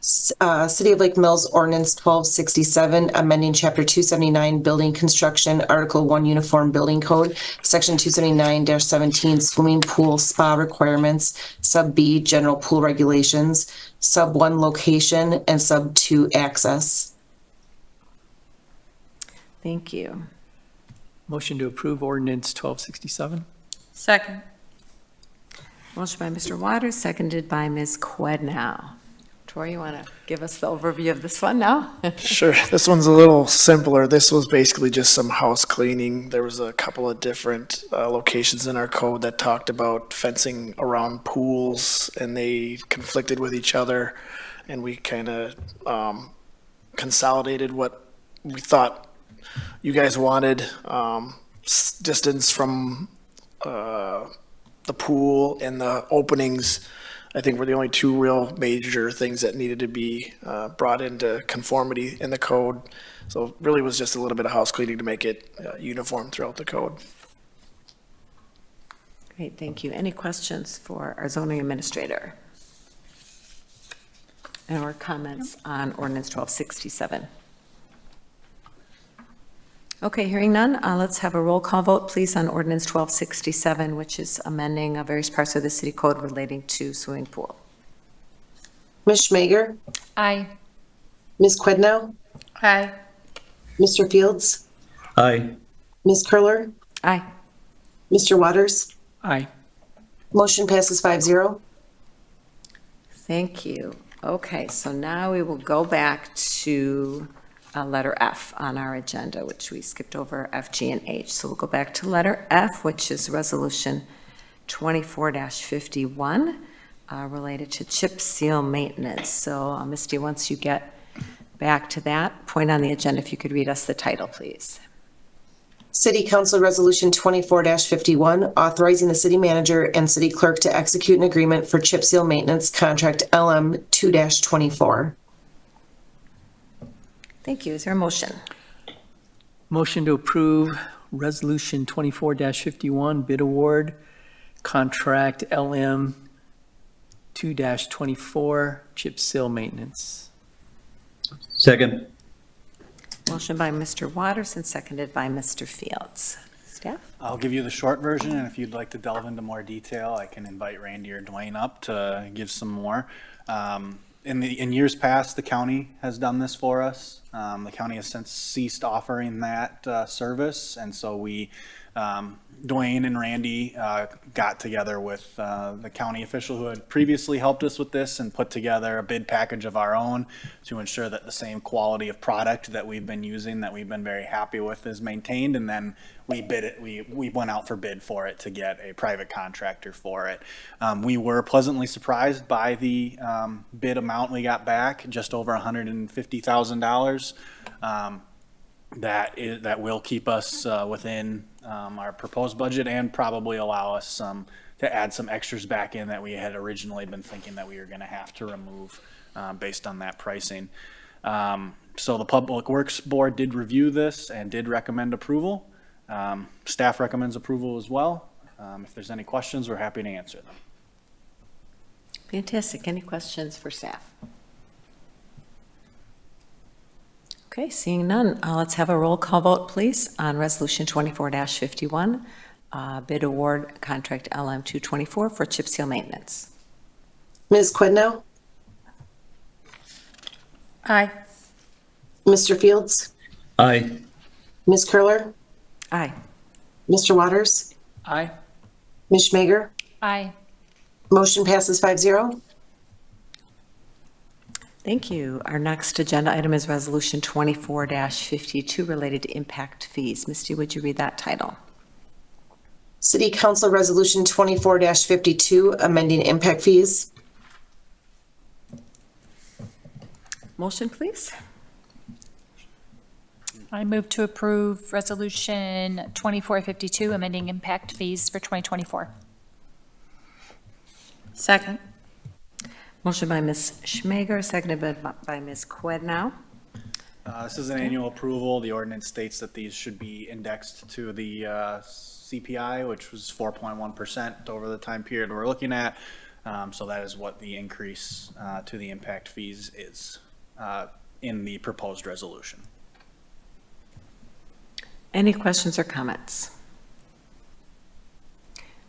City of Lake Mills Ordinance 1267, amending Chapter 279, Building Construction, Article 1, Uniform Building Code, Section 279-17, Swimming Pool Spa Requirements, Sub B, General Pool Regulations, Sub 1, Location, and Sub 2, Access.
Thank you.
Motion to approve ordinance 1267.
Second.
Motion by Mr. Waters, seconded by Ms. Quednow. Troy, you want to give us the overview of this one now?
Sure. This one's a little simpler. This was basically just some house cleaning. There was a couple of different locations in our code that talked about fencing around pools, and they conflicted with each other. And we kind of consolidated what we thought you guys wanted, distance from the pool and the openings. I think were the only two real major things that needed to be brought into conformity in the code. So it really was just a little bit of house cleaning to make it uniform throughout the code.
Great, thank you. Any questions for our zoning administrator? Or comments on ordinance 1267? Okay, hearing none, let's have a roll call vote, please, on ordinance 1267, which is amending various parts of the city code relating to swimming pool.
Ms. Schmager?
Aye.
Ms. Quidnow?
Aye.
Mr. Fields?
Aye.
Ms. Curler?
Aye.
Mr. Waters?
Aye.
Motion passes 5-0.
Thank you. Okay, so now we will go back to letter F on our agenda, which we skipped over F, G, and H. So we'll go back to letter F, which is resolution 24-51 related to chip seal maintenance. So Misty, once you get back to that point on the agenda, if you could read us the title, please.
City Council Resolution 24-51, authorizing the city manager and city clerk to execute an agreement for chip seal maintenance contract LM 2-24.
Thank you. Is there a motion?
Motion to approve resolution 24-51 bid award contract LM 2-24 chip seal maintenance.
Second.
Motion by Mr. Waters and seconded by Mr. Fields. Staff?
I'll give you the short version, and if you'd like to delve into more detail, I can invite Randy or Dwayne up to give some more. In years past, the county has done this for us. The county has since ceased offering that service, and so we, Dwayne and Randy got together with the county official who had previously helped us with this and put together a bid package of our own to ensure that the same quality of product that we've been using, that we've been very happy with, is maintained. And then we bid it. We went out for bid for it to get a private contractor for it. We were pleasantly surprised by the bid amount we got back, just over $150,000. That will keep us within our proposed budget and probably allow us to add some extras back in that we had originally been thinking that we were going to have to remove based on that pricing. So the Public Works Board did review this and did recommend approval. Staff recommends approval as well. If there's any questions, we're happy to answer them.
Fantastic. Any questions for staff? Okay, seeing none, let's have a roll call vote, please, on Resolution 24-51, bid award contract LM 224 for chip seal maintenance.
Ms. Quidnow?
Aye.
Mr. Fields?
Aye.
Ms. Curler?
Aye.
Mr. Waters?
Aye.
Ms. Schmager?
Aye.
Motion passes 5-0.
Thank you. Our next agenda item is Resolution 24-52 related to impact fees. Misty, would you read that title?
City Council Resolution 24-52, amending impact fees.
Motion, please.
I move to approve Resolution 2452, amending impact fees for 2024.
Second.
Motion by Ms. Schmager, seconded by Ms. Quidnow.
This is an annual approval. The ordinance states that these should be indexed to the CPI, which was 4.1% over the time period we're looking at. So that is what the increase to the impact fees is in the proposed resolution.
Any questions or comments?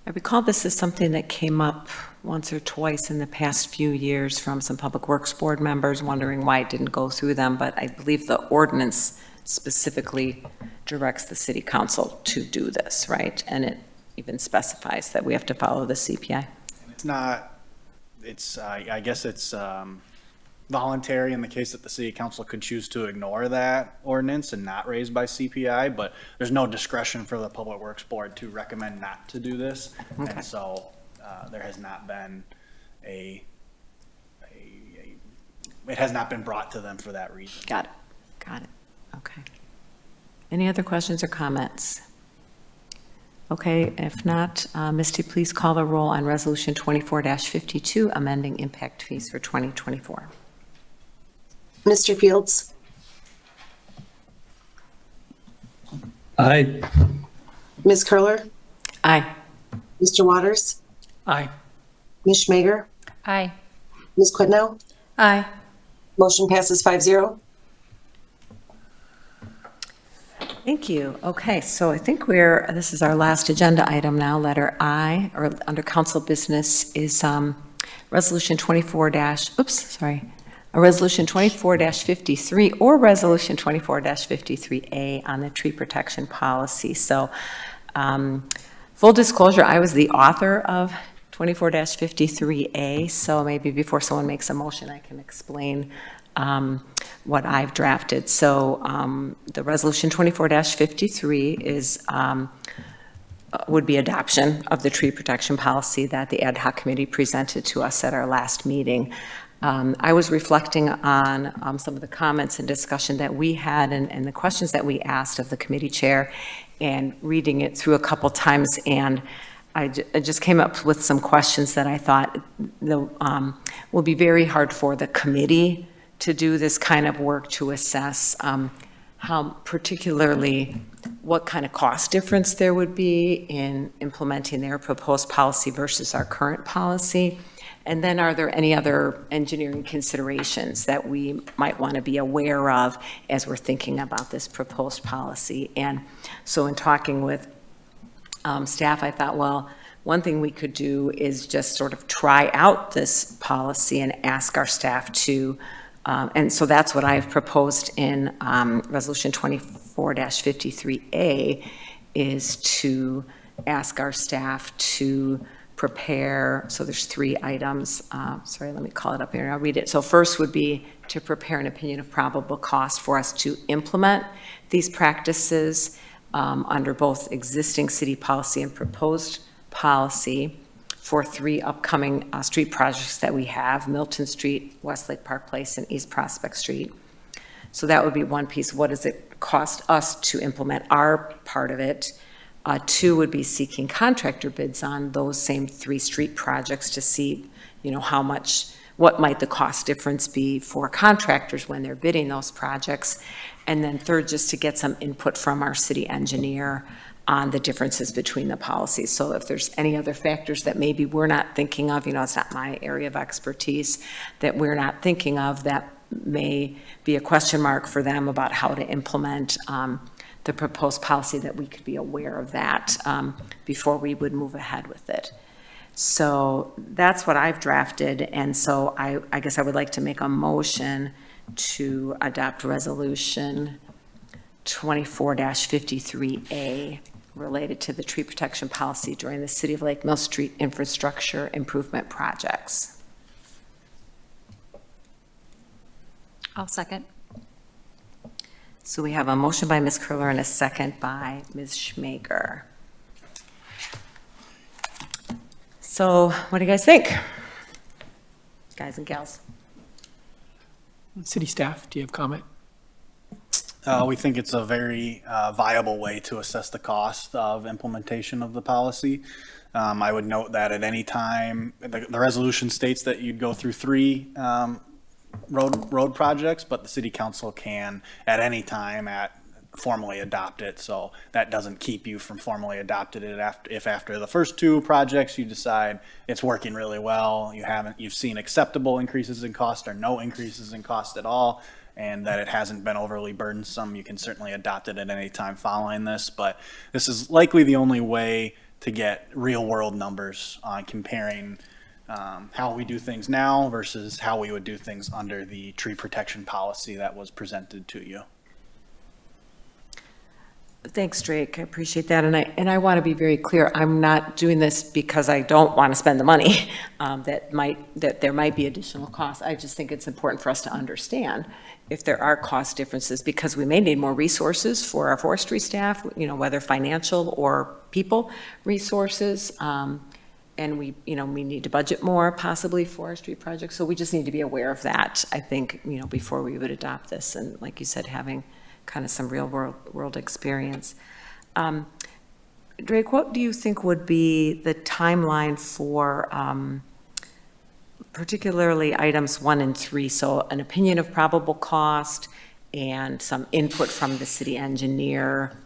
I recall this is something that came up once or twice in the past few years from some Public Works Board members wondering why it didn't go through them, but I believe the ordinance specifically directs the city council to do this, right? And it even specifies that we have to follow the CPI.
It's not, it's, I guess it's voluntary in the case that the city council could choose to ignore that ordinance and not raise by CPI, but there's no discretion for the Public Works Board to recommend not to do this.
Okay.
And so there has not been it has not been brought to them for that reason.
Got it. Got it. Okay. Any other questions or comments? Okay, if not, Misty, please call the roll on Resolution 24-52, amending impact fees for 2024.
Mr. Fields?
Aye.
Ms. Curler?
Aye.
Mr. Waters?
Aye.
Ms. Schmager?
Aye.
Ms. Quidnow?
Aye.
Motion passes 5-0.
Thank you. Okay, so I think this is our last agenda item now, letter I, or under council business is Resolution 24-53 or Resolution 24-53A on the tree protection policy. So full disclosure, I was the author of 24-53A, so maybe before someone makes a motion, I can explain what I've drafted. So the resolution 24-53 is would be adoption of the tree protection policy that the ad hoc committee presented to us at our last meeting. I was reflecting on some of the comments and discussion that we had and the questions that we asked of the committee chair, and reading it through a couple times, and I just came up with some questions that I thought will be very hard for the committee to do this kind of work, to assess how particularly what kind of cost difference there would be in implementing their proposed policy versus our current policy. And then are there any other engineering considerations that we might want to be aware of as we're thinking about this proposed policy? And so in talking with staff, I thought, well, one thing we could do is just sort of try out this policy and ask our staff to, and so that's what I've proposed in Resolution 24-53A, is to ask our staff to prepare, so there's 3 items. Sorry, let me call it up here. I'll read it. So first would be to prepare an opinion of probable cost for us to implement these practices under both existing city policy and proposed policy for 3 upcoming street projects that we have: Milton Street, Westlake Park Place, and East Prospect Street. So that would be one piece. What does it cost us to implement our part of it? 2 would be seeking contractor bids on those same 3 street projects to see, how much, what might the cost difference be for contractors when they're bidding those projects. And then 3rd, just to get some input from our city engineer on the differences between the policies. So if there's any other factors that maybe we're not thinking of, it's not my area of expertise, that we're not thinking of, that may be a question mark for them about how to implement the proposed policy, that we could be aware of that before we would move ahead with it. So that's what I've drafted, and so I guess I would like to make a motion to adopt Resolution 24-53A related to the tree protection policy during the City of Lake Mill Street infrastructure improvement projects.
I'll second.
So we have a motion by Ms. Curler and a second by Ms. Schmager. So what do you guys think, guys and gals?
City staff, do you have comment?
We think it's a very viable way to assess the cost of implementation of the policy. I would note that at any time, the resolution states that you'd go through 3 road projects, but the city council can at any time formally adopt it. So that doesn't keep you from formally adopting it if after the first 2 projects you decide it's working really well, you've seen acceptable increases in cost or no increases in cost at all, and that it hasn't been overly burdensome, you can certainly adopt it at any time following this. But this is likely the only way to get real world numbers on comparing how we do things now versus how we would do things under the tree protection policy that was presented to you.
Thanks, Drake. I appreciate that. And I want to be very clear. I'm not doing this because I don't want to spend the money that there might be additional costs. I just think it's important for us to understand if there are cost differences, because we may need more resources for our forestry staff, whether financial or people resources. And we need to budget more possibly for our street projects. So we just need to be aware of that, I think, before we would adopt this. And like you said, having kind of some real world experience. Drake, what do you think would be the timeline for particularly items 1 and 3? So an opinion of probable cost and some input from the city engineer,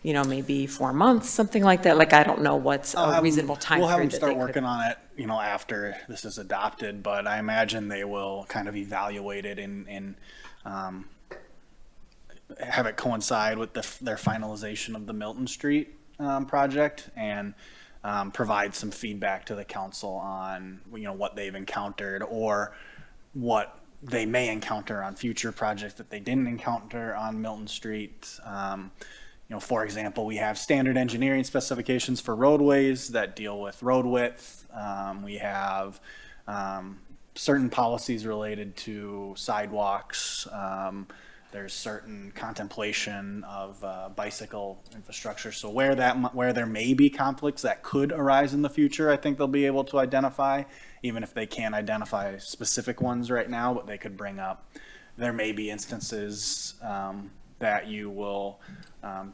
maybe 4 months, something like that. Like, I don't know what's a reasonable time
We'll have them
period
start working on it, after this is adopted, but I imagine they will kind of evaluate it and have it coincide with their finalization of the Milton Street project, and provide some feedback to the council on, what they've encountered or what they may encounter on future projects that they didn't encounter on Milton Street. For example, we have standard engineering specifications for roadways that deal with road width. We have certain policies related to sidewalks. There's certain contemplation of bicycle infrastructure. So where there may be conflicts that could arise in the future, I think they'll be able to identify, even if they can't identify specific ones right now, but they could bring up. There may be instances that you will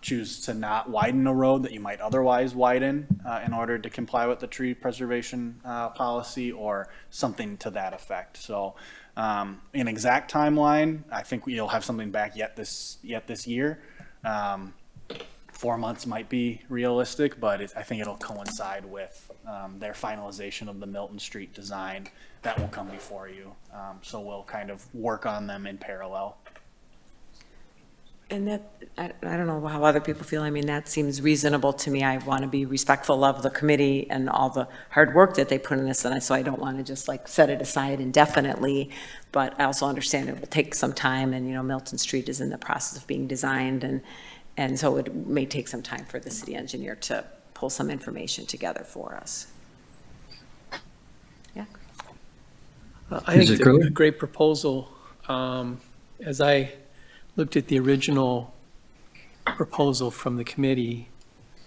choose to not widen a road that you might otherwise widen in order to comply with the tree preservation policy, or something to that effect. So an exact timeline, I think you'll have something back yet this year. 4 months might be realistic, but I think it'll coincide with their finalization of the Milton Street design that will come before you. So we'll kind of work on them in parallel.
And that, I don't know how other people feel. I mean, that seems reasonable to me. I want to be respectful of the committee and all the hard work that they put in this, and so I don't want to just like set it aside indefinitely. But I also understand it will take some time, and, you know, Milton Street is in the process of being designed, and so it may take some time for the city engineer to pull some information together for us. Yeah.
I think it's a great proposal. As I looked at the original proposal from the committee,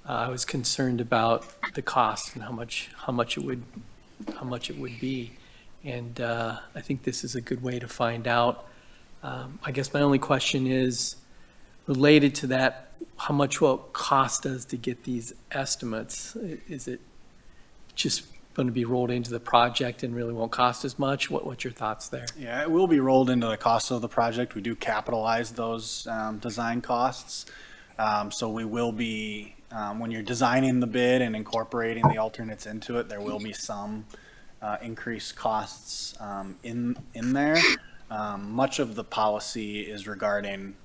I was concerned about the cost and how much it would be. And I think this is a good way to find out. I guess my only question is related to that, how much will it cost us to get these estimates? Is it just going to be rolled into the project and really won't cost as much? What's your thoughts there?
Yeah, it will be rolled into the cost of the project. We do capitalize those design costs. So we will be, when you're designing the bid and incorporating the alternates into it, there will be some increased costs in there. Much of the policy is regarding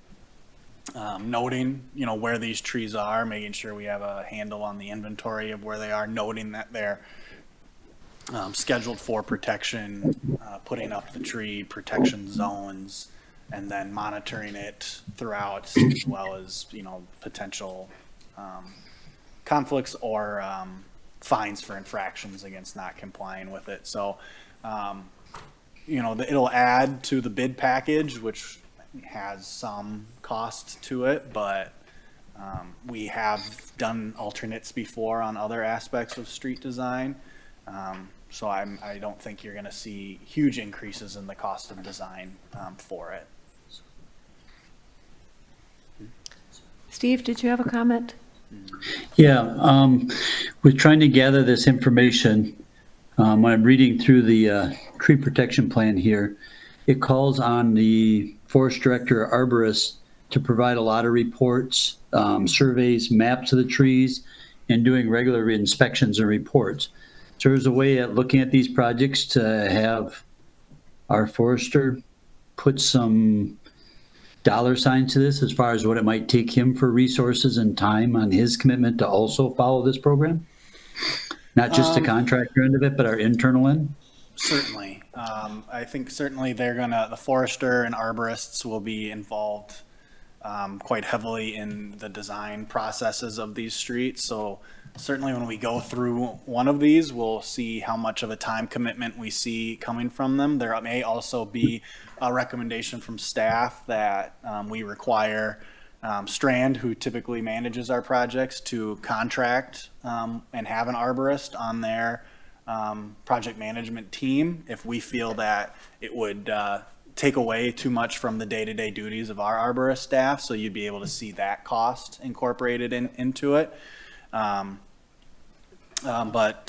noting, you know, where these trees are, making sure we have a handle on the inventory of where they are, noting that they're scheduled for protection, putting up the tree protection zones, and then monitoring it throughout, as well as, you know, potential conflicts or fines for infractions against not complying with it. So, you know, it'll add to the bid package, which has some cost to it, but we have done alternates before on other aspects of street design. So I don't think you're going to see huge increases in the cost of design for it.
Steve, did you have a comment?
Yeah, we're trying to gather this information. When I'm reading through the tree protection plan here, it calls on the forest director or arborist to provide a lot of reports, surveys, maps of the trees, and doing regular inspections and reports. So there's a way at looking at these projects to have our forester put some dollar signs to this as far as what it might take him for resources and time on his commitment to also follow this program? Not just the contractor end of it, but our internal end?
Certainly. I think certainly the forester and arborists will be involved quite heavily in the design processes of these streets. So certainly when we go through one of these, we'll see how much of a time commitment we see coming from them. There may also be a recommendation from staff that we require Strand, who typically manages our projects, to contract and have an arborist on their project management team if we feel that it would take away too much from the day-to-day duties of our arborist staff. So you'd be able to see that cost incorporated into it. But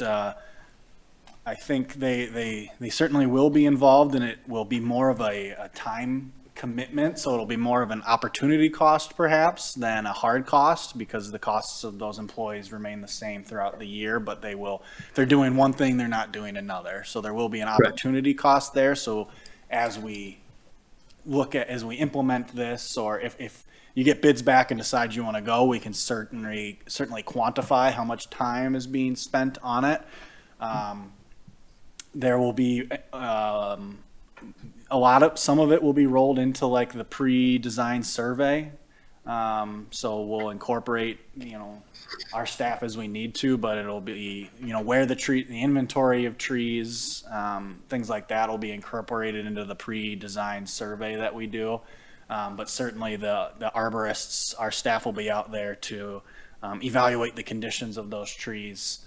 I think they certainly will be involved, and it will be more of a time commitment. So it'll be more of an opportunity cost perhaps than a hard cost, because the costs of those employees remain the same throughout the year, but if they're doing one thing, they're not doing another. So there will be an opportunity cost there. So as we implement this, or if you get bids back and decide you want to go, we can certainly quantify how much time is being spent on it. There will be some of it will be rolled into like the pre-design survey. So we'll incorporate, our staff as we need to, but it'll be, where the inventory of trees, things like that will be incorporated into the pre-design survey that we do. But certainly the arborists, our staff will be out there to evaluate the conditions of those trees,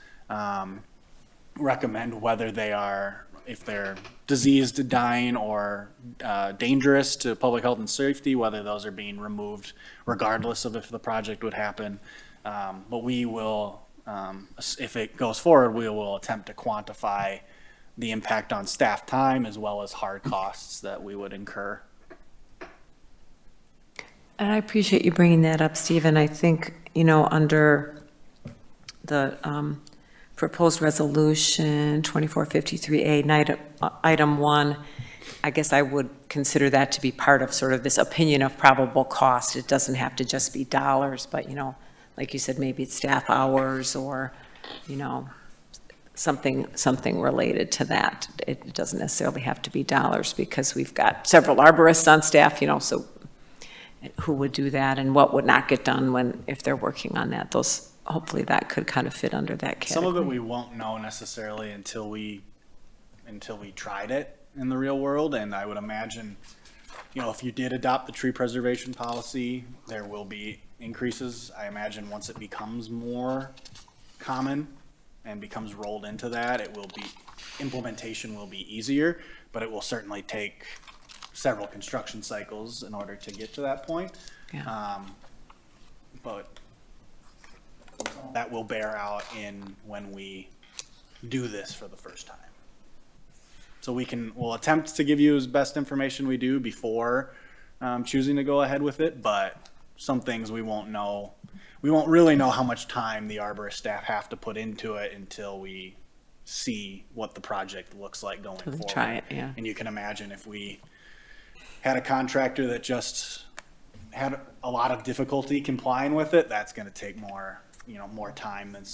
recommend whether if they're diseased, dying, or dangerous to public health and safety, whether those are being removed regardless of if the project would happen. But we will, if it goes forward, we will attempt to quantify the impact on staff time as well as hard costs that we would incur.
And I appreciate you bringing that up, Stephen. I think, under the proposed resolution 2453A, item 1, I guess I would consider that to be part of sort of this opinion of probable cost. It doesn't have to just be dollars, but, like you said, maybe it's staff hours or, something related to that. It doesn't necessarily have to be dollars because we've got several arborists on staff, so who would do that and what would not get done if they're working on that. Hopefully that could kind of fit under that category.
Some of it we won't know necessarily until we tried it in the real world, and I would imagine, if you did adopt the tree preservation policy, there will be increases. I imagine once it becomes more common and becomes rolled into that, implementation will be easier, but it will certainly take several construction cycles in order to get to that point.
Yeah.
But that will bear out in when we do this for the first time. So we'll attempt to give you as best information we do before choosing to go ahead with it, but some things we won't know. We won't really know how much time the arborist staff have to put into it until we see what the project looks like going forward.
Try it, yeah.
And you can imagine if we had a contractor that just had a lot of difficulty complying with it, that's going to take more time than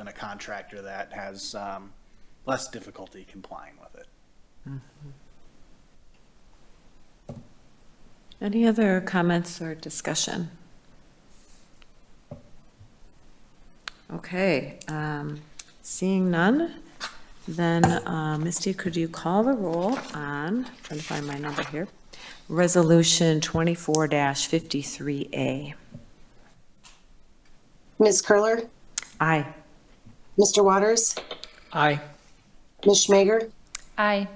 a contractor that has less difficulty complying with it.
Mm-hmm. Any other comments or discussion? Okay, seeing none, then Misty, could you call the roll on, trying to find my number here, Resolution 24-53A.
Ms. Curler,
Aye.
Mr. Waters,
Aye.
Ms. Schmager,
Aye.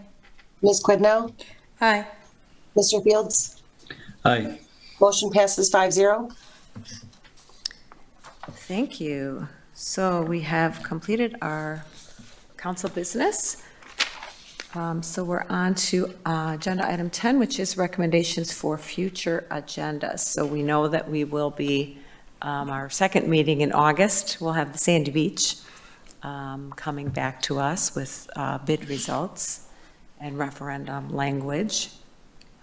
Ms. Quidnow,
Aye.
Mr. Fields.
Aye.
Motion passes 5-0.
Thank you. So we have completed our council business. So we're on to agenda item 10, which is recommendations for future agendas. So we know that we will be, our second meeting in August, we'll have the Sandy Beach coming back to us with bid results and referendum language.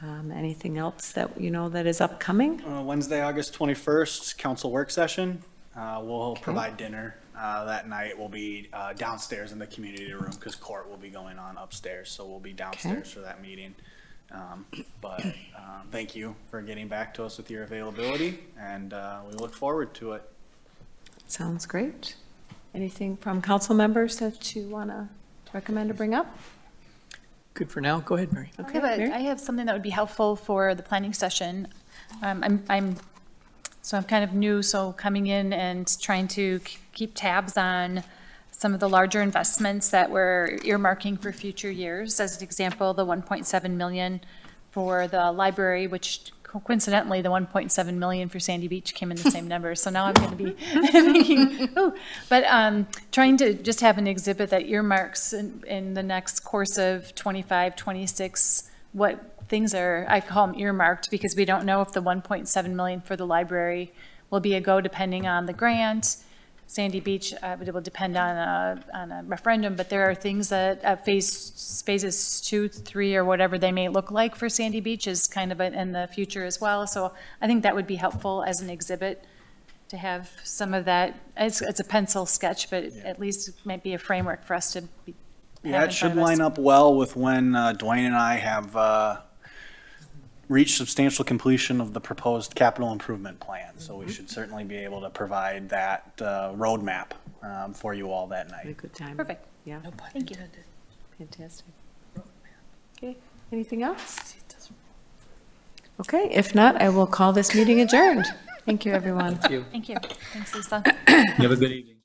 Anything else that that is upcoming?
Wednesday, August 21st, council work session. We'll provide dinner that night. We'll be downstairs in the community room because court will be going on upstairs. So we'll be downstairs for that meeting. But thank you for getting back to us with your availability, and we look forward to it.
Sounds great. Anything from council members that you want to recommend or bring up?
Good for now. Go ahead, Mary.
Okay,
I have something that would be helpful for the planning session. I'm kind of new, so coming in and trying to keep tabs on some of the larger investments that we're earmarking for future years. As an example, the 1.7 million for the library, which coincidentally, the 1.7 million for Sandy Beach came in the same number. So now I'm going to be thinking, ooh. But trying to just have an exhibit that earmarks in the next course of 25, 26, what things are, I call them earmarked, because we don't know if the 1.7 million for the library will be a go depending on the grant. Sandy Beach, it will depend on a referendum, but there are things that phases 2, 3, or whatever they may look like for Sandy Beach is kind of in the future as well. So I think that would be helpful as an exhibit to have some of that. It's a pencil sketch, but at least it might be a framework for us to be.
Yeah, it should line up well with when Dwayne and I have reached substantial completion of the proposed capital improvement plan. So we should certainly be able to provide that roadmap for you all that night.
A good time.
Perfect.
Yeah.
Thank you.
Fantastic. Okay, anything else? Okay, if not, I will call this meeting adjourned. Thank you, everyone.
Thank you.
Thank you. Thanks, Lisa.
You have a good evening.